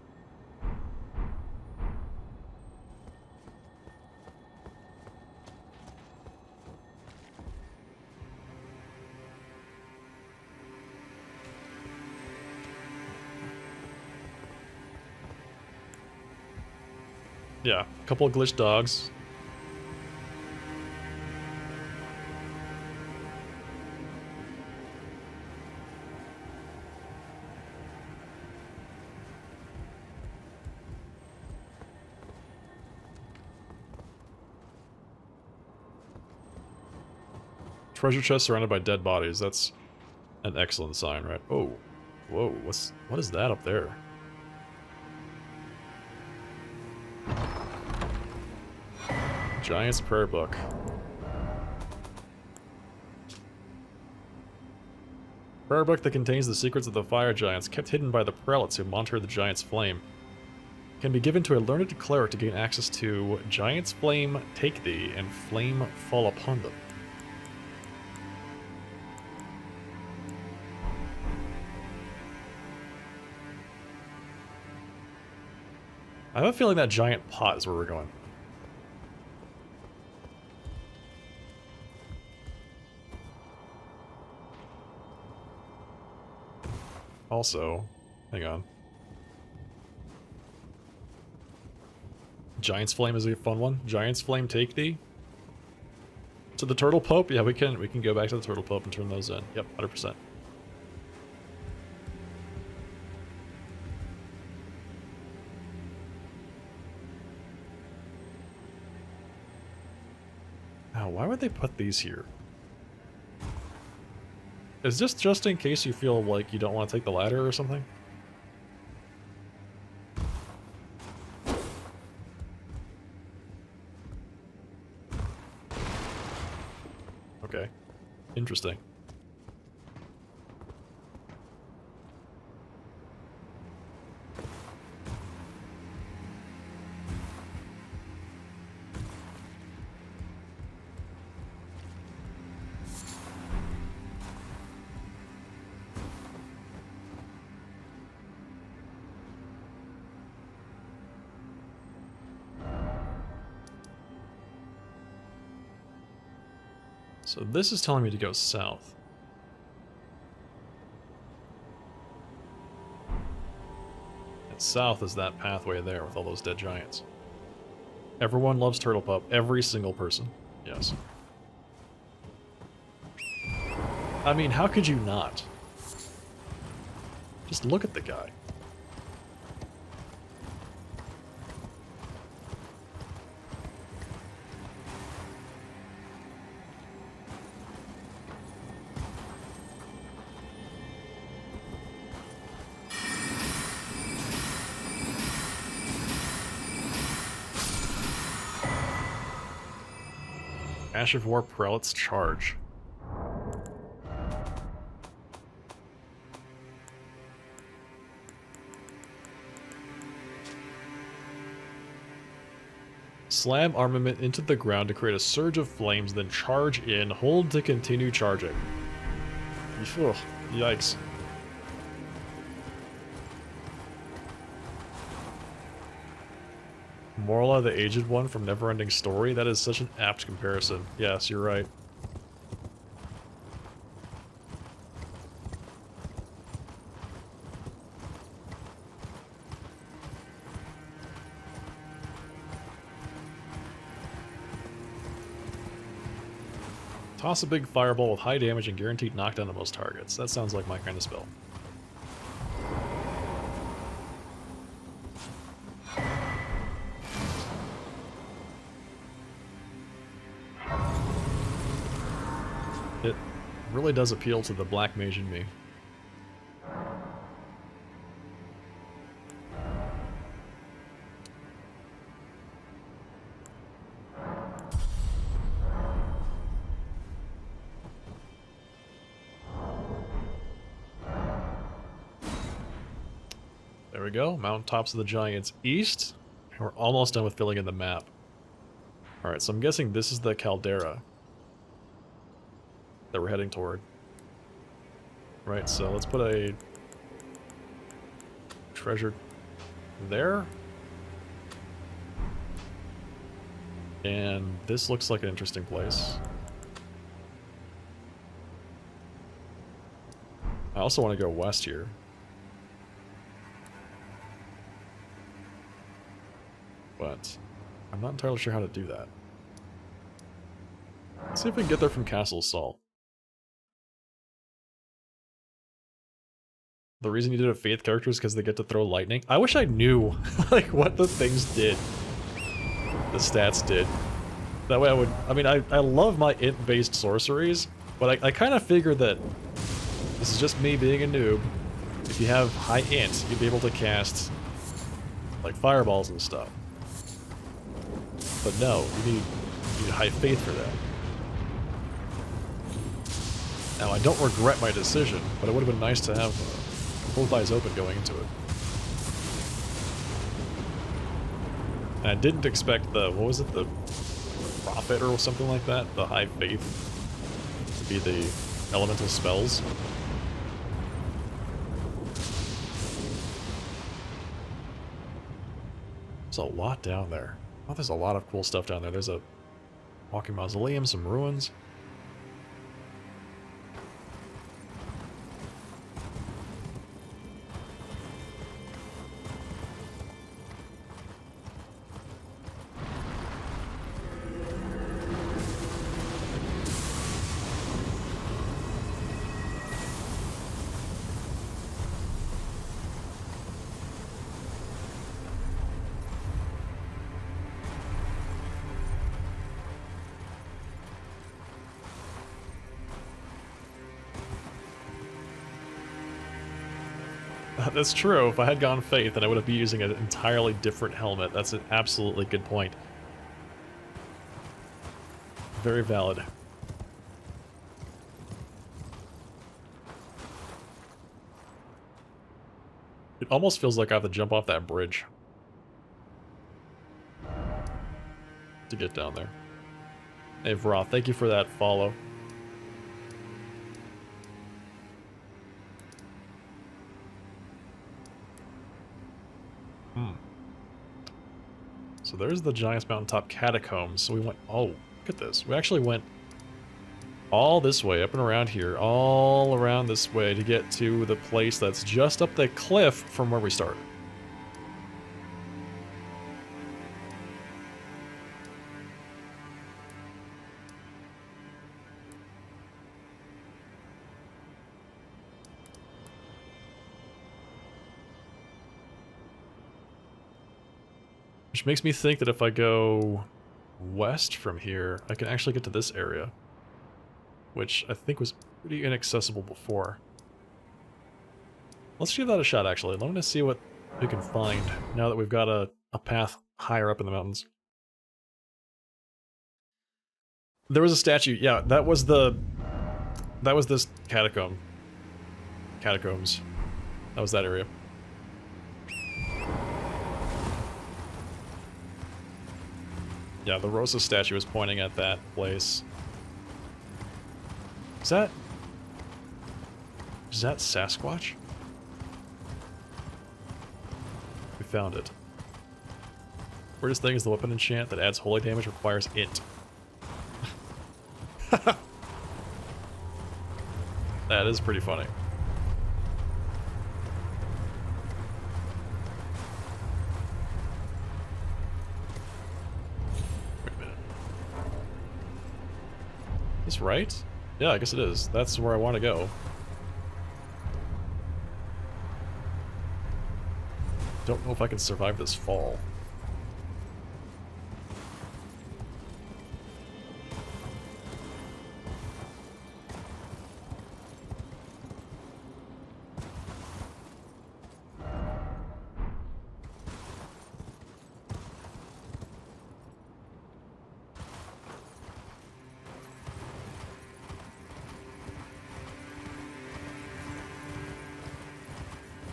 Yeah, a couple of glitch dogs. Treasure chest surrounded by dead bodies. That's an excellent sign, right? Oh, whoa! What is that up there? Giant's prayer book. Prayer book that contains the secrets of the fire giants, kept hidden by the prelates who monitor the giant's flame, can be given to a learned cleric to gain access to Giant's Flame Take Thee and Flame Fall Upon Them. I have a feeling that giant pot is where we're going. Also, hang on. Giant's Flame is a fun one. Giant's Flame Take Thee. To the Turtle Pope? Yeah, we can go back to the Turtle Pope and turn those in. Yep, 100%. Now, why would they put these here? Is this just in case you feel like you don't want to take the ladder or something? Okay. Interesting. So this is telling me to go south. And south is that pathway there with all those dead giants. Everyone loves Turtle Pup. Every single person. Yes. I mean, how could you not? Just look at the guy. Ash of War Prelate's Charge. Slam armament into the ground to create a surge of flames, then charge in. Hold to continue charging. Ugh, yikes. Morla, the aged one from Neverending Story? That is such an apt comparison. Yes, you're right. Toss a big fireball with high damage and guaranteed knockdown to most targets. That sounds like my kind of spell. It really does appeal to the black mage in me. There we go, mountaintops of the giants east. And we're almost done with filling in the map. Alright, so I'm guessing this is the caldera that we're heading toward. Right, so let's put a treasure there. And this looks like an interesting place. I also want to go west here. But I'm not entirely sure how to do that. Let's see if we can get there from Castle Salt. The reason you did a faith character is because they get to throw lightning. I wish I knew like what the things did. The stats did. That way I would, I mean, I love my int-based sorceries, But I kind of figured that this is just me being a noob. If you have high int, you'd be able to cast like fireballs and stuff. But no, you need high faith for that. Now, I don't regret my decision, but it would have been nice to have both eyes open going into it. And I didn't expect the, what was it, the Prophet or something like that? The High Faith to be the elemental spells. There's a lot down there. Oh, there's a lot of cool stuff down there. There's a walking mausoleum, some ruins. That's true. If I had gone Faith, then I would have been using an entirely different helmet. That's an absolutely good point. Very valid. It almost feels like I have to jump off that bridge to get down there. Hey, Vroth, thank you for that follow. So there's the Giant's Mountaintop Catacombs. So we went, oh, look at this. We actually went all this way, up and around here, all around this way to get to the place that's just up the cliff from where we started. Which makes me think that if I go west from here, I can actually get to this area. Which I think was pretty inaccessible before. Let's give that a shot, actually. Let me see what we can find now that we've got a path higher up in the mountains. There was a statue. Yeah, that was this catacomb. Catacombs. That was that area. Yeah, the Rosa statue is pointing at that place. Is that Sasquatch? We found it. Weirdest thing is the weapon enchant that adds holy damage requires int. That is pretty funny. Wait a minute. Is this right? Yeah, I guess it is. That's where I want to go. Don't know if I can survive this fall.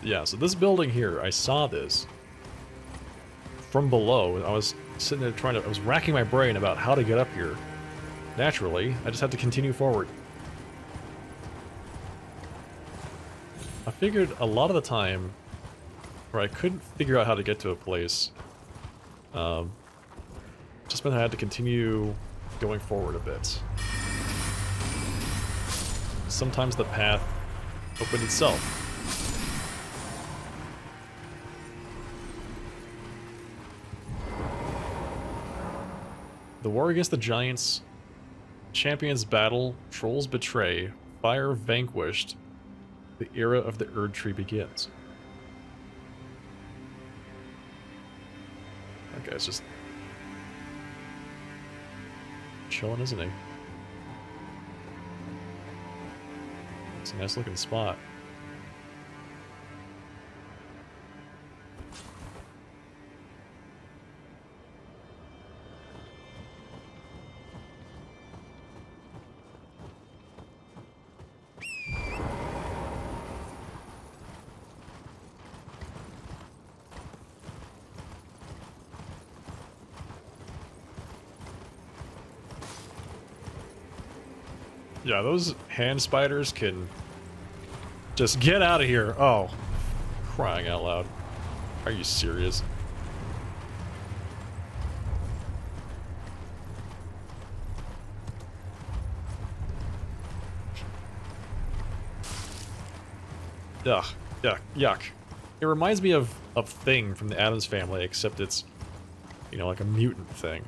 Yeah, so this building here, I saw this from below. I was sitting there I was racking my brain about how to get up here. Naturally, I just had to continue forward. I figured a lot of the time where I couldn't figure out how to get to a place, just meant I had to continue going forward a bit. Sometimes the path opened itself. The war against the giants, champions battle, trolls betray, fire vanquished, the era of the Erd Tree begins. That guy's just chilling, isn't he? a nice looking spot. Yeah, those hand spiders can just get out of here. Oh, crying out loud. Are you serious? Ugh, yuck, yuck. It reminds me of Thing from the Addams Family, except it's, you know, like a mutant thing.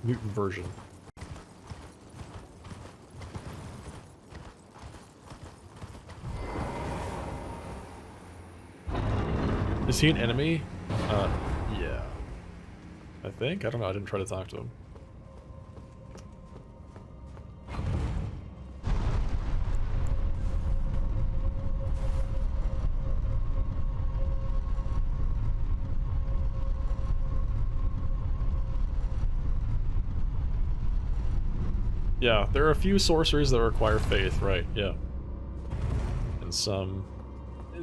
Mutant version. Is he an enemy? Yeah. I think? I don't know, I didn't try to talk to him. Yeah, there are a few sorceries that require faith, right, yeah. And some...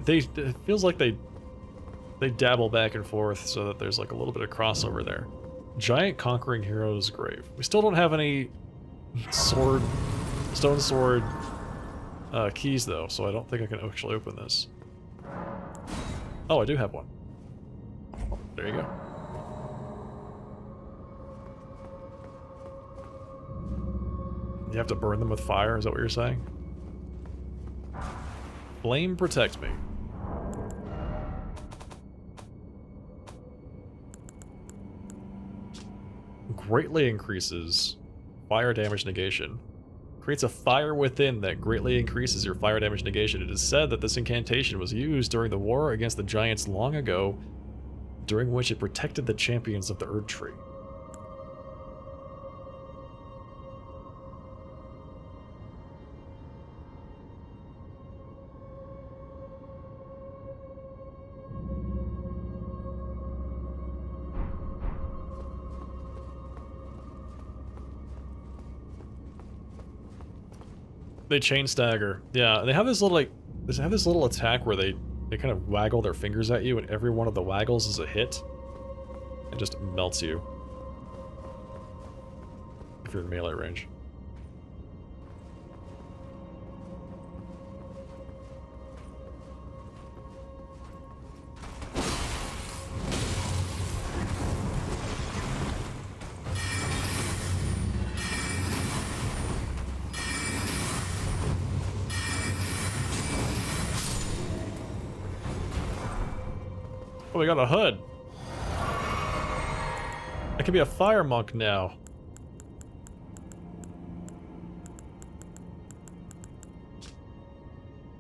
it feels like they dabble back and forth so that there's like a little bit of crossover there. Giant Conquering Hero's Grave. We still don't have any stone sword keys though, so I don't think I can actually open this. Oh, I do have one. There you go. You have to burn them with fire, is that what you're saying? Flame protect me. Greatly increases fire damage negation. Creates a fire within that greatly increases your fire damage negation. It is said that this incantation was used during the war against the giants long ago, during which it protected the champions of the Erd Tree. They chain stagger. Yeah, they have this little attack where they kind of waggle their fingers at you, and every one of the waggles is a hit. It just melts you. If you're in melee range. Oh, we got a hood. I can be a fire monk now.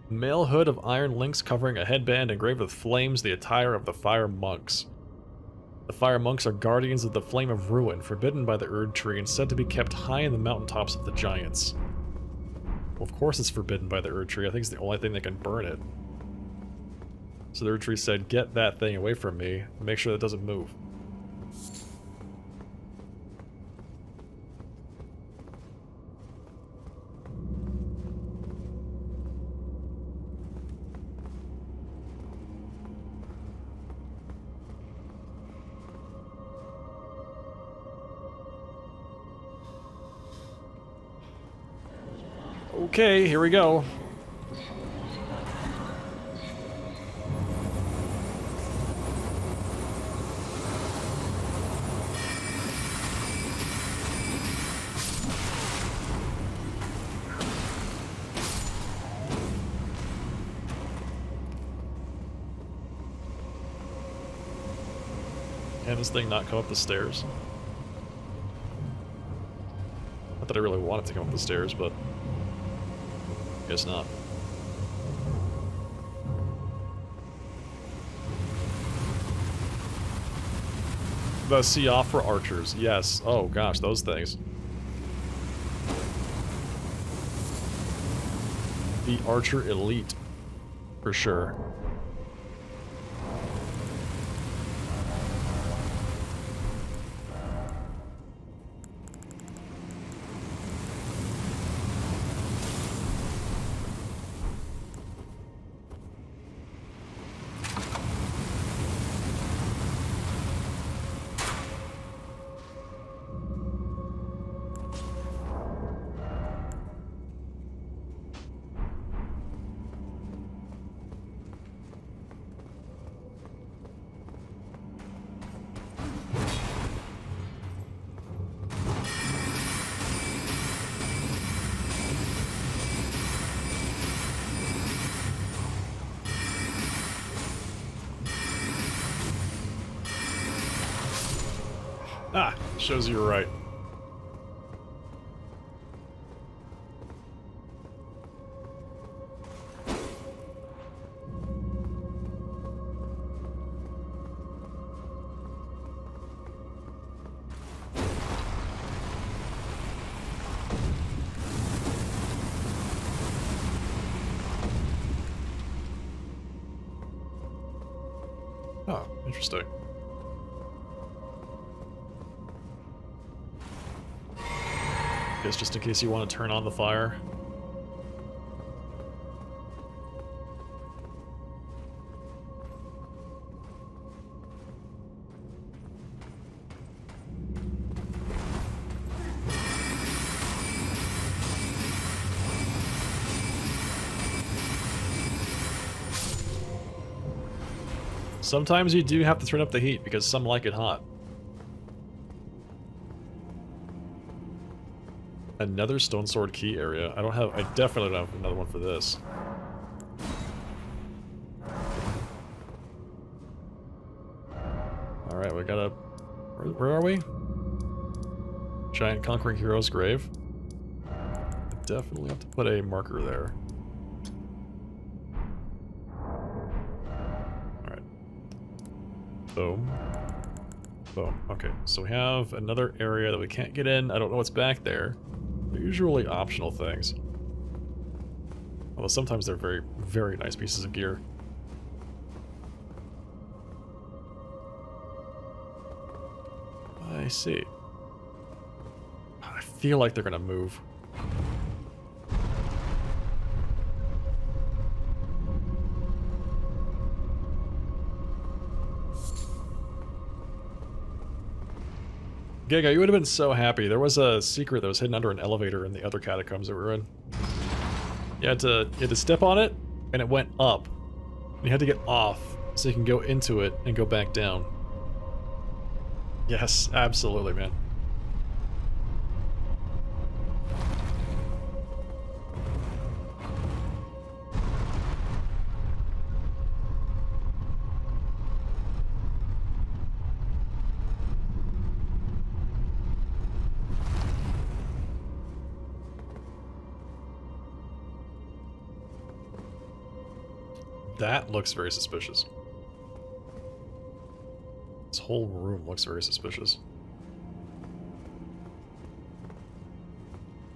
Mail hood of iron links covering a headband engraved with flames, the attire of the fire monks. The fire monks are guardians of the flame of ruin, forbidden by the Erd Tree and said to be kept high in the mountaintops of the giants. Well, of course it's forbidden by the Erd Tree. I think it's the only thing that can burn it. So the Erd Tree said, get that thing away from me, and make sure that it doesn't move. Okay, here we go. Can this thing not come up the stairs? Not that I really want it to come up the stairs, but guess not. The Siofra archers, yes. Oh gosh, those things. the Archer Elite, for sure. Ah, shows you were right. Oh, interesting. Guess just in case you want to turn on the fire. Sometimes you do have to turn up the heat because some like it hot. Another stone sword key area. I definitely don't have another one for this. Alright, we got a... Where are we? Giant Conquering Hero's Grave. I definitely have to put a marker there. Alright. Boom. Boom. Okay, so we have another area that we can't get in. I don't know what's back there. They're usually optional things. Although sometimes they're very, very nice pieces of gear. I see. I feel like they're gonna move. Giga, you would have been so happy. There was a secret that was hidden under an elevator in the other catacombs that we were in. You had to step on it, and it went up. And you had to get off, so you can go into it and go back down. Yes, absolutely, man. That looks very suspicious. This whole room looks very suspicious.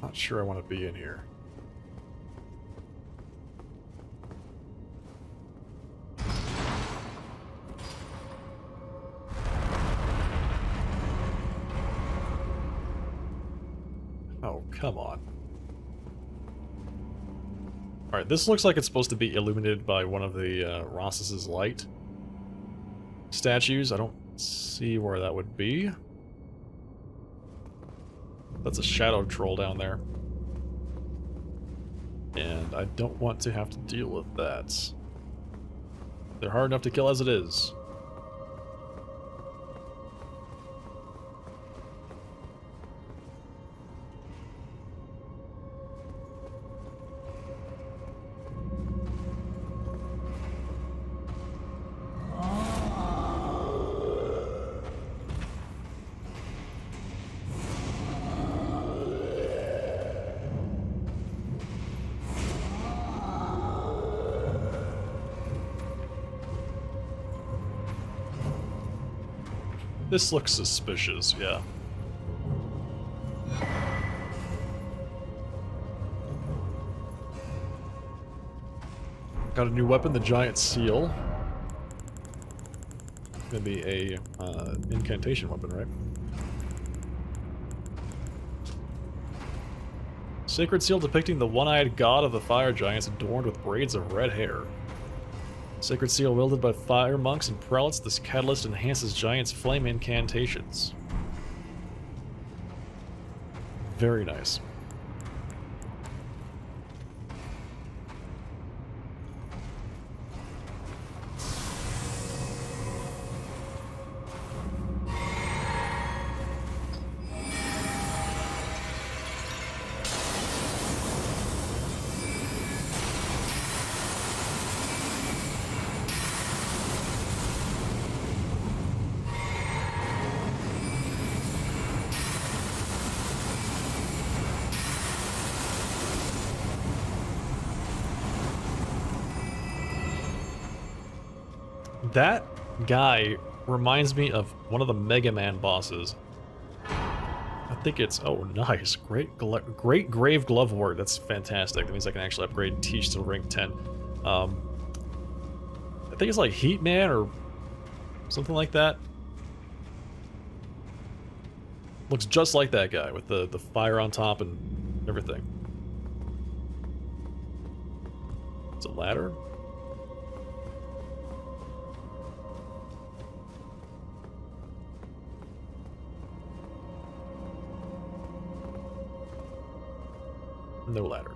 Not sure I want to be in here. Oh, come on. Alright, this looks like it's supposed to be illuminated by one of the Ross's light statues. I don't see where that would be. That's a shadow troll down there. And I don't want to have to deal with that. They're hard enough to kill as it is. This looks suspicious, yeah. Got a new weapon, the Giant Seal. Gonna be a incantation weapon, right? Sacred seal depicting the one-eyed god of the fire giants adorned with braids of red hair. Sacred seal wielded by fire monks and prelates, this catalyst enhances giants' flame incantations. Very nice. That guy reminds me of one of the Mega Man bosses. I think it's, oh nice, great grave glove ward. That's fantastic. That means I can actually upgrade Teach to rank 10. I think it's like Heat Man or something like that. Looks just like that guy with the fire on top and everything. It's a ladder. No ladder.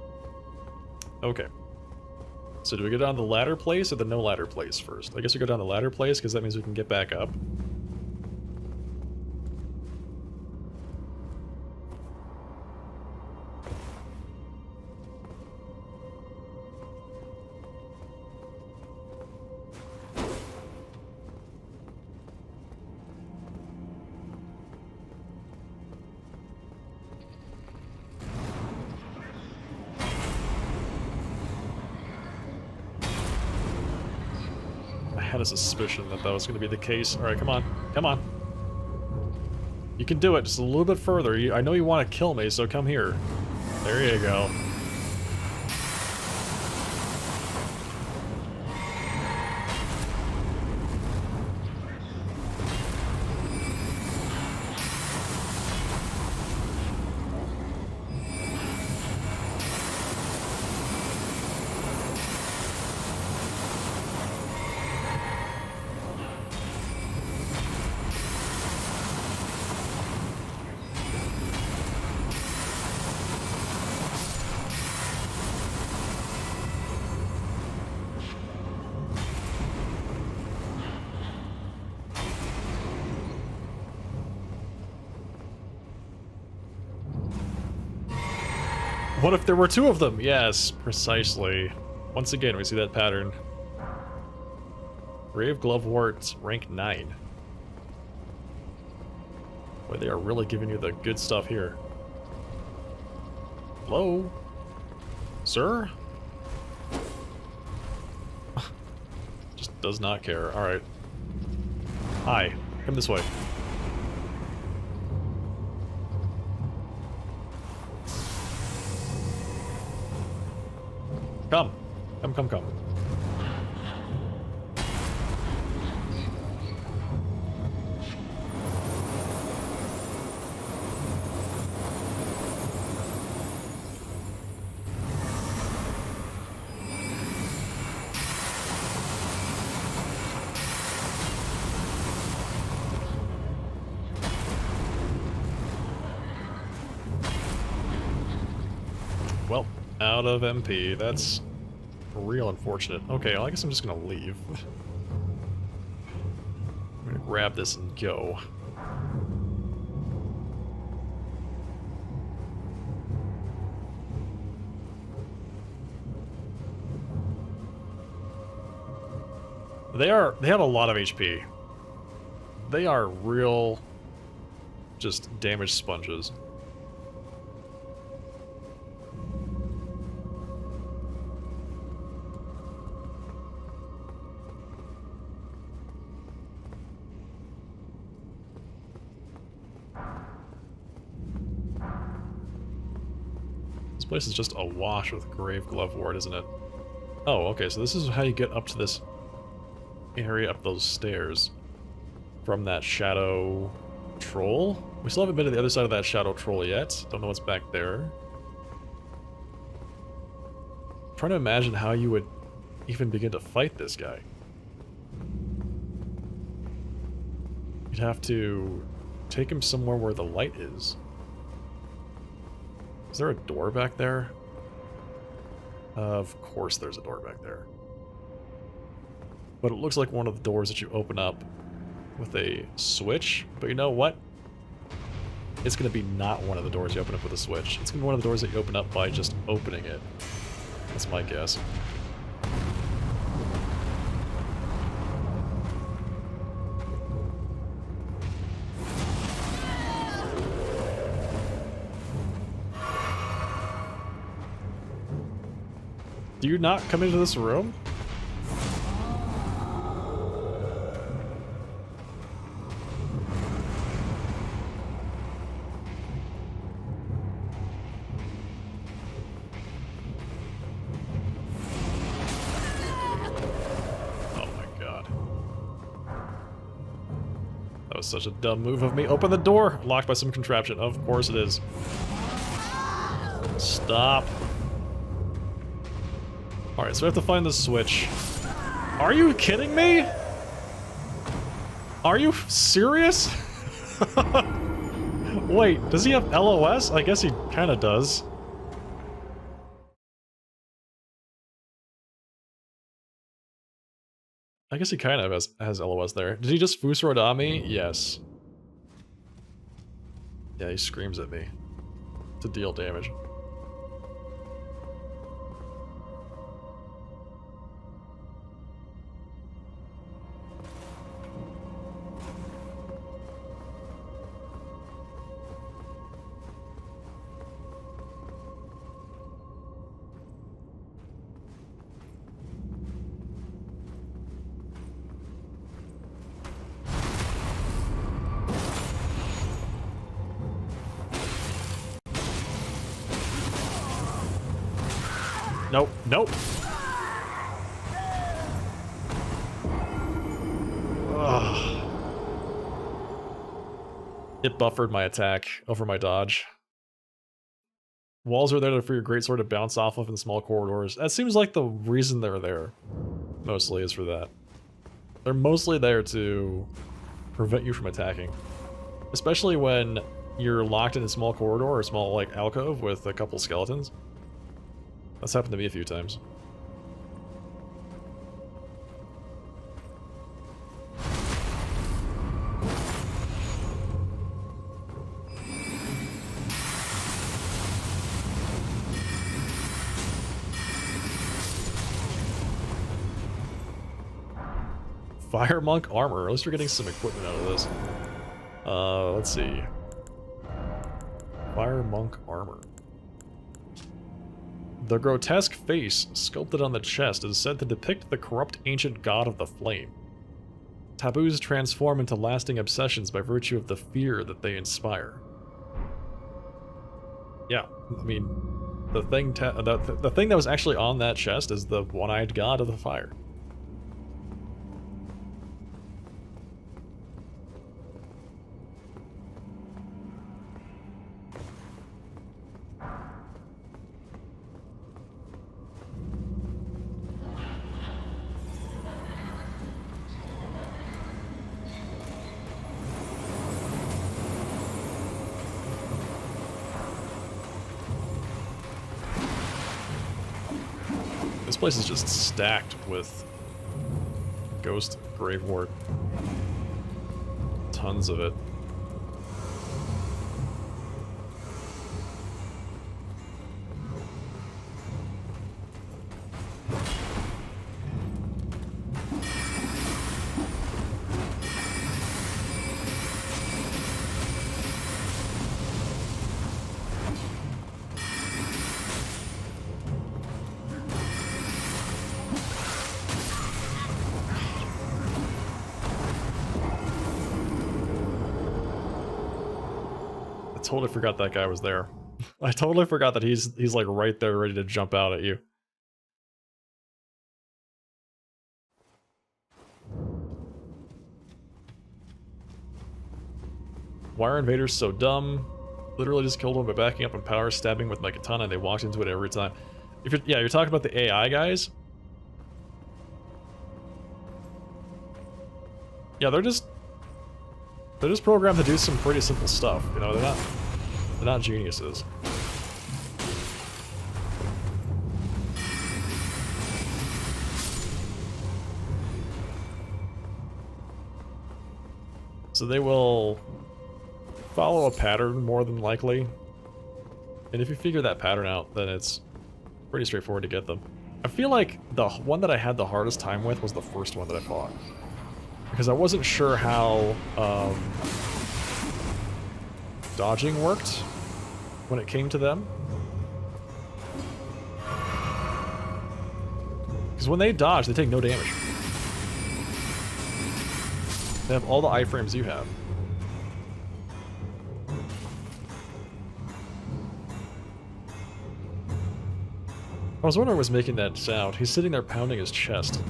Okay. So do we go down the ladder place or the no ladder place first? I guess we go down the ladder place because that means we can get back up. I had a suspicion that that was going to be the case. All right, come on. Come on. You can do it just a little bit further. I know you want to kill me, so come here. There you go. What if there were two of them? Yes, precisely. Once again, we see that pattern. Grave Gloveworts, rank 9. Boy, they are really giving you the good stuff here. Hello? Sir? Just does not care. Alright. Hi. Come this way. Come. Come, come, come. Well, out of MP. That's real unfortunate. Okay, well, I guess I'm just gonna leave. I'm gonna grab this and go. They have a lot of HP. They are real just damage sponges. This place is just awash with Grave Glove Ward, isn't it? Oh, okay, so this is how you get up to this area, up those stairs. From that shadow troll? We still haven't been to the other side of that shadow troll yet. Don't know what's back there. I'm trying to imagine how you would even begin to fight this guy. You'd have to take him somewhere where the light is. Is there a door back there? Of course there's a door back there. But it looks like one of the doors that you open up with a switch. But you know what? It's going to be not one of the doors you open up with a switch. It's going to be one of the doors that you open up by just opening it. That's my guess. Do you not come into this room? Oh my god. That was such a dumb move of me. Open the door! Locked by some contraption. Of course it is. Stop. Alright, so we have to find the switch. Are you kidding me? Are you serious? Wait, does he have LOS? I guess he kinda does. I guess he kind of has LOS there. Did he just Fusrodami me? Yes. Yeah, he screams at me to deal damage. Nope, nope. Ugh. It buffered my attack over my dodge. Walls are there for your greatsword to bounce off of in small corridors. That seems like the reason they're there. Mostly is for that. They're mostly there to prevent you from attacking. Especially when you're locked in a small corridor or a small, like, alcove with a couple skeletons. That's happened to me a few times. Fire Monk armor. At least we're getting some equipment out of this. Let's see. Fire Monk armor. The grotesque face sculpted on the chest is said to depict the corrupt ancient god of the flame. Taboos transform into lasting obsessions by virtue of the fear that they inspire. Yeah, I mean, the thing that was actually on that chest is the one-eyed god of the fire. This place is just stacked with ghost gravewort. Tons of it. I totally forgot that guy was there. I totally forgot that he's like right there ready to jump out at you. Why are invaders so dumb? Literally just killed one by backing up and power stabbing with my katana, and they walked into it every time. If you're, yeah, you're talking about the AI guys. Yeah, they're just programmed to do some pretty simple stuff. You know, they're not geniuses. So they will follow a pattern more than likely. And if you figure that pattern out, then it's pretty straightforward to get them. I feel like the one that I had the hardest time with was the first one that I fought. Because I wasn't sure how dodging worked when it came to them. Because when they dodge, they take no damage. They have all the iframes you have. I was wondering what was making that sound. He's sitting there pounding his chest.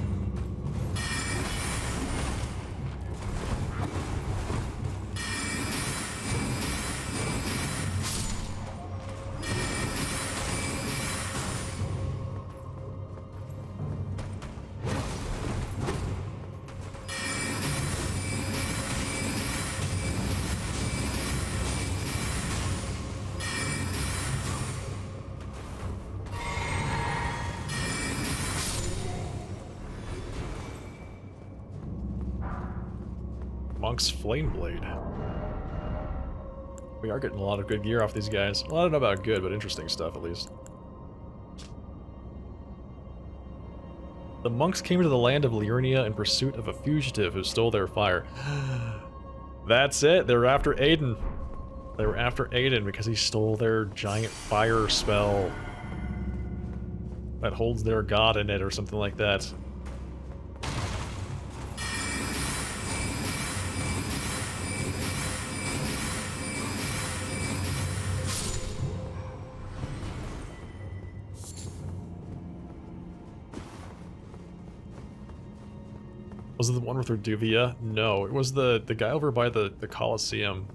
Monk's Flame Blade. We are getting a lot of good gear off these guys. Well, I don't know about good, but interesting stuff at least. The monks came to the land of Liurnia in pursuit of a fugitive who stole their fire. That's it, they were after Aiden. They were after Aiden because he stole their giant fire spell that holds their god in it or something like that. Was it the one with Reduvia? No, it was the guy over by the Colosseum.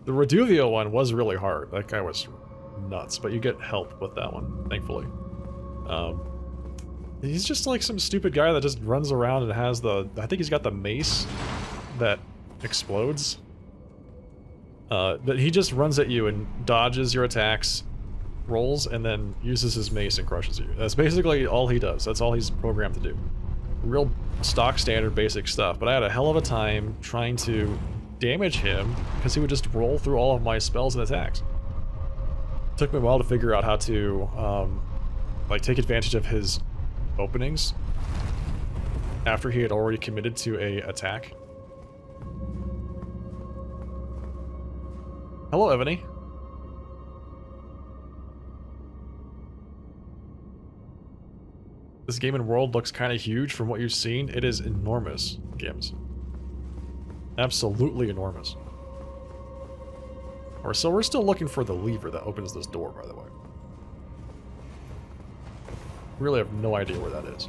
The Reduvia one was really hard. That guy was nuts, but you get help with that one, thankfully. He's just like some stupid guy that just runs around and has the... I think he's got the mace that explodes. But he just runs at you and dodges your attacks, rolls, and then uses his mace and crushes you. That's basically all he does. That's all he's programmed to do. Real stock standard basic stuff, but I had a hell of a time trying to damage him because he would just roll through all of my spells and attacks. It took me a while to figure out how to like take advantage of his openings after he had already committed to a attack. Hello, Ebony. This game and world looks kind of huge from what you've seen. It is enormous, Gims. Absolutely enormous. Or so we're still looking for the lever that opens this door, by the way. Really have no idea where that is.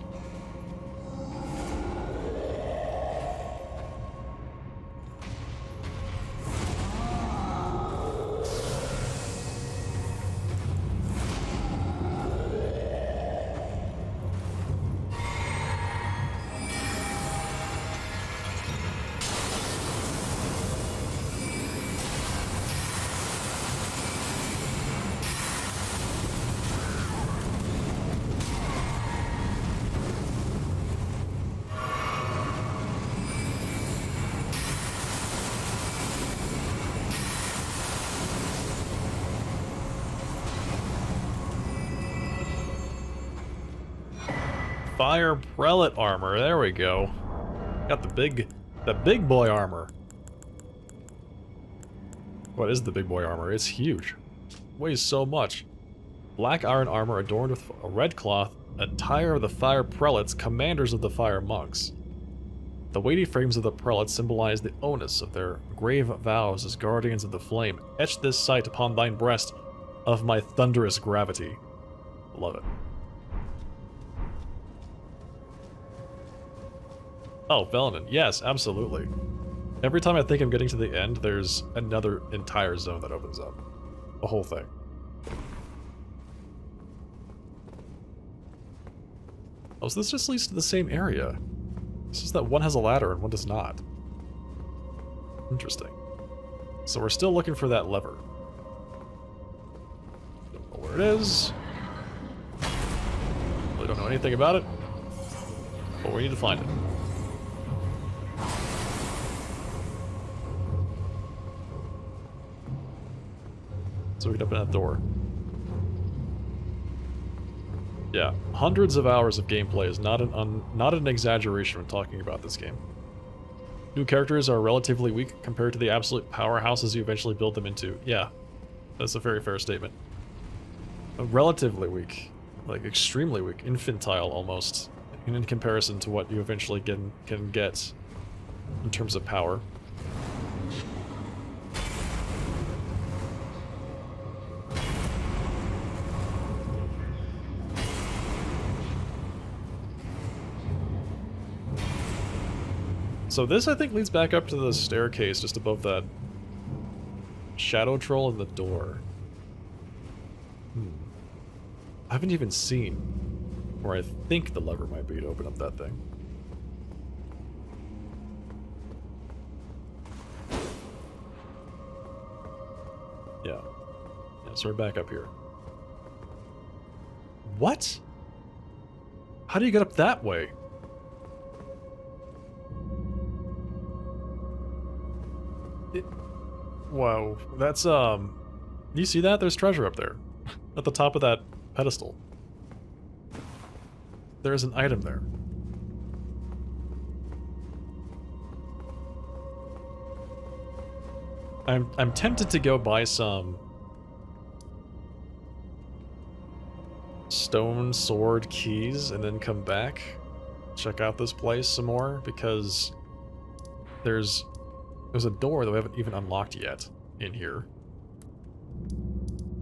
Fire Prelate armor, there we go. Got the big boy armor. What is the big boy armor? It's huge. Weighs so much. Black iron armor adorned with a red cloth, attire of the Fire Prelates, commanders of the Fire Monks. The weighty frames of the prelates symbolize the onus of their grave vows as guardians of the flame. Etch this sight upon thine breast of my thunderous gravity. Love it. Oh, Velanin. Yes, absolutely. Every time I think I'm getting to the end, there's another entire zone that opens up. The whole thing. Oh, so this just leads to the same area. It's just that one has a ladder and one does not. Interesting. So we're still looking for that lever. Don't know where it is. Really don't know anything about it. But we need to find it. So we can open that door. Yeah, hundreds of hours of gameplay is not an exaggeration when talking about this game. New characters are relatively weak compared to the absolute powerhouses you eventually build them into. Yeah, that's a very fair statement. Relatively weak, like extremely weak, infantile almost, in comparison to what you eventually can get in terms of power. So this, I think, leads back up to the staircase just above that shadow troll in the door. I haven't even seen where I think the lever might be to open up that thing. Yeah. Yeah, so we're back up here. What? How do you get up that way? Whoa, that's, do you see that? There's treasure up there. At the top of that pedestal. There's an item there. I'm tempted to go buy some stone sword keys and then come back, check out this place some more, because there's a door that we haven't even unlocked yet in here.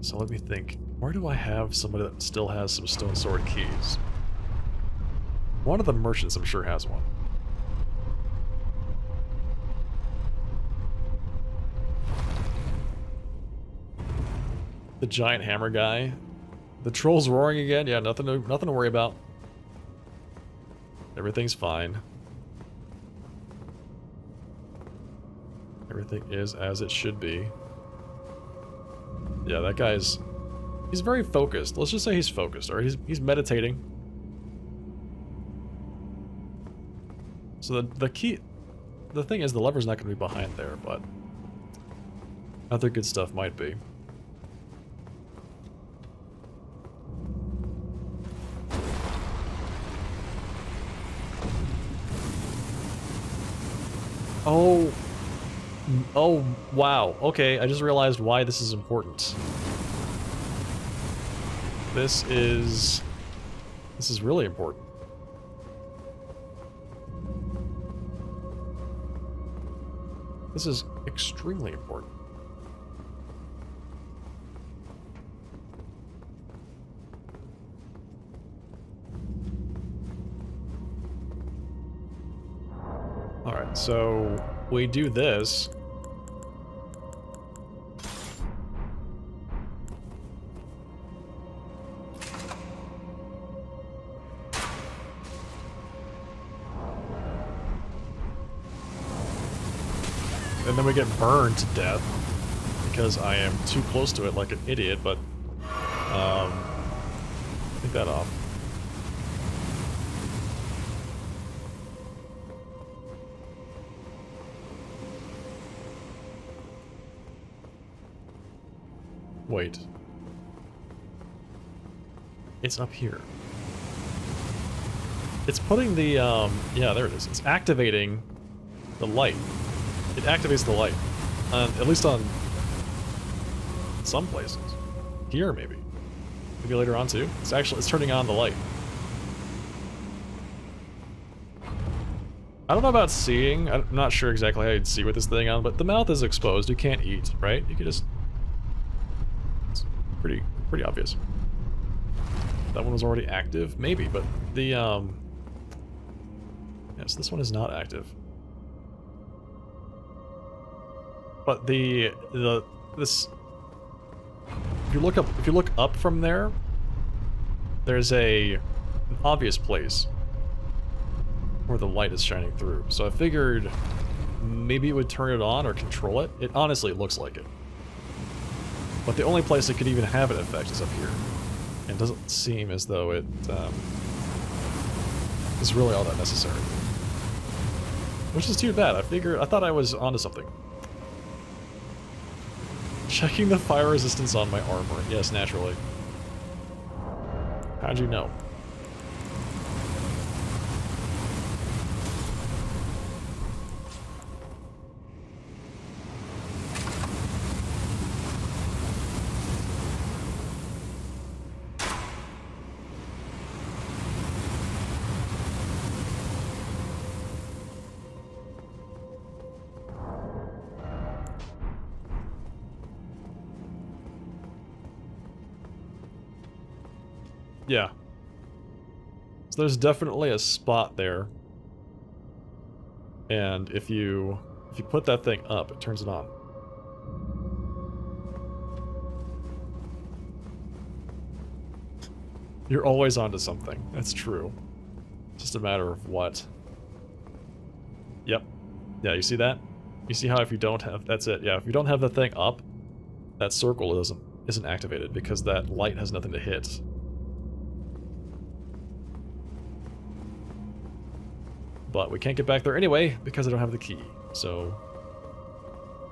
So let me think. Where do I have somebody that still has some stone sword keys? One of the merchants I'm sure has one. The giant hammer guy. The troll's roaring again. Yeah, nothing to worry about. Everything's fine. Everything is as it should be. Yeah, that guy's... he's very focused. Let's just say he's focused, or he's meditating. So the key... the thing is, the lever's not going to be behind there, but... other good stuff might be. Oh... oh, wow. Okay, I just realized why this is important. This is really important. This is extremely important. Alright, so we do this. And then we get burned to death because I am too close to it like an idiot, but take that off. Wait. It's up here. It's putting the, yeah, there it is. It's activating the light. It activates the light. At least on some places. Here, maybe. Maybe later on, too. It's turning on the light. I don't know about seeing. I'm not sure exactly how you'd see with this thing on, but the mouth is exposed. You can't eat, right? You can just... it's pretty obvious. That one was already active? Maybe, but the, yes, this one is not active. But this, if you look up from there, there's an obvious place where the light is shining through. So I figured maybe it would turn it on or control it. It honestly looks like it. But the only place it could even have an effect is up here. And it doesn't seem as though it is really all that necessary. Which is too bad. I thought I was onto something. Checking the fire resistance on my armor. Yes, naturally. How'd you know? Yeah. So there's definitely a spot there. And if you put that thing up, it turns it on. You're always onto something. That's true. Just a matter of what. Yep. Yeah, you see that? You see how if you don't have... That's it. Yeah, if you don't have the thing up, that circle isn't activated because that light has nothing to hit. But we can't get back there anyway because I don't have the key. So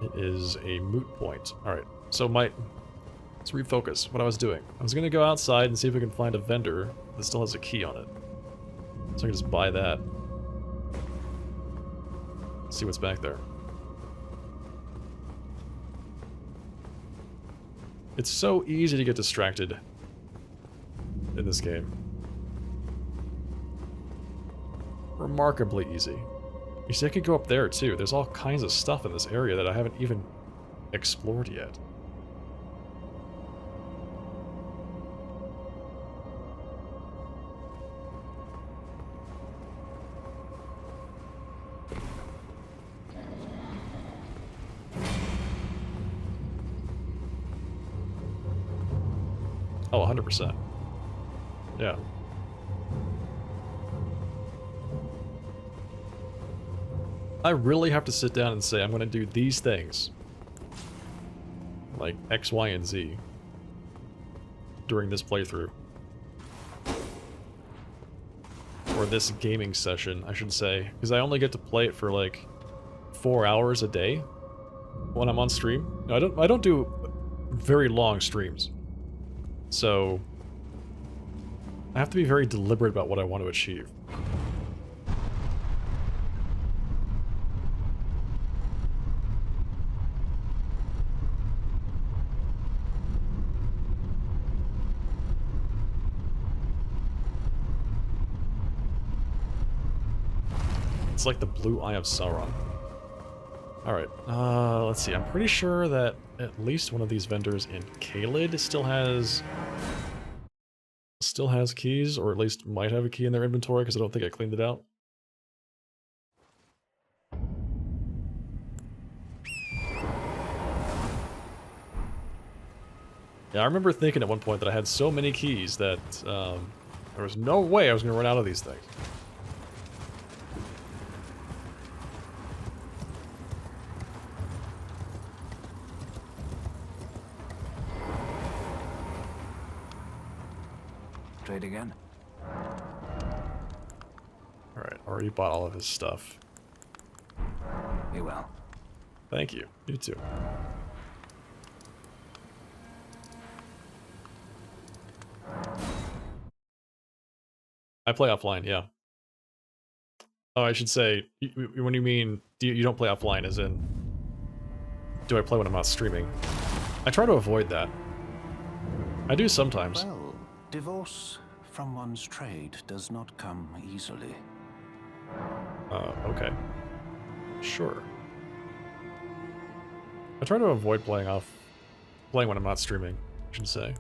it is a moot point. Alright, so let's refocus what I was doing. I was going to go outside and see if we can find a vendor that still has a key on it. So I can just buy that. See what's back there. It's so easy to get distracted in this game. Remarkably easy. You see, I could go up there too. There's all kinds of stuff in this area that I haven't even explored yet. Oh, 100%. Yeah. I really have to sit down and say I'm going to do these things, like X, Y, and Z, during this playthrough. Or this gaming session, I should say, because I only get to play it for like 4 hours a day when I'm on stream. I don't do very long streams, so I have to be very deliberate about what I want to achieve. It's like the blue eye of Sauron. Alright, let's see. I'm pretty sure that at least one of these vendors in Caelid still has keys, or at least might have a key in their inventory, because I don't think I cleaned it out. Yeah, I remember thinking at one point that I had so many keys that there was no way I was going to run out of these things. Trade again. Alright, already bought all of his stuff. Be well. Thank you. You too. I play offline, yeah. Oh, I should say, when you mean, you don't play offline, as in, do I play when I'm not streaming? I try to avoid that. I do sometimes. Well, divorce from one's trade does not come easily. Okay. Sure. I try to avoid playing when I'm not streaming, I should say.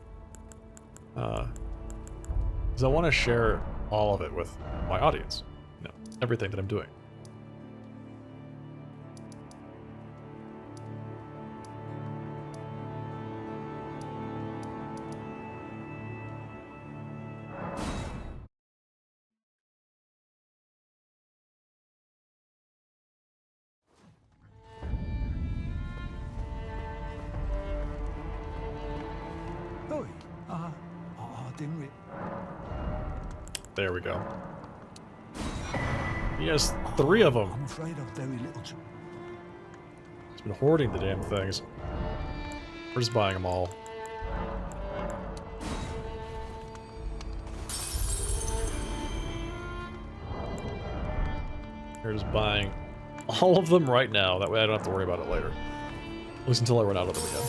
Because I want to share all of it with my audience. You know, everything that I'm doing. There we go. He has 3 of them. I'm afraid of very little. He's been hoarding the damn things. We're just buying them all. We're just buying all of them right now. That way I don't have to worry about it later. At least until I run out of them again.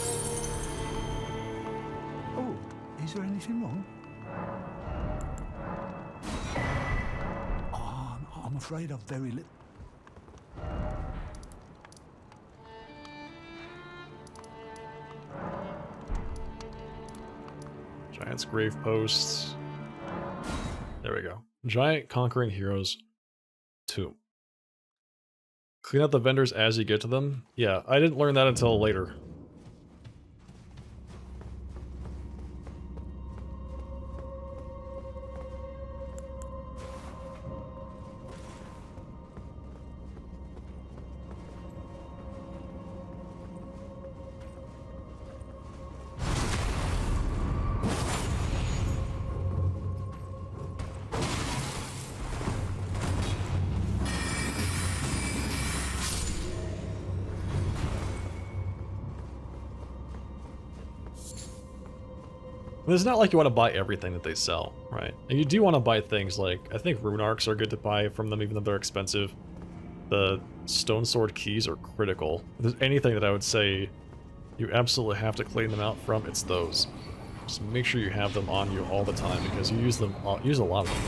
Oh, is there anything wrong? I'm afraid of very little. Giant's Grave Posts. There we go. Giant Conquering Heroes Tomb. Clean out the vendors as you get to them. Yeah, I didn't learn that until later. It's not like you want to buy everything that they sell, right? And you do want to buy things like, I think rune arcs are good to buy from them even though they're expensive. The stone sword keys are critical. If there's anything that I would say you absolutely have to clean them out from, it's those. Just make sure you have them on you all the time because you use them, use a lot of them.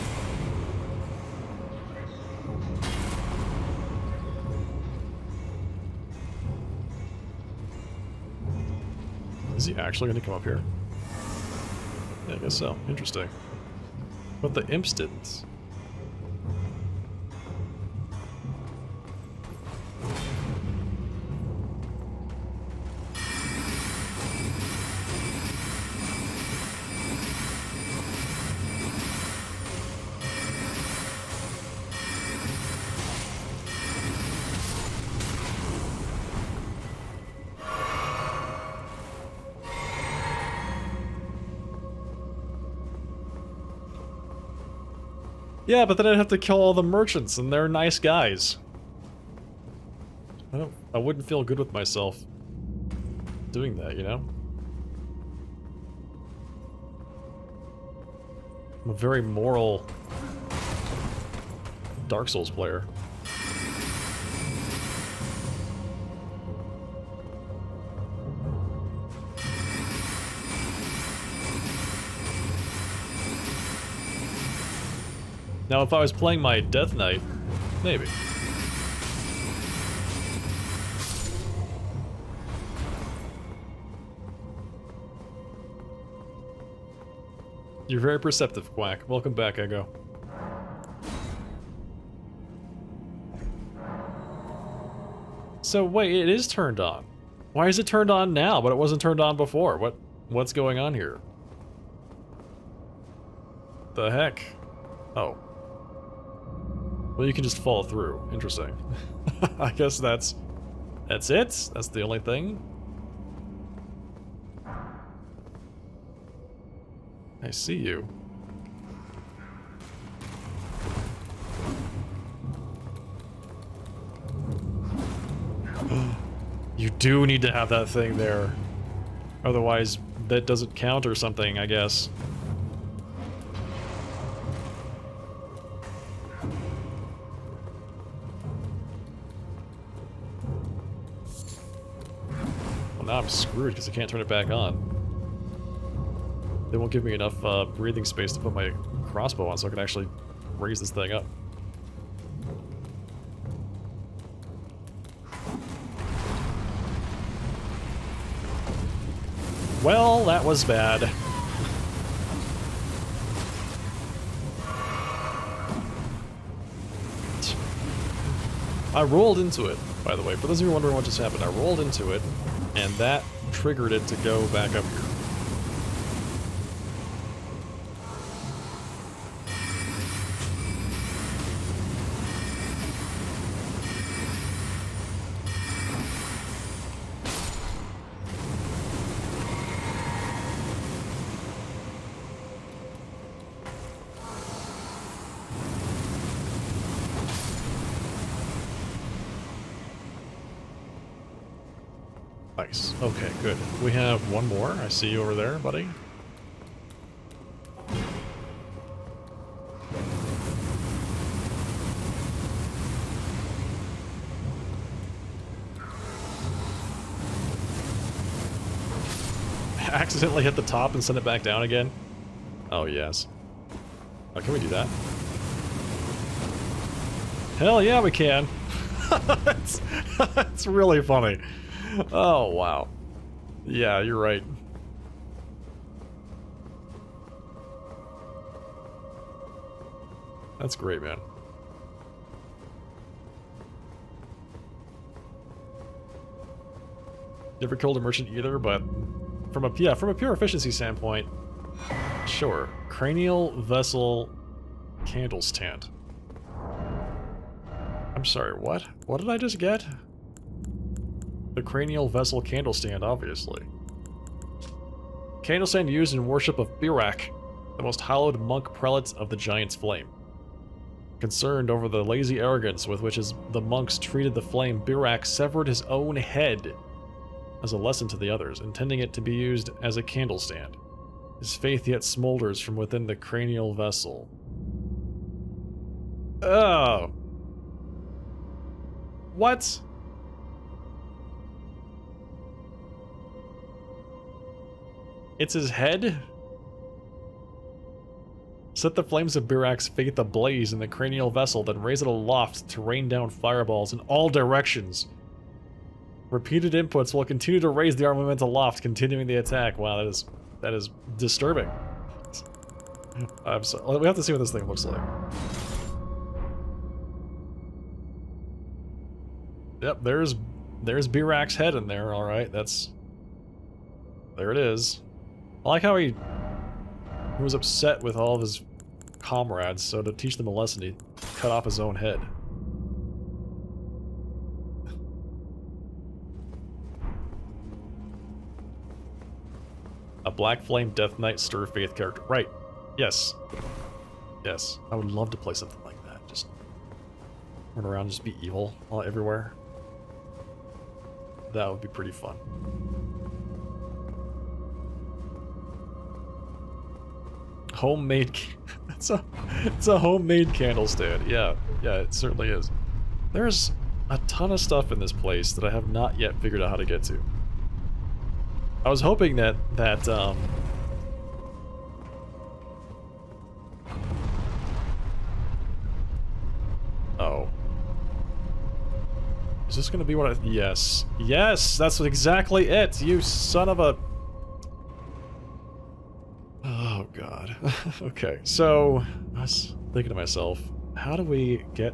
Is he actually going to come up here? Yeah, I guess so. Interesting. But the imps didn't. Yeah, but then I'd have to kill all the merchants, and they're nice guys. I wouldn't feel good with myself doing that, you know? I'm a very moral Dark Souls player. Now, if I was playing my Death Knight, maybe. You're very perceptive, Quack. Welcome back, Ego. So wait, it is turned on. Why is it turned on now, but it wasn't turned on before? What's going on here? The heck? Oh. Well, you can just fall through. Interesting. I guess that's it? That's the only thing? I see you. You do need to have that thing there. Otherwise, that doesn't count or something, I guess. Now I'm screwed because I can't turn it back on. They won't give me enough breathing space to put my crossbow on so I can actually raise this thing up. Well, that was bad. I rolled into it, by the way. For those of you wondering what just happened, I rolled into it, and that triggered it to go back up here. Nice. Okay, good. We have one more. I see you over there, buddy. Accidentally hit the top and send it back down again? Oh, yes. Oh, can we do that? Hell yeah, we can. That's really funny. Oh, wow. Yeah, you're right. That's great, man. Never killed a merchant either, but from a pure efficiency standpoint, sure. Cranial vessel candle stand. I'm sorry, what? What did I just get? The cranial vessel candle stand, obviously. Candle stand used in worship of Birak, the most hallowed monk prelates of the Giant's Flame. Concerned over the lazy arrogance with which the monks treated the flame, Birak severed his own head as a lesson to the others, intending it to be used as a candle stand. His faith yet smolders from within the cranial vessel. Oh. What? It's his head? Set the flames of Birak's faith ablaze in the cranial vessel, then raise it aloft to rain down fireballs in all directions. Repeated inputs will continue to raise the armament aloft, continuing the attack. Wow, that is disturbing. I'm sorry. We have to see what this thing looks like. Yep, there's Birak's head in there. All right, there it is. I like how he was upset with all of his comrades, so to teach them a lesson, he cut off his own head. A Black Flame Death Knight Stir Faith character. Right. Yes. Yes. I would love to play something like that. Just run around, just be evil all everywhere. That would be pretty fun. Homemade. It's a homemade candle stand. Yeah, it certainly is. There's a ton of stuff in this place that I have not yet figured out how to get to. I was hoping that oh. Is this gonna be what I... Yes. Yes! That's exactly it! You son of a... Oh, God. Okay, so... I was thinking to myself, how do we get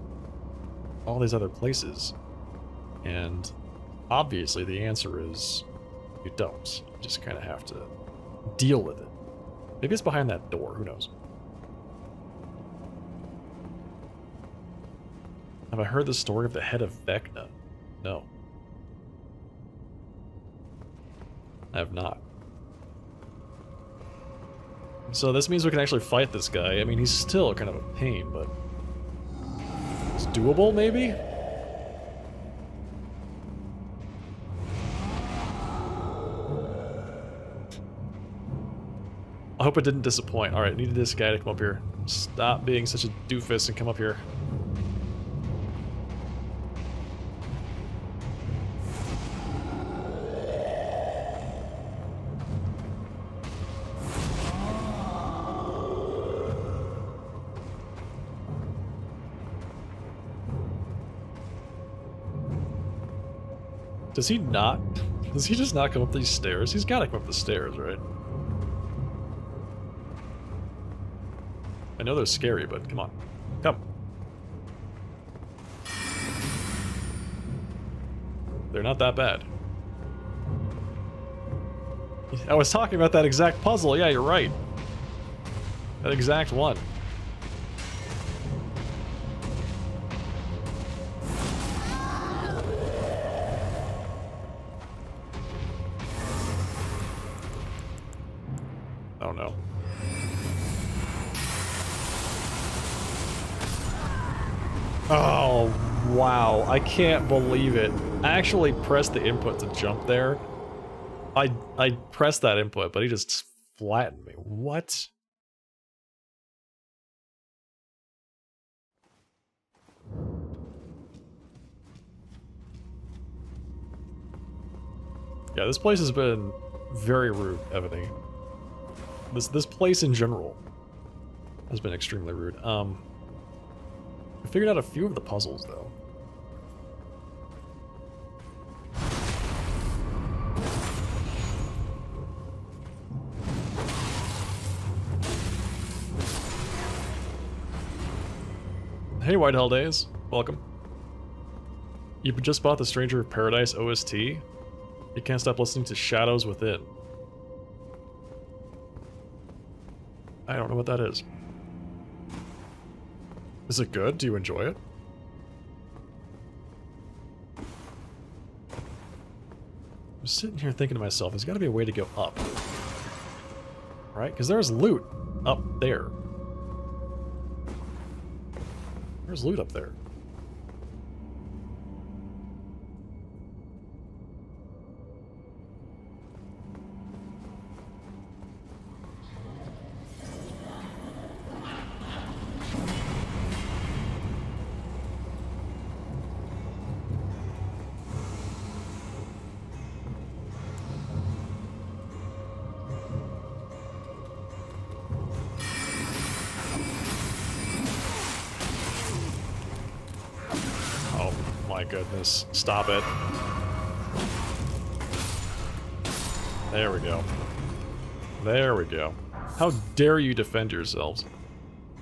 all these other places? And obviously the answer is... you don't. You just kind of have to deal with it. Maybe it's behind that door, who knows? Have I heard the story of the head of Vecna? No. I have not. So this means we can actually fight this guy. I mean, he's still kind of a pain, but... it's doable, maybe? I hope it didn't disappoint. Alright, needed this guy to come up here. Stop being such a doofus and come up here. Does he not? Does he just not come up these stairs? He's gotta come up the stairs, right? I know they're scary, but come on. Come. They're not that bad. I was talking about that exact puzzle. Yeah, you're right. That exact one. Oh no. Oh, wow. I can't believe it. I actually pressed the input to jump there, I pressed that input, but he just flattened me. What? Yeah, this place has been very rude, Ebony. This place in general has been extremely rude. I figured out a few of the puzzles though. Hey, Whitehall Days, welcome. You just bought the Stranger of Paradise OST. You can't stop listening to Shadows Within. I don't know what that is. Is it good? Do you enjoy it? I'm sitting here thinking to myself, there's got to be a way to go up. Right? Because there's loot up there. There's loot up there. Goodness, stop it. There we go. There we go. How dare you defend yourselves?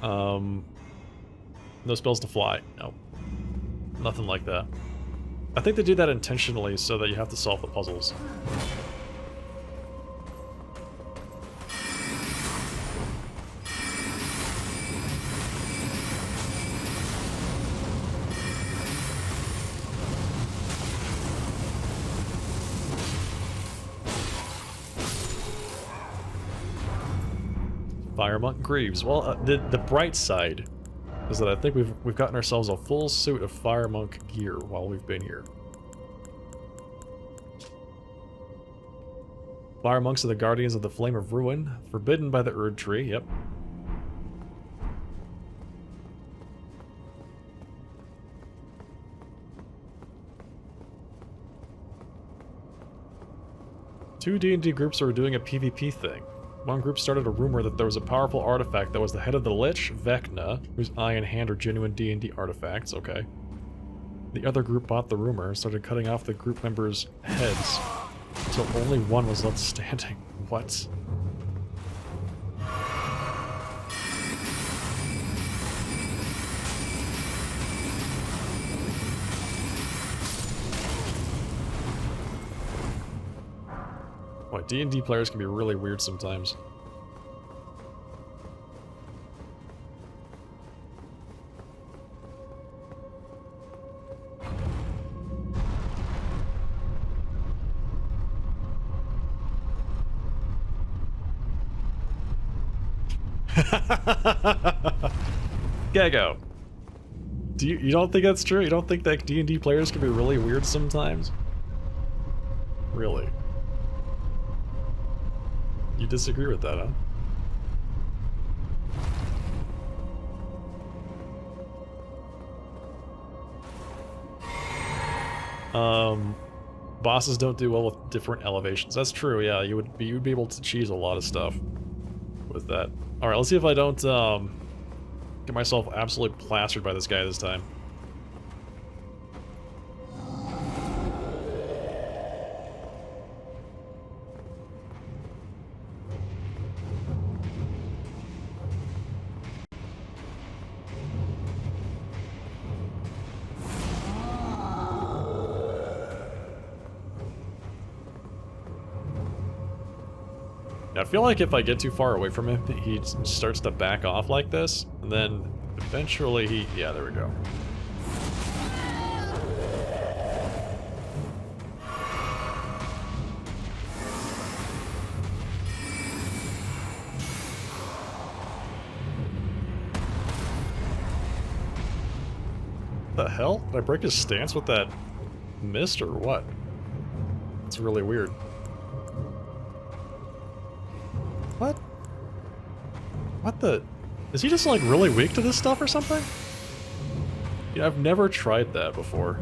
No spells to fly. No. Nothing like that. I think they do that intentionally so that you have to solve the puzzles. Fire Monk Greaves. Well, the bright side is that I think we've gotten ourselves a full suit of Fire Monk gear while we've been here. Fire Monks are the guardians of the Flame of Ruin, forbidden by the Erd Tree. Yep. Two D&D groups are doing a PvP thing. One group started a rumor that there was a powerful artifact that was the head of the Lich, Vecna, whose eye and hand are genuine D&D artifacts, okay. The other group bought the rumor and started cutting off the group members' heads until only one was left standing. What? Boy, D&D players can be really weird sometimes. Gago. You don't think that's true? You don't think that D&D players can be really weird sometimes? Really? You disagree with that, huh? Bosses don't do well with different elevations. That's true, yeah. You'd be able to cheese a lot of stuff with that. Alright, let's see if I don't get myself absolutely plastered by this guy this time. I feel like if I get too far away from him, he starts to back off like this, and then eventually he... yeah, there we go. The hell? Did I break his stance with that mist or what? It's really weird. What the? Is he just like really weak to this stuff or something? Yeah, I've never tried that before.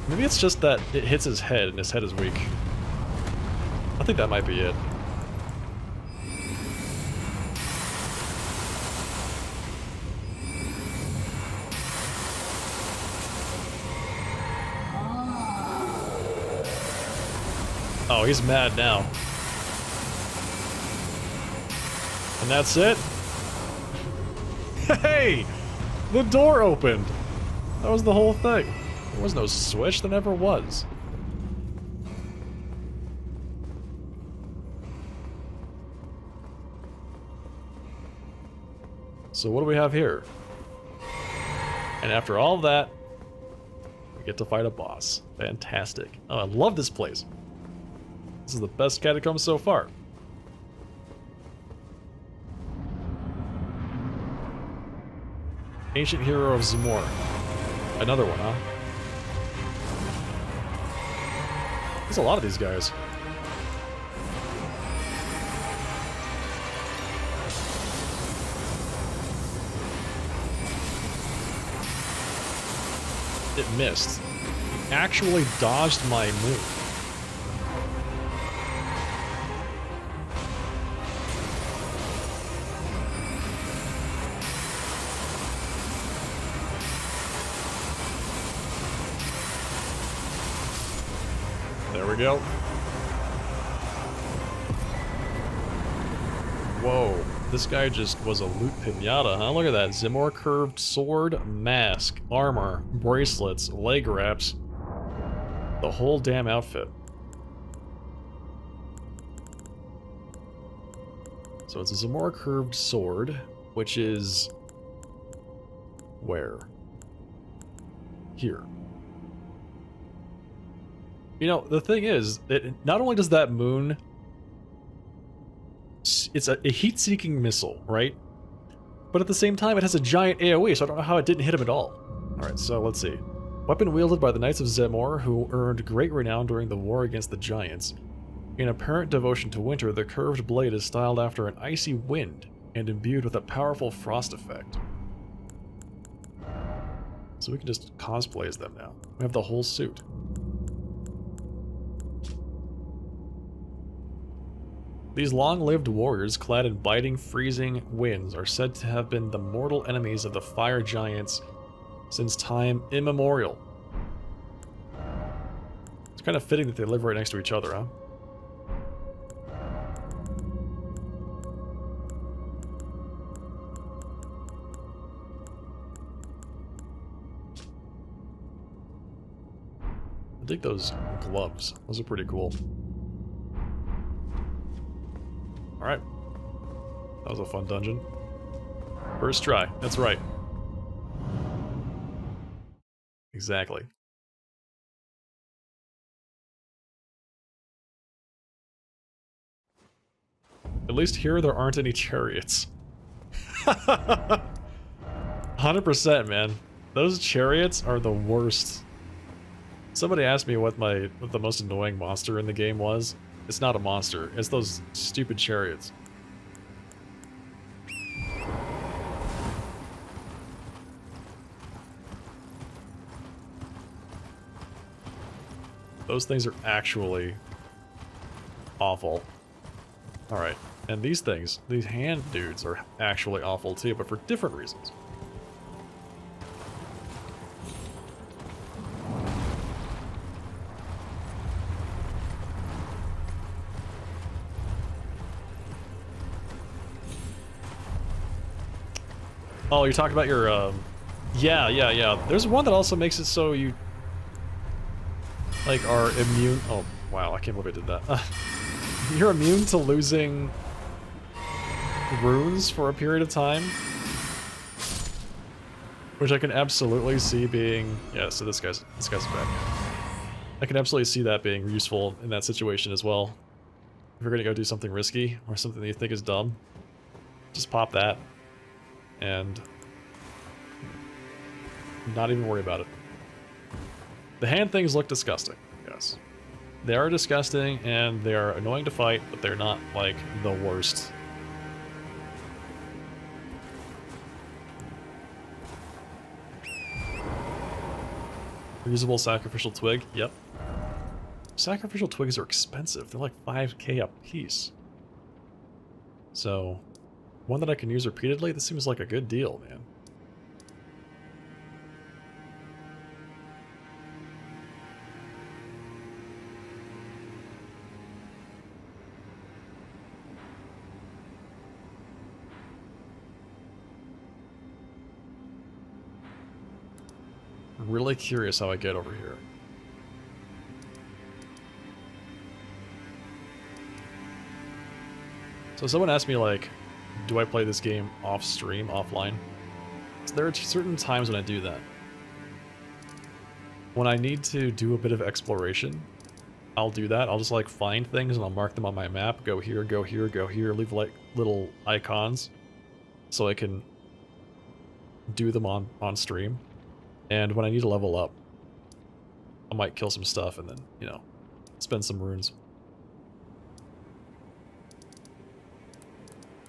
Maybe it's just that it hits his head and his head is weak. I think that might be it. Oh, he's mad now. And that's it? Hey! The door opened! That was the whole thing. There was no switch, there never was. So what do we have here? And after all that, we get to fight a boss. Fantastic. Oh, I love this place. This is the best catacomb so far. Ancient Hero of Zamor. Another one, huh? There's a lot of these guys. It missed. It actually dodged my move. There we go. Whoa, this guy just was a loot pinata, huh? Look at that. Zamor curved sword, mask, armor, bracelets, leg wraps. The whole damn outfit. So it's a Zamor curved sword, which is... where? Here. You know, the thing is, that not only does that moon... It's a heat-seeking missile, right? But at the same time, it has a giant AoE, so I don't know how it didn't hit him at all. Alright, so let's see. Weapon wielded by the Knights of Zamor, who earned great renown during the war against the Giants. In apparent devotion to winter, the curved blade is styled after an icy wind and imbued with a powerful frost effect. So we can just cosplay as them now. We have the whole suit. These long-lived warriors, clad in biting, freezing winds, are said to have been the mortal enemies of the fire giants since time immemorial. It's kind of fitting that they live right next to each other, huh? I think those gloves. Those are pretty cool. Alright. That was a fun dungeon. First try. That's right. Exactly. At least here there aren't any chariots. 100%, man. Those chariots are the worst. Somebody asked me what the most annoying monster in the game was. It's not a monster. It's those stupid chariots. Those things are actually awful. Alright, and these things, these hand dudes are actually awful too, but for different reasons. Oh, you're talking about your, yeah. There's one that also makes it so you, like, are immune. Oh, wow, I can't believe I did that. You're immune to losing runes for a period of time. Which I can absolutely see being, yeah, so this guy's back. I can absolutely see that being useful in that situation as well. If you're gonna go do something risky, or something that you think is dumb, just pop that. And not even worry about it. The hand things look disgusting, yes. They are disgusting and they are annoying to fight, but they're not like the worst. Reusable sacrificial twig, yep. Sacrificial twigs are expensive. They're like 5k a piece. So, one that I can use repeatedly, this seems like a good deal, man. Really curious how I get over here. So someone asked me, like, do I play this game off stream, offline? So there are certain times when I do that. When I need to do a bit of exploration, I'll do that. I'll just like find things and I'll mark them on my map. Go here, go here, go here. Leave like little icons so I can do them on stream. And when I need to level up, I might kill some stuff and then, you know, spend some runes.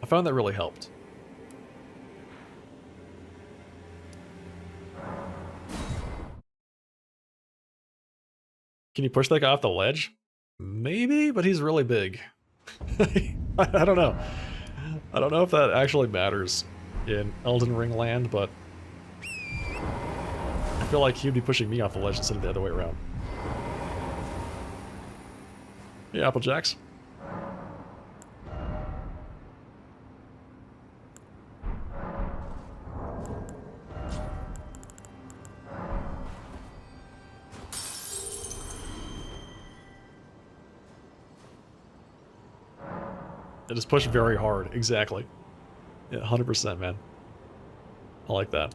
I found that really helped. Can you push that guy off the ledge? Maybe, but he's really big. I don't know. I don't know if that actually matters in Elden Ring land, but I feel like he'd be pushing me off the ledge instead of the other way around. Hey, Applejacks. It is pushed very hard, exactly. Yeah, 100%, man. I like that.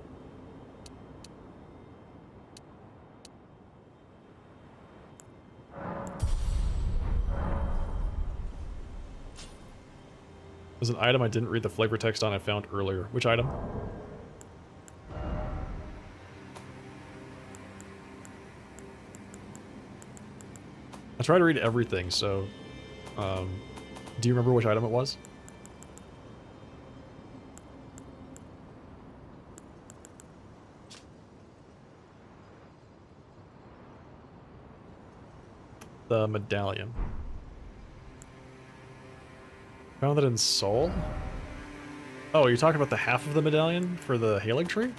There's an item I didn't read the flavor text on I found earlier. Which item? I try to read everything, so... do you remember which item it was? The Medallion. Found it in Soul? Oh, you're talking about the half of the medallion for the Halig tree?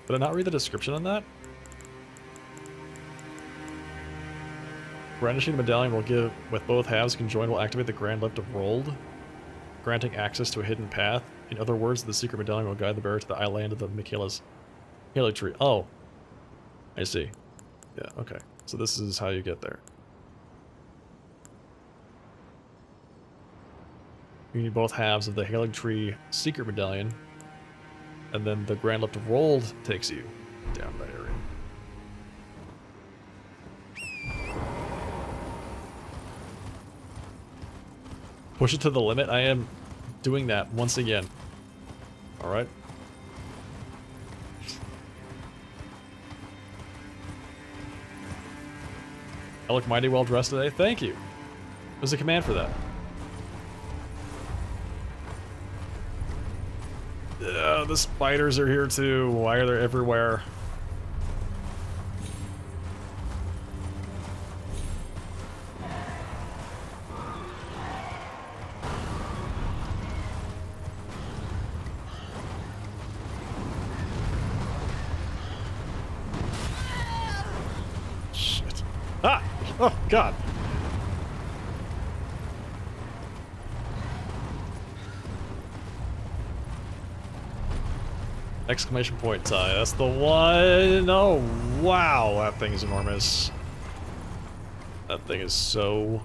Did I not read the description on that? Brandishing the medallion will give, with both halves conjoined, will activate the grand lift of rolled, granting access to a hidden path. In other words, the secret medallion will guide the bearer to the island of the Michaela's Halig tree. Oh. I see. Yeah, okay. So this is how you get there. You need both halves of the Halig Tree secret medallion, and then the Grand Lift of Rolled takes you down that area. Push it to the limit. I am doing that once again. Alright. I look mighty well dressed today. Thank you. There's a command for that. The spiders are here too. Why are they everywhere? Shit. Ah! Oh, God. Exclamation point tie. That's the one. Oh, wow. That thing is enormous. That thing is so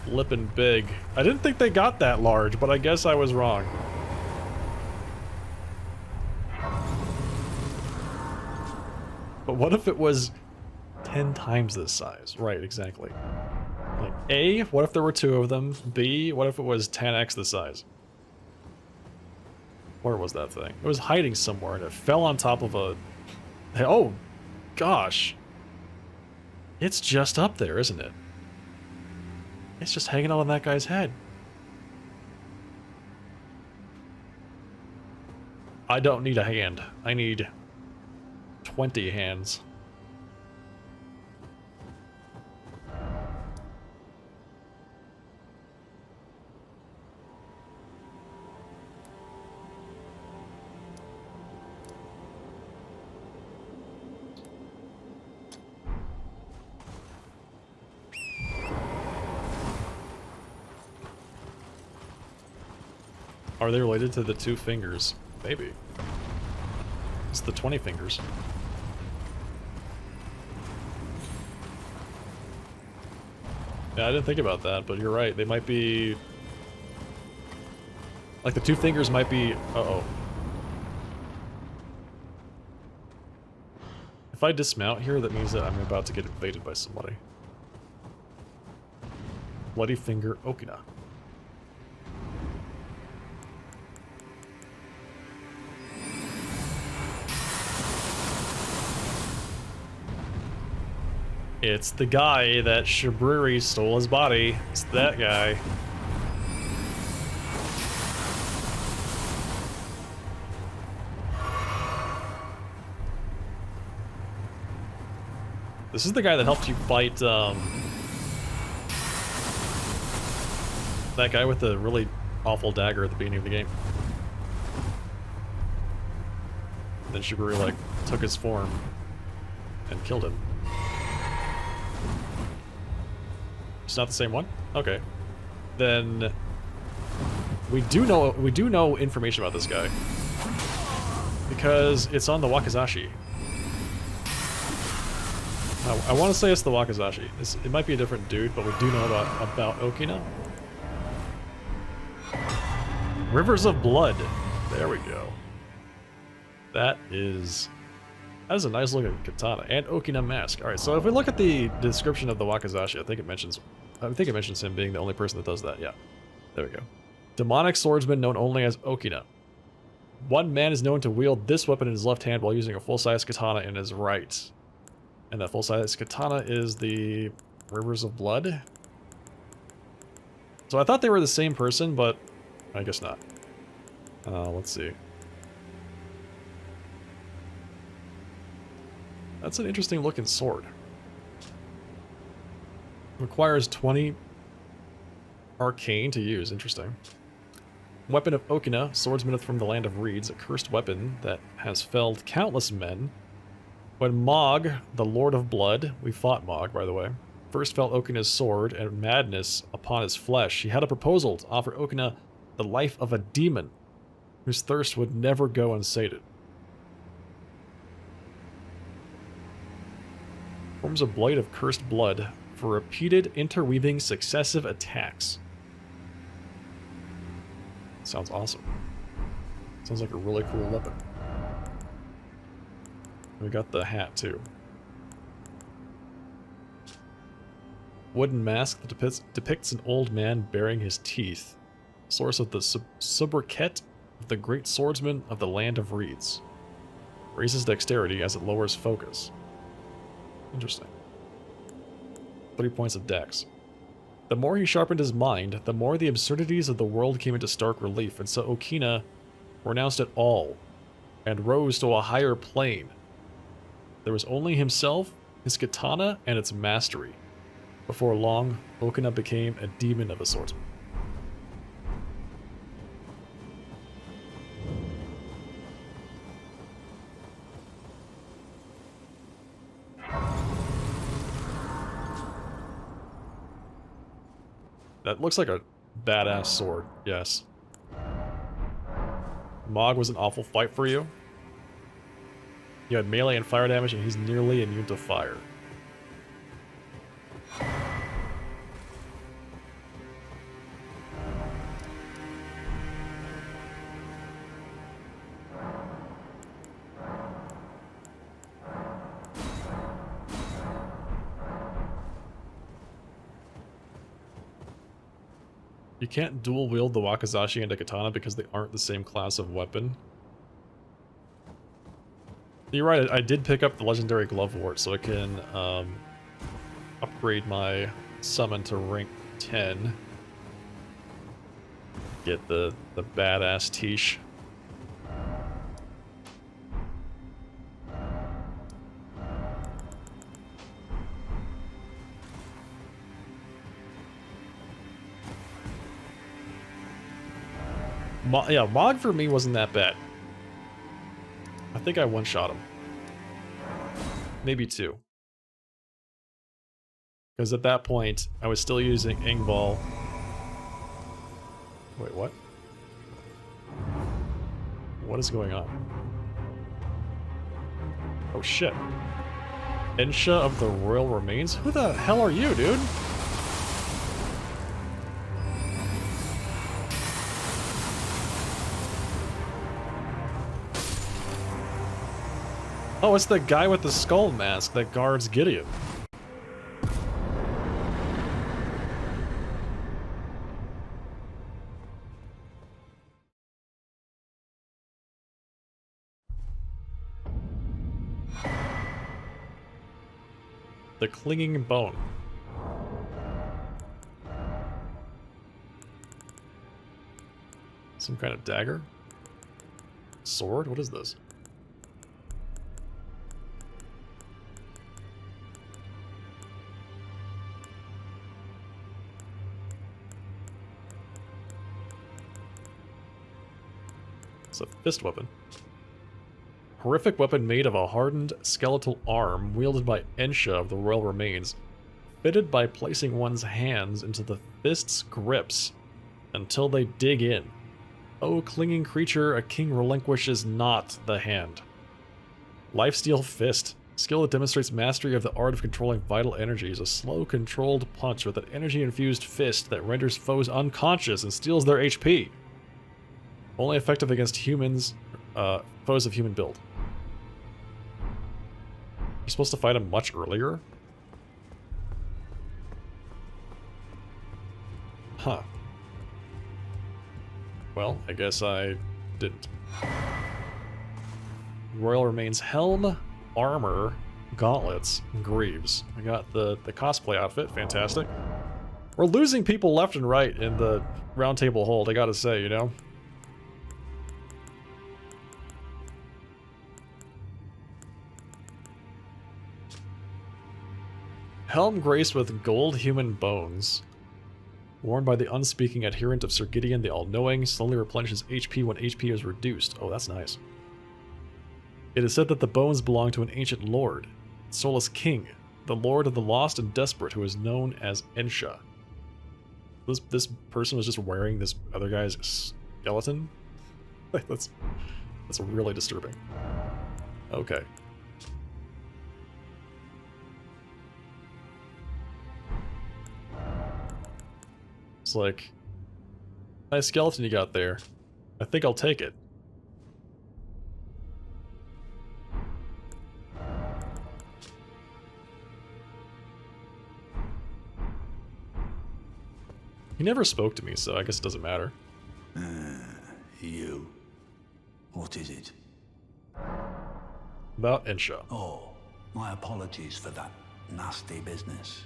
flippin' big. I didn't think they got that large, but I guess I was wrong. But what if it was 10 times this size? Right, exactly. Like, A, what if there were 2 of them? B, what if it was 10x the size? Where was that thing? It was hiding somewhere and it fell on top of a... Oh, gosh. It's just up there, isn't it? It's just hanging on that guy's head. I don't need a hand. I need 20 hands. Are they related to the 2 fingers? Maybe. It's the 20 fingers. Yeah, I didn't think about that, but you're right. They might be... Like, the 2 fingers might be... Uh-oh. If I dismount here, that means that I'm about to get invaded by somebody. Bloody Finger Okina. It's the guy that Shibriri stole his body. It's that guy. This is the guy that helped you fight, that guy with the really awful dagger at the beginning of the game. Then Shibriri, like, took his form and killed him. It's not the same one? Okay. Then we do know information about this guy. Because it's on the Wakizashi. I want to say it's the Wakizashi. It might be a different dude, but we do know about Okina. Rivers of Blood. There we go. That is a nice looking katana and Okina mask. All right, so if we look at the description of the Wakizashi, I think it mentions him being the only person that does that. Yeah, there we go. Demonic swordsman known only as Okina. One man is known to wield this weapon in his left hand while using a full-size katana in his right. And that full-size katana is the Rivers of Blood. So I thought they were the same person, but I guess not. Let's see. That's an interesting looking sword. Requires 20 arcane to use. Interesting. Weapon of Okina, swordsman from the land of reeds, a cursed weapon that has felled countless men. When Mog, the Lord of Blood, we fought Mog, by the way, first felt Okina's sword and madness upon his flesh, he had a proposal to offer Okina the life of a demon, whose thirst would never go unsated. Forms a blade of cursed blood for repeated interweaving successive attacks. Sounds awesome. Sounds like a really cool weapon. We got the hat too. Wooden mask that depicts an old man baring his teeth. Source of the sobriquet of the great swordsman of the land of reeds. Raises dexterity as it lowers focus. Interesting. 3 points of dex. The more he sharpened his mind, the more the absurdities of the world came into stark relief, and so Okina renounced it all and rose to a higher plane. There was only himself, his katana, and its mastery. Before long, Okina became a demon of a swordsman. That looks like a badass sword, yes. Mog was an awful fight for you. You had melee and fire damage, and he's nearly immune to fire. You can't dual wield the Wakizashi and a katana because they aren't the same class of weapon. You're right, I did pick up the legendary Glovewort, so it can upgrade my summon to rank 10. Get the badass Tish. Yeah, Mog for me wasn't that bad. I think I one-shot him. Maybe 2. Because at that point, I was still using Ingball. Wait, what? What is going on? Oh shit. Ensha of the Royal Remains? Who the hell are you, dude? Oh, it's the guy with the skull mask that guards Gideon. The clinging bone. Some kind of dagger? Sword? What is this? It's a fist weapon. Horrific weapon made of a hardened skeletal arm wielded by Ensha of the Royal Remains, fitted by placing one's hands into the fist's grips until they dig in. O clinging creature, a king relinquishes not the hand. Lifesteal Fist. Skill that demonstrates mastery of the art of controlling vital energies. A slow, controlled punch with an energy-infused fist that renders foes unconscious and steals their HP. Only effective against humans, foes of human build. You're supposed to fight him much earlier? Huh. Well, I guess I didn't. Royal Remains Helm, Armor, Gauntlets, Greaves. I got the cosplay outfit, fantastic. We're losing people left and right in the round table hold, I gotta say, you know? Helm graced with gold human bones. Worn by the unspeaking adherent of Sir Gideon the All-Knowing, slowly replenishes HP when HP is reduced. Oh, that's nice. It is said that the bones belong to an ancient lord, Soulless King, the lord of the lost and desperate who is known as Ensha. This person was just wearing this other guy's skeleton? That's really disturbing. Okay. It's like, nice skeleton you got there. I think I'll take it. He never spoke to me, so I guess it doesn't matter. You. What is it? About Ensha. Oh, my apologies for that nasty business.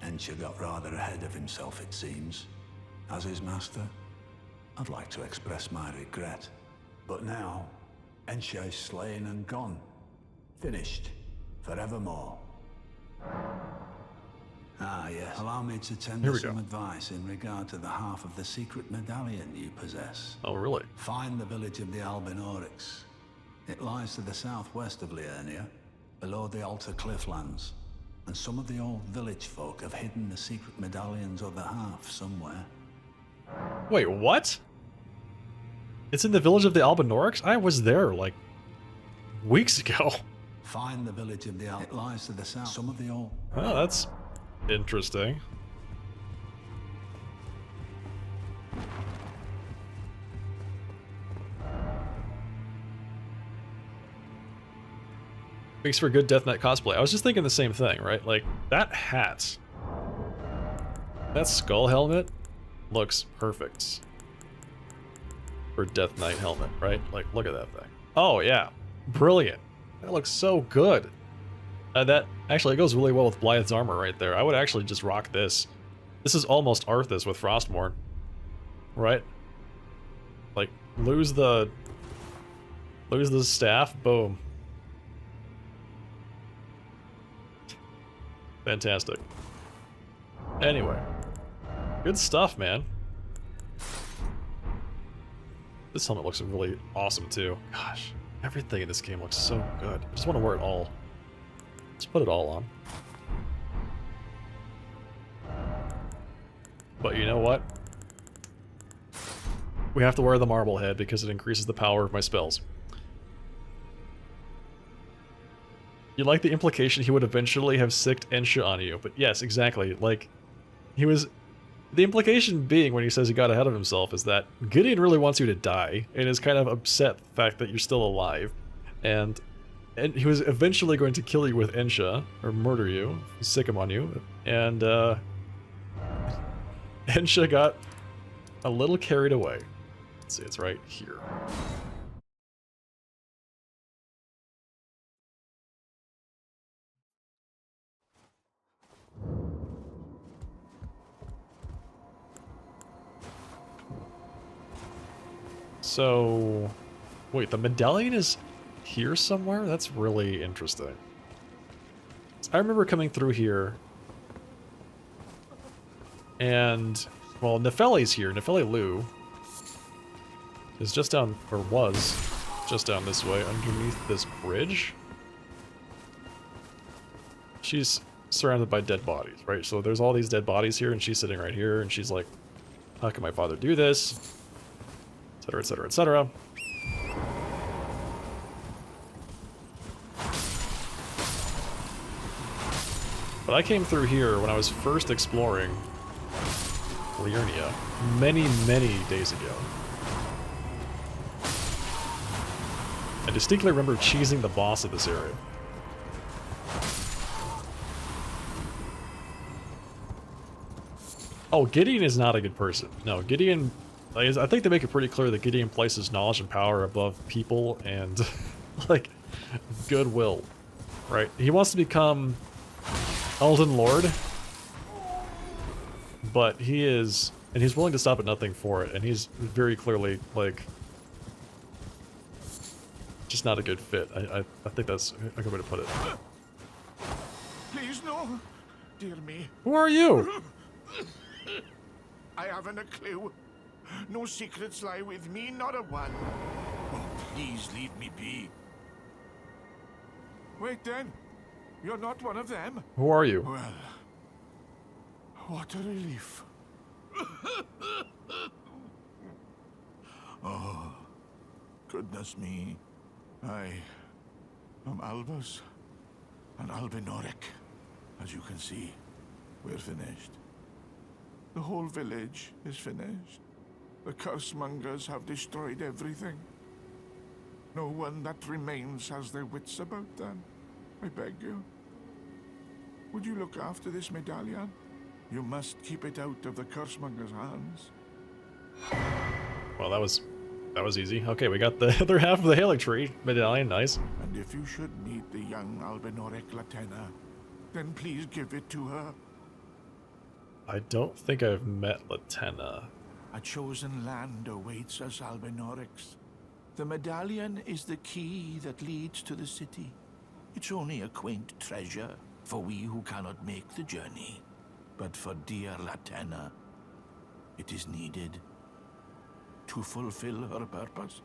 Ensha got rather ahead of himself, it seems. As his master, I'd like to express my regret. But now, Ensha is slain and gone. Finished. Forevermore. Ah, yes. Allow me to tender some advice in regard to the half of the secret medallion you possess. Oh, really? Find the village of the Onyx. It lies to the southwest of Liurnia, below the Altar Clifflands. And some of the old village folk have hidden the secret medallion's other half somewhere. Wait, what? It's in the village of the Onyx? I was there, like, weeks ago. Find the village of the It lies to the south. Some of the old... Oh, that's interesting. Makes for good Death Knight cosplay. I was just thinking the same thing, right? Like, that hat. That skull helmet looks perfect for Death Knight helmet, right? Like, look at that thing. Oh, yeah. Brilliant. That looks so good. That actually, it goes really well with Blythe's armor right there. I would actually just rock this. This is almost Arthas with Frostmourne. Right? Like, lose the staff, boom. Fantastic. Anyway. Good stuff, man. This helmet looks really awesome, too. Gosh, everything in this game looks so good. I just want to wear it all. Let's put it all on. But you know what? We have to wear the marble head because it increases the power of my spells. You like the implication he would eventually have sicked Ensha on you, but yes, exactly. Like, he was... The implication being, when he says he got ahead of himself, is that Gideon really wants you to die, and is kind of upset the fact that you're still alive. And he was eventually going to kill you with Ensha, or murder you, sick him on you, and Ensha got a little carried away. Let's see, it's right here. So, wait, the medallion is here somewhere? That's really interesting. I remember coming through here, and, well, Nefeli's here. Nefeli Lu is just down, or was just down this way, underneath this bridge. She's surrounded by dead bodies, right? So there's all these dead bodies here, and she's sitting right here, and she's like, how can my father do this? Etc., etc., etc. But I came through here when I was first exploring Liurnia many, many days ago. I distinctly remember cheesing the boss of this area. Oh, Gideon is not a good person. No, Gideon... I think they make it pretty clear that Gideon places knowledge and power above people and, like, goodwill, right? He wants to become Elden Lord, but he is... And he's willing to stop at nothing for it, and he's very clearly, like, just not a good fit. I think that's a good way to put it. Please, no. Dear me. Who are you? I haven't a clue. No secrets lie with me, not a one. Oh, please leave me be. Wait then. You're not one of them? Who are you? Well, what a relief. Oh, goodness me. I am Albus and Albinoric. As you can see, we're finished. The whole village is finished. The cursemongers have destroyed everything. No one that remains has their wits about them. I beg you. Would you look after this medallion? You must keep it out of the cursemongers' hands. Well, that was easy. Okay, we got the other half of the Halic tree medallion. Nice. And if you should meet the young Albinoric Latena, then please give it to her. I don't think I've met Latena. A chosen land awaits us, Albinorics. The medallion is the key that leads to the city. It's only a quaint treasure for we who cannot make the journey. But for dear Latena, it is needed to fulfill her purpose.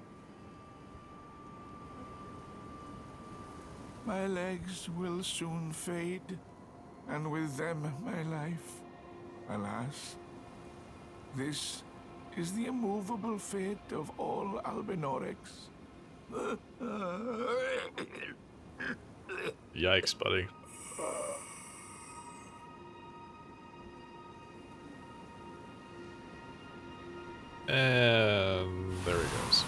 My legs will soon fade, and with them my life. Alas, this is the immovable fate of all Albinorics. Yikes, buddy. And there he goes.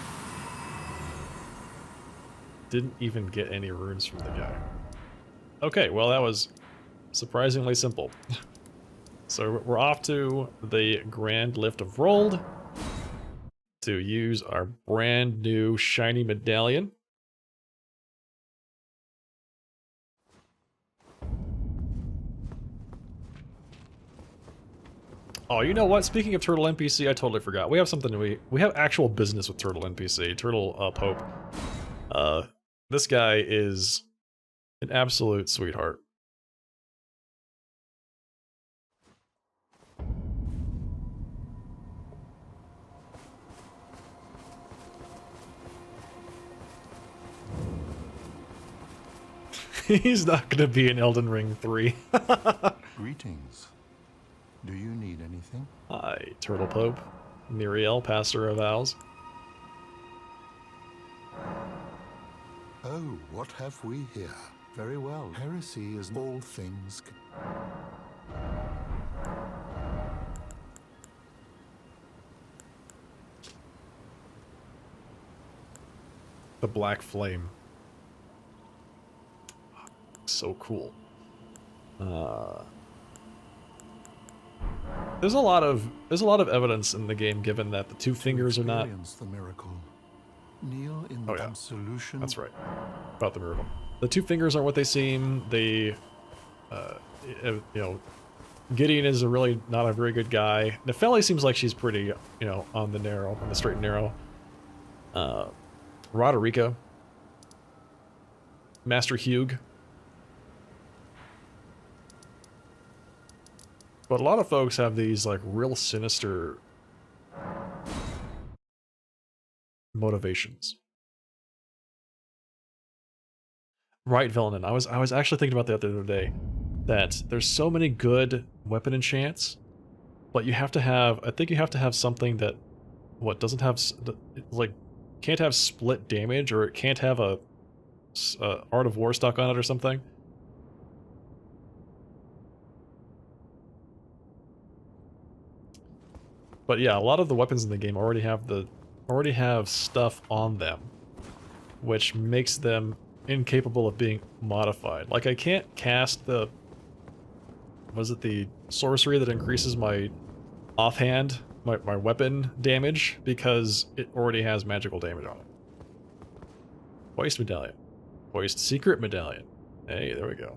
Didn't even get any runes from the guy. Okay, well that was surprisingly simple. So we're off to the Grand Lift of Rold to use our brand new shiny medallion. Oh, you know what? Speaking of Turtle NPC, I totally forgot. We have something we have actual business with Turtle NPC, Turtle Pope. This guy is an absolute sweetheart. He's not gonna be in Elden Ring 3. Greetings. Do you need anything? Hi, Turtle Pope. Muriel, Pastor of Owls. Oh, what have we here? Very well. Heresy is all things. The Black Flame. So cool. There's a lot of evidence in the game given that the two fingers are not. The miracle. Kneel in Oh, yeah. absolution. That's right. About the miracle. The two fingers aren't what they seem. They, you know, Gideon is really not a very good guy. Nefeli seems like she's pretty, you know, on the straight and narrow. Roderica. Master Hugh. But a lot of folks have these, like, real sinister motivations. Right, Villain. I was actually thinking about that the other day. That there's so many good weapon enchants, but you have to have, I think you have to have something that, what, doesn't have, like, can't have split damage, or it can't have a Art of War stuck on it or something. But yeah, a lot of the weapons in the game already have stuff on them, which makes them incapable of being modified. Like, I can't cast the, was it the sorcery that increases my offhand, my weapon damage, because it already has magical damage on it. Hoist Medallion. Hoist Secret Medallion. Hey, there we go.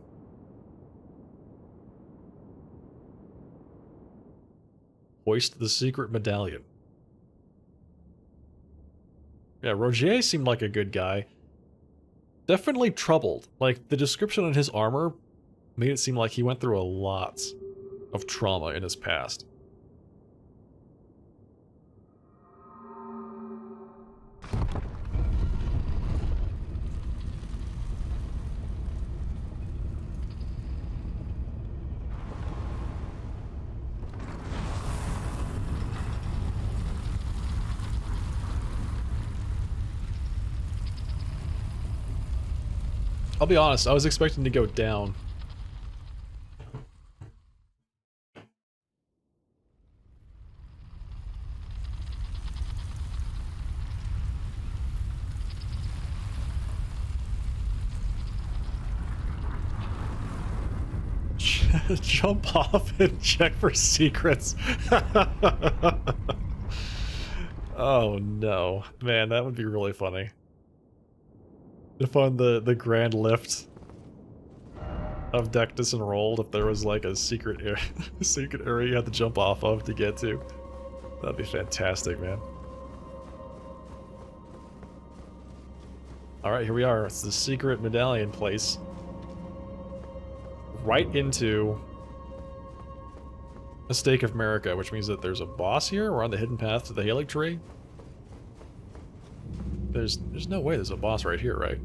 Hoist the Secret Medallion. Yeah, Rogier seemed like a good guy. Definitely troubled. Like, the description on his armor made it seem like he went through a lot of trauma in his past. I'll be honest, I was expecting to go down. Jump off and check for secrets. Oh no. Man, that would be really funny. If on the grand lift of deck disenrolled, if there was like a secret area, secret area you had to jump off of to get to. That'd be fantastic, man. Alright, here we are. It's the secret medallion place. Right into a Stake of America, which means that there's a boss here. We're on the hidden path to the Halec tree. There's no way there's a boss right here, right?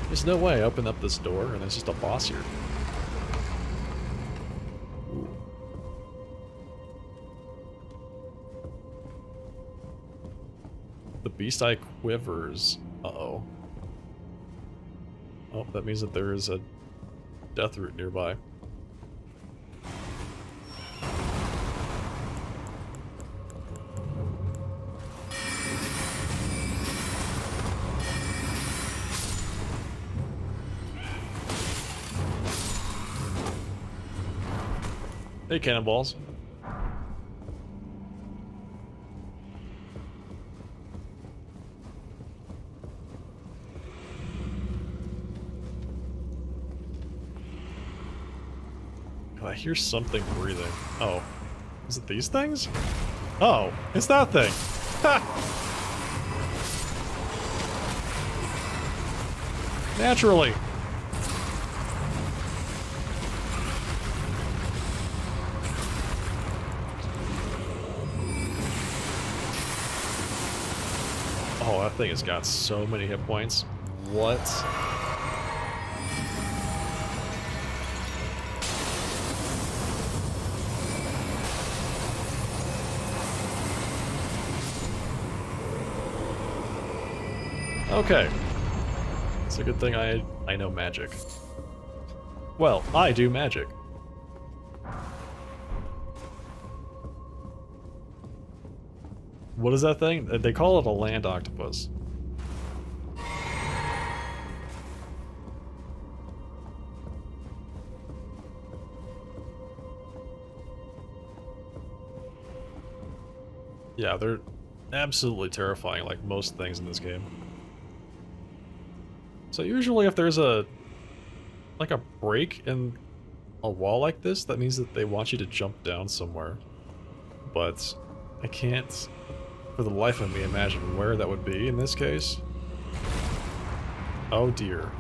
There's no way I open up this door and there's just a boss here. Ooh. The beast eye quivers. Uh-oh. Oh, that means that there is a death root nearby. Hey, cannonballs. I hear something breathing. Oh. Is it these things? Oh, it's that thing. Ha! Naturally. Oh, that thing has got so many hit points. What? Okay. It's a good thing I know magic. Well, I do magic. What is that thing? They call it a land octopus. Yeah, they're absolutely terrifying, like most things in this game. So usually if there's like a break in a wall like this, that means that they want you to jump down somewhere. But I can't, for the life of me, imagine where that would be in this case. Oh dear.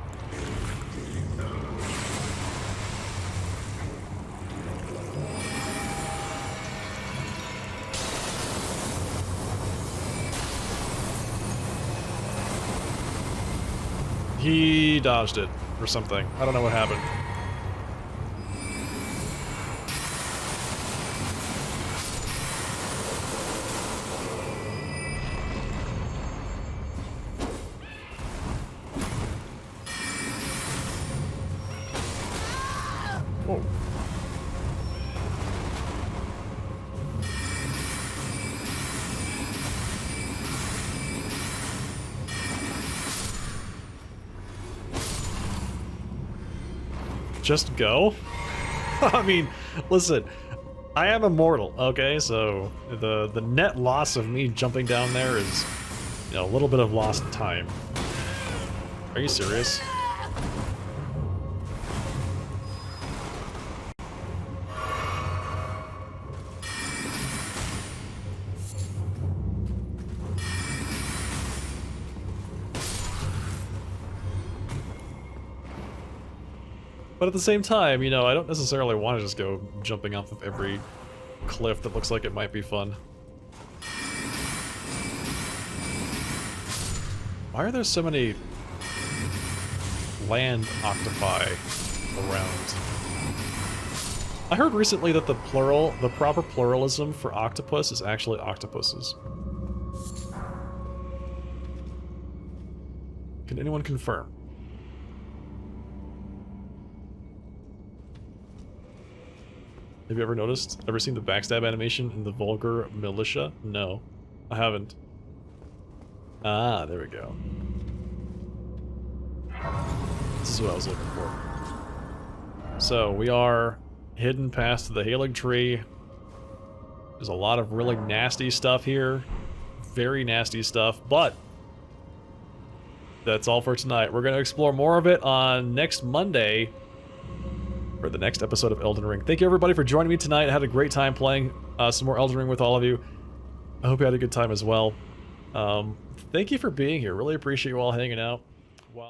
He dodged it or something. I don't know what happened. Whoa. Just go? I mean, listen, I am immortal, okay? So the net loss of me jumping down there is, you know, a little bit of lost time. Are you serious? But at the same time, you know, I don't necessarily want to just go jumping off of every cliff that looks like it might be fun. Why are there so many land octopi around? I heard recently that the proper pluralism for octopus is actually octopuses. Can anyone confirm? Have you ever noticed? Ever seen the backstab animation in the Vulgar Militia? No, I haven't. Ah, there we go. This is what I was looking for. So, we are hidden past the Halig tree. There's a lot of really nasty stuff here. Very nasty stuff, but that's all for tonight. We're going to explore more of it on next Monday for the next episode of Elden Ring. Thank you everybody for joining me tonight. I had a great time playing some more Elden Ring with all of you. I hope you had a good time as well. Thank you for being here. Really appreciate you all hanging out.